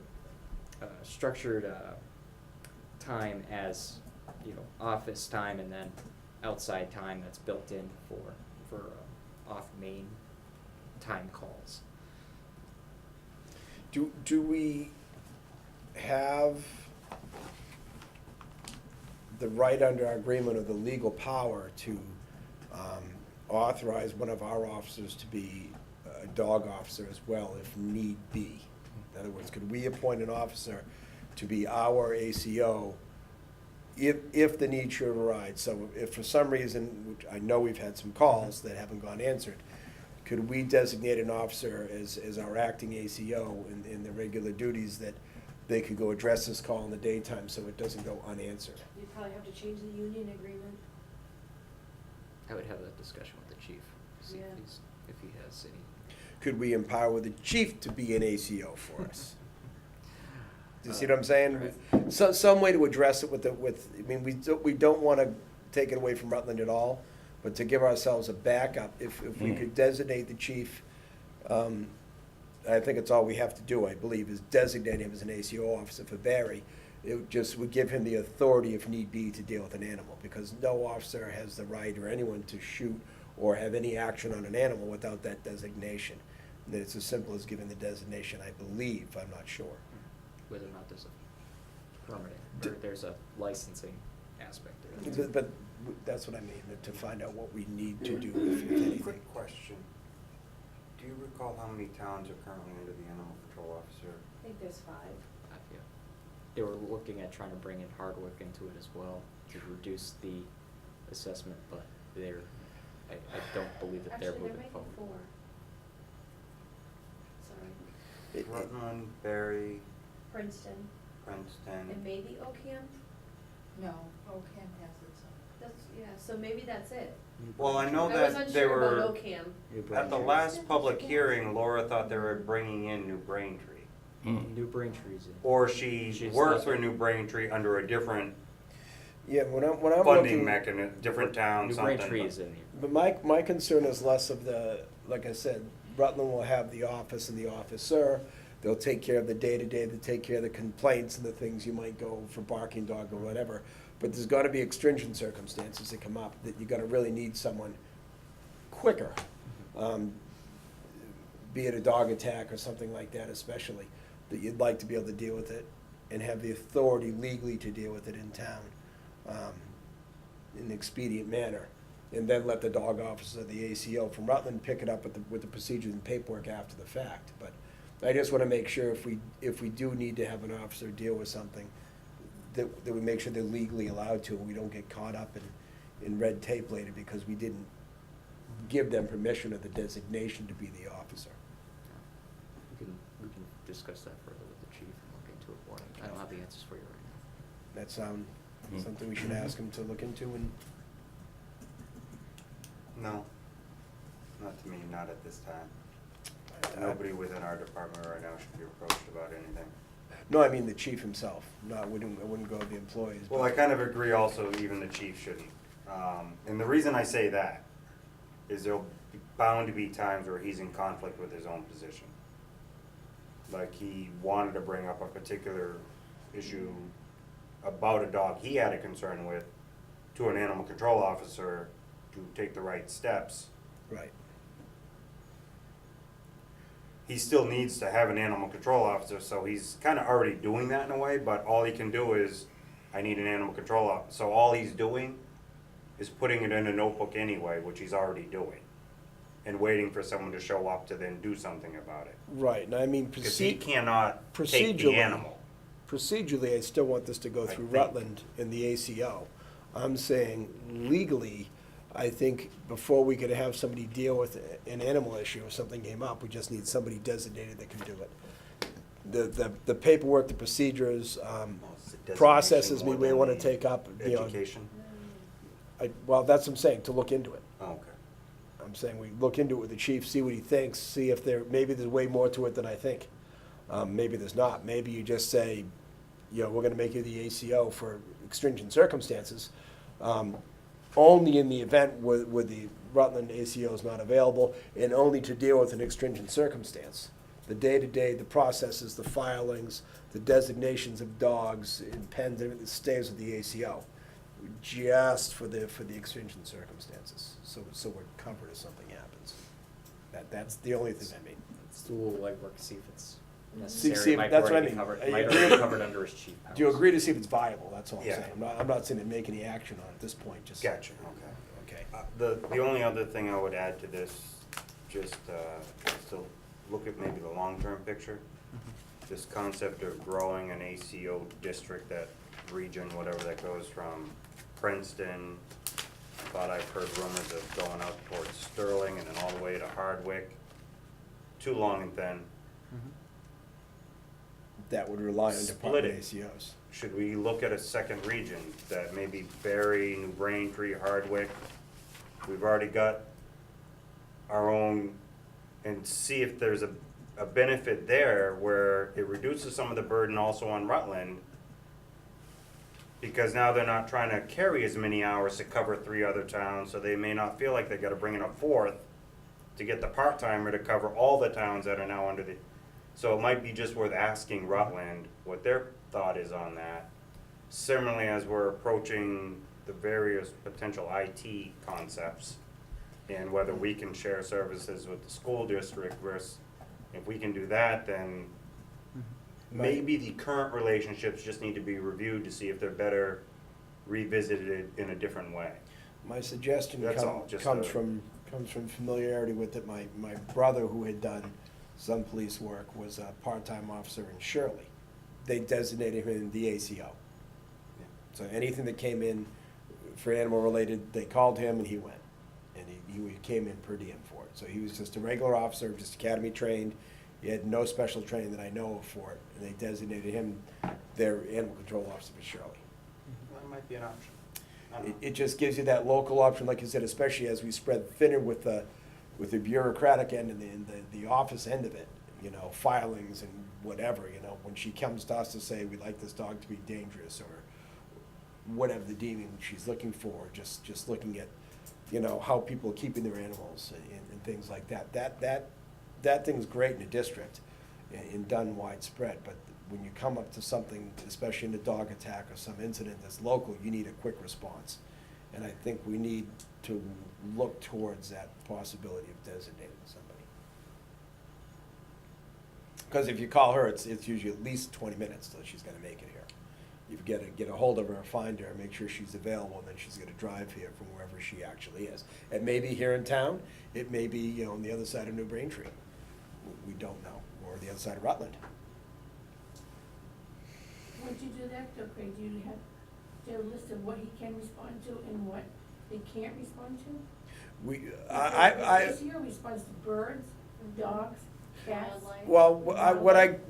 time as, office time, and then outside time that's built in for off-main time calls. Do we have the right under our agreement, or the legal power to authorize one of our officers to be a dog officer as well, if need be? In other words, could we appoint an officer to be our ACO if the need should arise? So if for some reason, which I know we've had some calls that haven't gone answered, could we designate an officer as our acting ACO in the regular duties, that they could go address this call in the daytime so it doesn't go unanswered? You probably have to change the union agreement. I would have that discussion with the chief, see Yeah. if he has any. Could we empower the chief to be an ACO for us? Do you see what I'm saying? Right. Some way to address it we don't wanna take it away from Rutland at all, but to give ourselves a backup, if we could designate the chief, I think it's all we have to do, I believe, is designate him as an ACO officer for Barre. It just would give him the authority, if need be, to deal with an animal, because no officer has the right, or anyone, to shoot or have any action on an animal without that designation. And it's as simple as giving the designation, I believe, I'm not sure. Whether or not there's a permitting, or there's a licensing aspect of it. But that's what I mean, to find out what we need to do, if anything. Quick question. Do you recall how many towns are currently under the animal control officer? I think there's 5. Yeah. They were looking at trying to bring in Hardwick into it as well, to reduce the assessment, but I don't believe that they're Actually, moving there might be forward. 4. Sorry. Rutland, Barre, Princeton, Princeton. and maybe Ocam? No, OCAM has its own. That's, yeah, so maybe that's it. Well, I know I was that they unsure were, about Ocam. at the last public hearing, Laura thought they were bringing in New Braintree. New Braintree's in. Or she She's works not- for New Braintree under a different Yeah, when I'm funding looking, mechanism, different town, New something. Braintree but- is in here. but my concern is less of the, like I said, Rutland will have the office and the officer. They'll take care of the day-to-day, they'll take care of the complaints and the things you might go for barking dog or whatever. But there's gotta be extringent circumstances that come up, that you're gonna really need someone quicker. Be it a dog attack or something like that especially, that you'd like to be able to deal with it and have the authority legally to deal with it in town, in an expedient manner. And then let the dog officer, the ACO from Rutland, pick it up with the procedures and paperwork after the fact. But I just wanna make sure if we do need to have an officer deal with something, that we make sure they're legally allowed to, and we don't get caught up in red tape later because we didn't give them permission or the designation to be the officer. We can discuss that further with the chief and look into it for him. I don't have the answers for you right That sound Mhm. something we should ask them to look into and, No, not to me, not at this time. Nobody within our department right now should be approached about anything. no, I mean the chief himself, no, I wouldn't go with the employees. Well, I kind of agree also, even the chief shouldn't. And the reason I say that is there'll be bound to be times where he's in conflict with his own position. Like he wanted to bring up a particular issue about a dog he had a concern with to an animal control officer to take the right steps. Right, He still needs to have an animal control officer, so he's kind of already doing that in a way, but all he can do is, I need an animal control officer. So all he's doing is putting it in a notebook anyway, which he's already doing, and waiting for someone to show up to then do something about it. right, and I mean Because he procedurally. cannot take the animal. Procedurally, I still want this to go I through think. Rutland in the ACO. I'm saying legally, I think before we could have somebody deal with an animal issue, if something came up, we just need somebody designated that can do it. The paperwork, the procedures, It's a designation processes we more may than wanna the take up, you know. Education? Well, that's what I'm saying, to look into it. Oh, okay. I'm saying we look into it with the chief, see what he thinks, see if maybe there's way more to it than I think. Maybe there's not. Maybe you just say, you know, we're gonna make you the ACO for extringent circumstances. Only in the event where the Rutland ACO is not available, and only to deal with an extringent circumstance. The day-to-day, the processes, the filings, the designations of dogs, and pens, everything stays with the ACO. Just for the extringent circumstances, so we're covered if something happens. That's the only thing I mean. Let's do a little legwork, see if it's See necessary. if- Might that's what I already be mean. covered- You Might agree? already be covered under his chief powers. Do you agree to see if it's viable, that's all I'm Yeah. saying. I'm not saying to make any action on it at this point, just. Gotcha, okay. Okay. The only other thing I would add to this, just to look at maybe the long-term picture, this concept of growing an ACO district, that region, whatever that goes from Princeton, thought I've heard rumors of going out towards Sterling and then all the way to Hardwick, too long and thin. That would rely on Split department it. ACOs. Should we look at a second region that maybe Barre, New Braintree, Hardwick? We've already got our own, and see if there's a benefit there where it reduces some of the burden also on Rutland. Because now they're not trying to carry as many hours to cover 3 other towns, so they may not feel like they gotta bring in a 4th to get the part-timer to cover all the towns that are now under the. So it might be just worth asking Rutland what their thought is on that. Similarly, as we're approaching the various potential IT concepts and whether we can share services with the school district versus, if we can do that, then maybe the current relationships just need to be reviewed to see if they're better revisited in a different way. My suggestion That's all, just comes a- from familiarity with it. My brother, who had done some police work, was a part-time officer in Shirley. They designated him in the ACO. So anything that came in for animal-related, they called him and he went. And he came in per diem for it. So he was just a regular officer, just academy trained. He had no special training that I know of for it. And they designated him their animal control officer for Shirley. That might be an option. I don't know. It just gives you that local option, like you said, especially as we spread thinner with the bureaucratic end and the office end of it, you know, filings and whatever, you know, when she comes to us to say, we'd like this dog to be dangerous, or whatever the deeming she's looking for, just looking at, you know, how people are keeping their animals and things like that. That thing's great in a district and done widespread, but when you come up to something, especially in a dog attack or some incident that's local, you need a quick response. And I think we need to look towards that possibility of designating somebody. Because if you call her, it's usually at least 20 minutes till she's gonna make it here. You've got to get a hold of her, find her, make sure she's available, and then she's gonna drive here from wherever she actually is. It may be here in town, it may be, you know, on the other side of New Braintree. We don't know, or the other side of Rutland. Would you do that, though, Craig? Do you have a list of what he can respond to and what he can't respond to? The ACO responds to birds, dogs, cats. Wildlife. Well,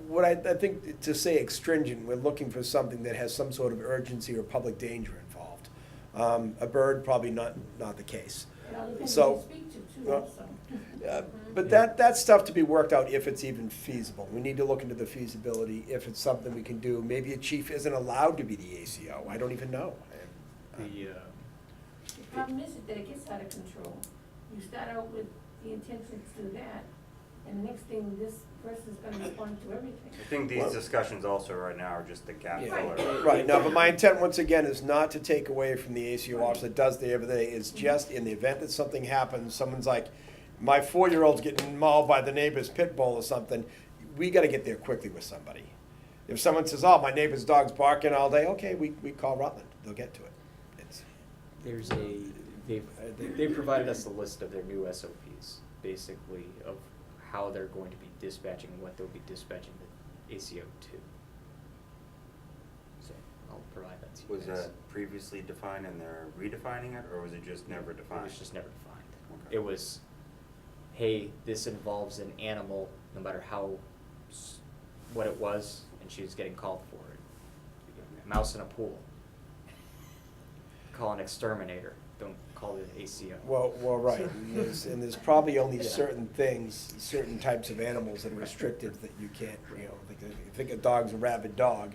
what I think to say extringent, we're looking for something that has some sort of urgency or public danger involved. A bird, probably not the case. It all depends So, who you speak to, too, well, also. But that's stuff to be worked out if it's even feasible. We need to look into the feasibility, if it's something we can do. Maybe a chief isn't allowed to be the ACO, I don't even know. The, The problem is that it gets out of control. You start out with the intention to do that, and the next thing, this person's gonna respond to everything. I think these discussions also right now are just the gap Yeah. filler. Right, no, but my intent, once again, is not to take away from the ACO officer that does the every day. It's just in the event that something happens, someone's like, my 4-year-old's getting mauled by the neighbor's pit bull or something, we gotta get there quickly with somebody. If someone says, oh, my neighbor's dog's barking all day, okay, we call Rutland, they'll get to it. It's, There's they've provided us a list of their new SOPs, basically, of how they're going to be dispatching and what they'll be dispatching the ACO to. So I'll provide that to you Was guys. that previously defined and they're redefining it, or was it just never It defined? was just never defined. Okay. It was, hey, this involves an animal, no matter what it was, and she was getting called for it. A mouse in a pool. Call an exterminator, don't call it an ACO. well, right, and there's probably only Yeah. certain things, certain types of animals that are restricted that you can't, like, if you think a dog's a rabid dog,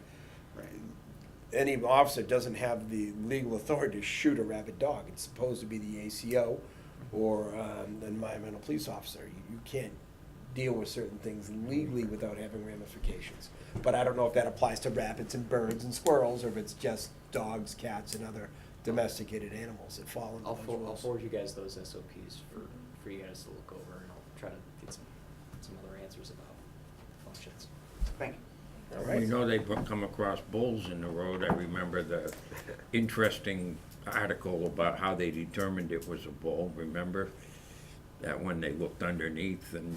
any officer doesn't have the legal authority to shoot a rabid dog. It's supposed to be the ACO or an environmental police officer. You can't deal with certain things legally without having ramifications. But I don't know if that applies to rabbits and birds and squirrels, or if it's just dogs, cats, and other domesticated animals that fall into I'll those I'll rules. forward you guys those SOPs for you guys to look over, and I'll try to get some other answers about functions. Thank you. All right. We know they've come across bulls in the road. I remember the interesting article about how they determined it was a bull, remember? That when they looked underneath and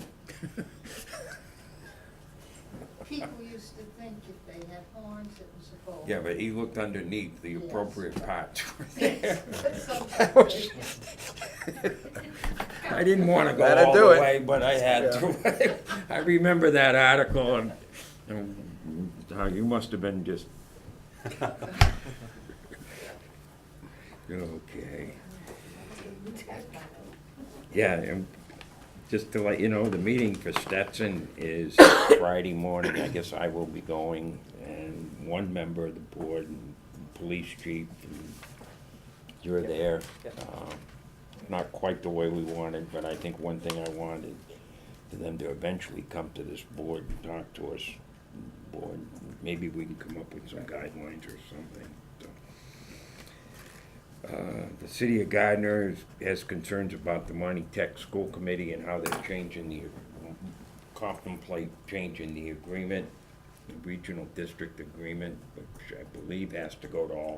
People used to think if they had horns, it was a bull. yeah, but he looked underneath the Yes. appropriate parts. That's okay. I didn't want to go Gotta all do the it. way, but I had to. I remember that article and you must have been just. Okay. Yeah, and just to let you know, the meeting for Stetson is Friday morning. I guess I will be going, and one member of the board, and police chief, and you're there. Not quite the way we wanted, but I think one thing I wanted for them to eventually come to this board and talk to us. Board, maybe we can come up with some guidelines or something. So. The city of Gardner has concerns about the Monty Tech School Committee and how they're contemplate changing the agreement, the regional district agreement, which I believe has to go to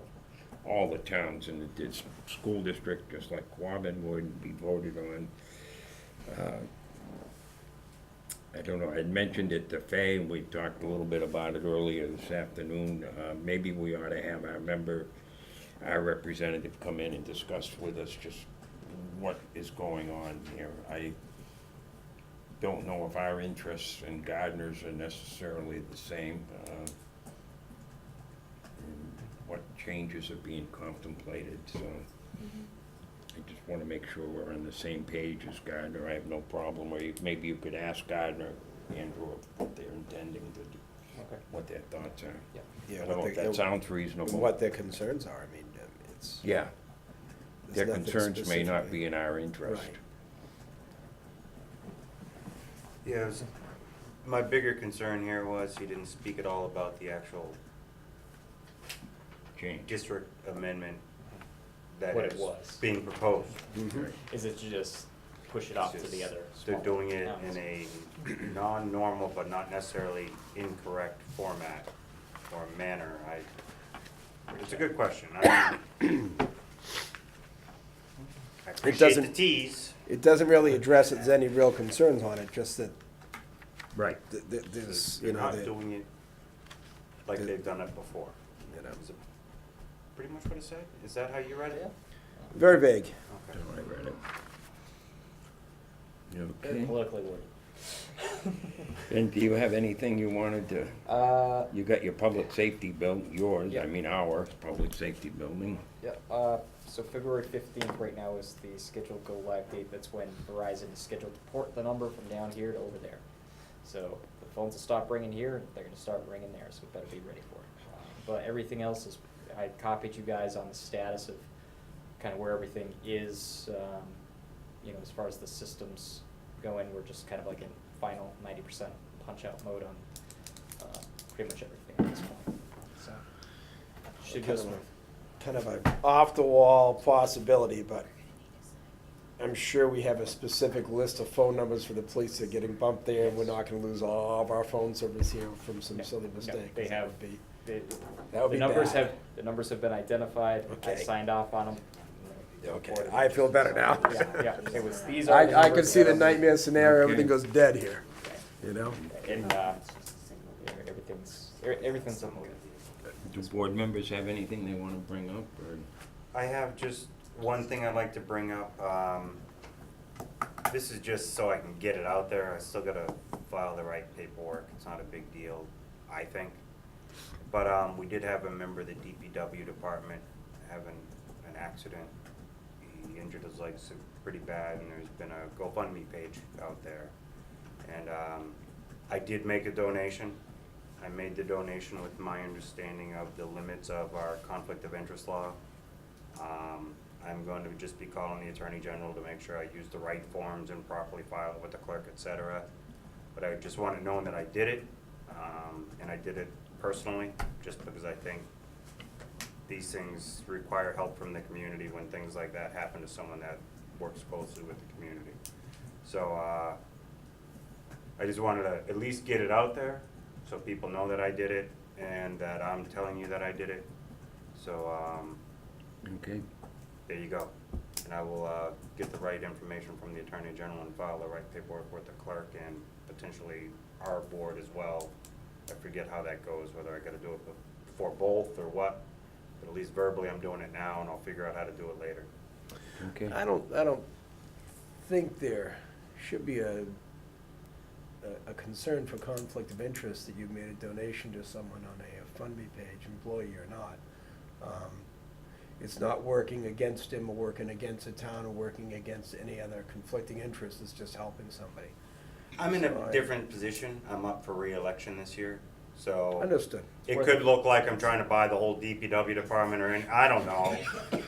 all the towns in the school district, just like Quabbin would be voted on. I don't know, I had mentioned it to Fay, and we talked a little bit about it earlier this afternoon. Maybe we ought to have our representative come in and discuss with us just what is going on here. I don't know if our interests in Gardner's are necessarily the same. And what changes are being contemplated, so I just want to make sure we're on the same page as Gardner. I have no problem, or maybe you could ask Gardner, Andrew, what they're intending to do, Okay. what their thoughts are. Yeah. Yeah, I don't know what if they- that sounds reasonable. What their concerns are, I mean, it's. Yeah, there's their nothing concerns may not specifically- be in our interest. Right. Yeah, my bigger concern here was he didn't speak at all about the actual Change. district amendment that What it is was. being proposed. Mhm. Is it to just push it off to the other They're smaller doing it towns? in a non-normal but not necessarily incorrect format or manner. It's a good question. I appreciate the doesn't- tease. It doesn't really address if there's any real concerns on it, just that Right. there's, They're not the- doing it like they've done it before. You know, Is it pretty much what it said? Is that how you read it? very vague. Okay. So I read it. You Very okay? politically worded. And do you have anything you wanted to, you got your public safety yours, Yeah. I mean our public safety building. Yeah, so February 15th right now is the scheduled go live date. That's when Verizon is scheduled to port the number from down here to over there. So the phones will stop ringing here, they're gonna start ringing there, so we better be ready for it. But everything else is, I copied you guys on the status of kind of where everything is, you know, as far as the systems going, we're just kind of like in final 90% punch-out mode on pretty much everything at this point. So, should go smooth. Kind of an off-the-wall possibility, but I'm sure we have a specific list of phone numbers for the police that are getting bumped there, and we're not gonna lose all of our phone service here from some No, silly no, mistake. they 'cause that have- would be- The That would the be numbers bad. the numbers have been identified, I Okay. signed off on them. Okay, I feel better now. Yeah, it was, these are the I can numbers see the that- nightmare scenario, Okay. everything goes dead here, you know? And, everything's on the way. Do board members have anything they wanna bring up, or? I have just one thing I'd like to bring up. This is just so I can get it out there. I still gotta file the right paperwork. It's not a big deal, I think. But we did have a member of the DPW department having an accident. He injured his legs pretty bad, and there's been a GoFundMe page out there. And I did make a donation. I made the donation with my understanding of the limits of our conflict of interest law. I'm going to just be calling the Attorney General to make sure I use the right forms and properly file it with the clerk, et cetera. But I just want it known that I did it, and I did it personally, just because I think these things require help from the community when things like that happen to someone that works closely with the community. So I just wanted to at least get it out there so people know that I did it and that I'm telling you that I did it. So Okay, there you go. And I will get the right information from the Attorney General and file the right paperwork with the clerk and potentially our board as well. I forget how that goes, whether I gotta do it before both or what, but at least verbally I'm doing it now, and I'll figure out how to do it later. okay. I don't think there should be a concern for conflict of interest that you've made a donation to someone on a FundMe page, employee or not. It's not working against him or working against the town or working against any other conflicting interest, it's just helping somebody. I'm in So a different position. I'm up for re-election this year, so. Understood. It could look like I'm trying to buy the whole DPW department or any, I don't know.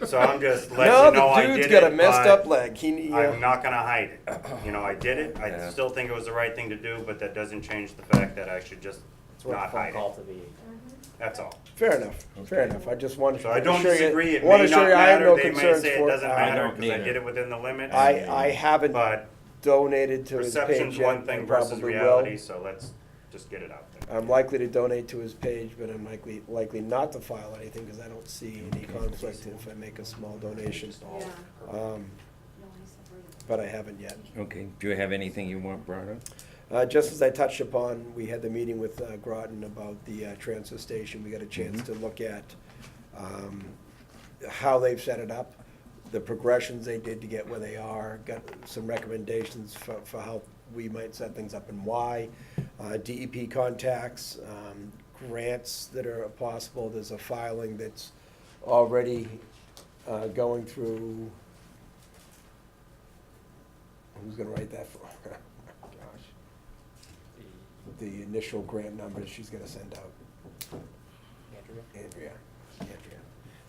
So I'm just letting No, you know I the did it. dude's got a messed but up leg, he, I'm not gonna hide it. You know, I did it. I Yeah. still think it was the right thing to do, but that doesn't change the fact that I should just It's worth a not phone hide call it. to the, That's all. fair enough, fair enough, I just wanted to. So I don't assure you- disagree. It wanna may assure not you I have matter. no They may concerns say it for- doesn't I matter don't because I either. did it within the limits. I haven't But donated to his page perception's yet, one I thing versus probably reality, will. so let's just get it out there. I'm likely to donate to his page, but I'm likely not to file anything, because I don't see any conflict if I make a small donation. Yeah. But I haven't yet. Okay, do you have anything you want brought up? Just as I touched upon, we had the meeting with Groton about the transfer station. We got a chance to look at how they've set it up, the progressions they did to get where they are, got some recommendations for how we might set things up and why. DEP contacts, grants that are possible. There's a filing that's already going through. Who's gonna write that for? Gosh. The initial grant numbers she's gonna send out. Andrea.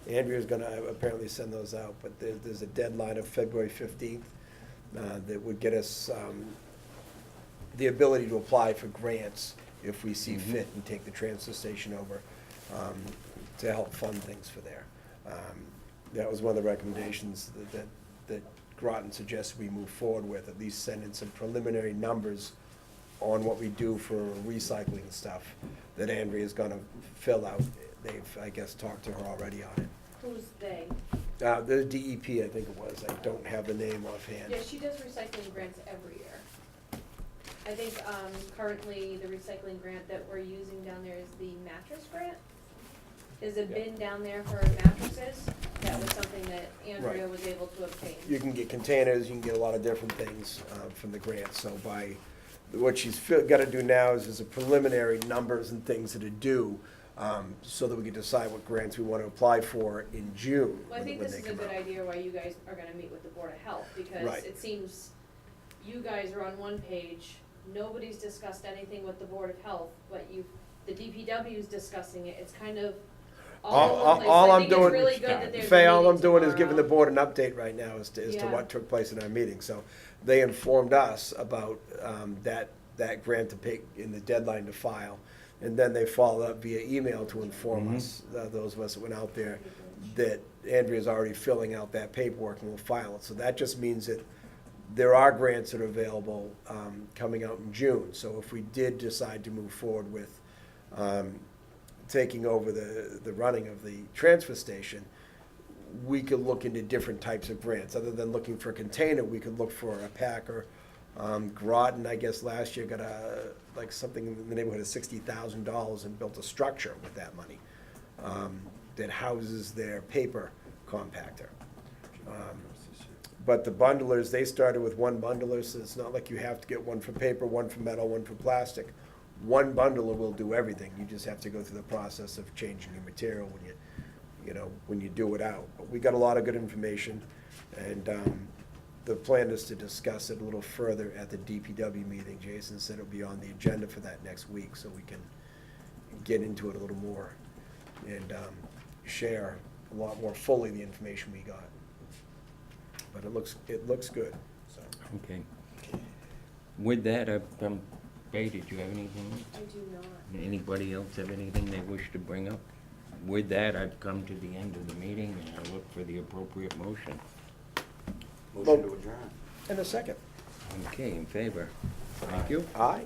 Andrea's gonna apparently send those out, but there's a deadline of February 15th that would get us the ability to apply for grants if we see fit and take the transfer station over to help fund things for there. That was one of the recommendations that Groton suggests we move forward with, at least send in some preliminary numbers on what we do for recycling stuff that Andrea's gonna fill out. They've, I guess, talked to her already on it. Who's they? The DEP, I think it was, I don't have the name offhand. Yeah, she does recycling grants every year. I think, currently the recycling grant that we're using down there is the mattress grant. Is a bin down there for mattresses, that was something that Andrea Right. was able to obtain. You can get containers, you can get a lot of different things from the grant, so what she's gotta do now is a preliminary numbers and things that are due, so that we can decide what grants we wanna apply for in June. Well, I think when this they is a come good out. idea why you guys are gonna meet with the Board of Health, because Right. it seems you guys are on one page, nobody's discussed anything with the Board of Health, but the DPW's discussing it, it's kind of all over the place. All So I I'm think it's doing- really good that there's a Faye, all I'm meeting doing is giving the tomorrow. board an update right now as to Yeah. what took place in our meeting. So they informed us about that grant to pay, in the deadline to file. And then they followed up via email to inform us, those of us that went out there, that Andrea's already filling out that paperwork and will file it. So that just means that there are grants that are available coming out in June. So if we did decide to move forward with taking over the running of the transfer station, we could look into different types of grants. Other than looking for a container, we could look for a packer. Groton, I guess, last year got something in the neighborhood of $60,000 and built a structure with that money that houses their paper compactor. But the bundlers, they started with one bundler, so it's not like you have to get one for paper, one for metal, one for plastic. One bundler will do everything. You just have to go through the process of changing your material when you do it out. But we got a lot of good information, and the plan is to discuss it a little further at the DPW meeting. Jason said it'll be on the agenda for that next week, so we can get into it a little more and share a lot more fully the information we got. But it looks good, so. Okay. With that, Bay, did you have anything? I do not. Anybody else have anything they wish to bring up? With that, I've come to the end of the meeting, and I look for the appropriate motion. Motion to adjourn. And a second. Okay, in favor? Thank you. Aye.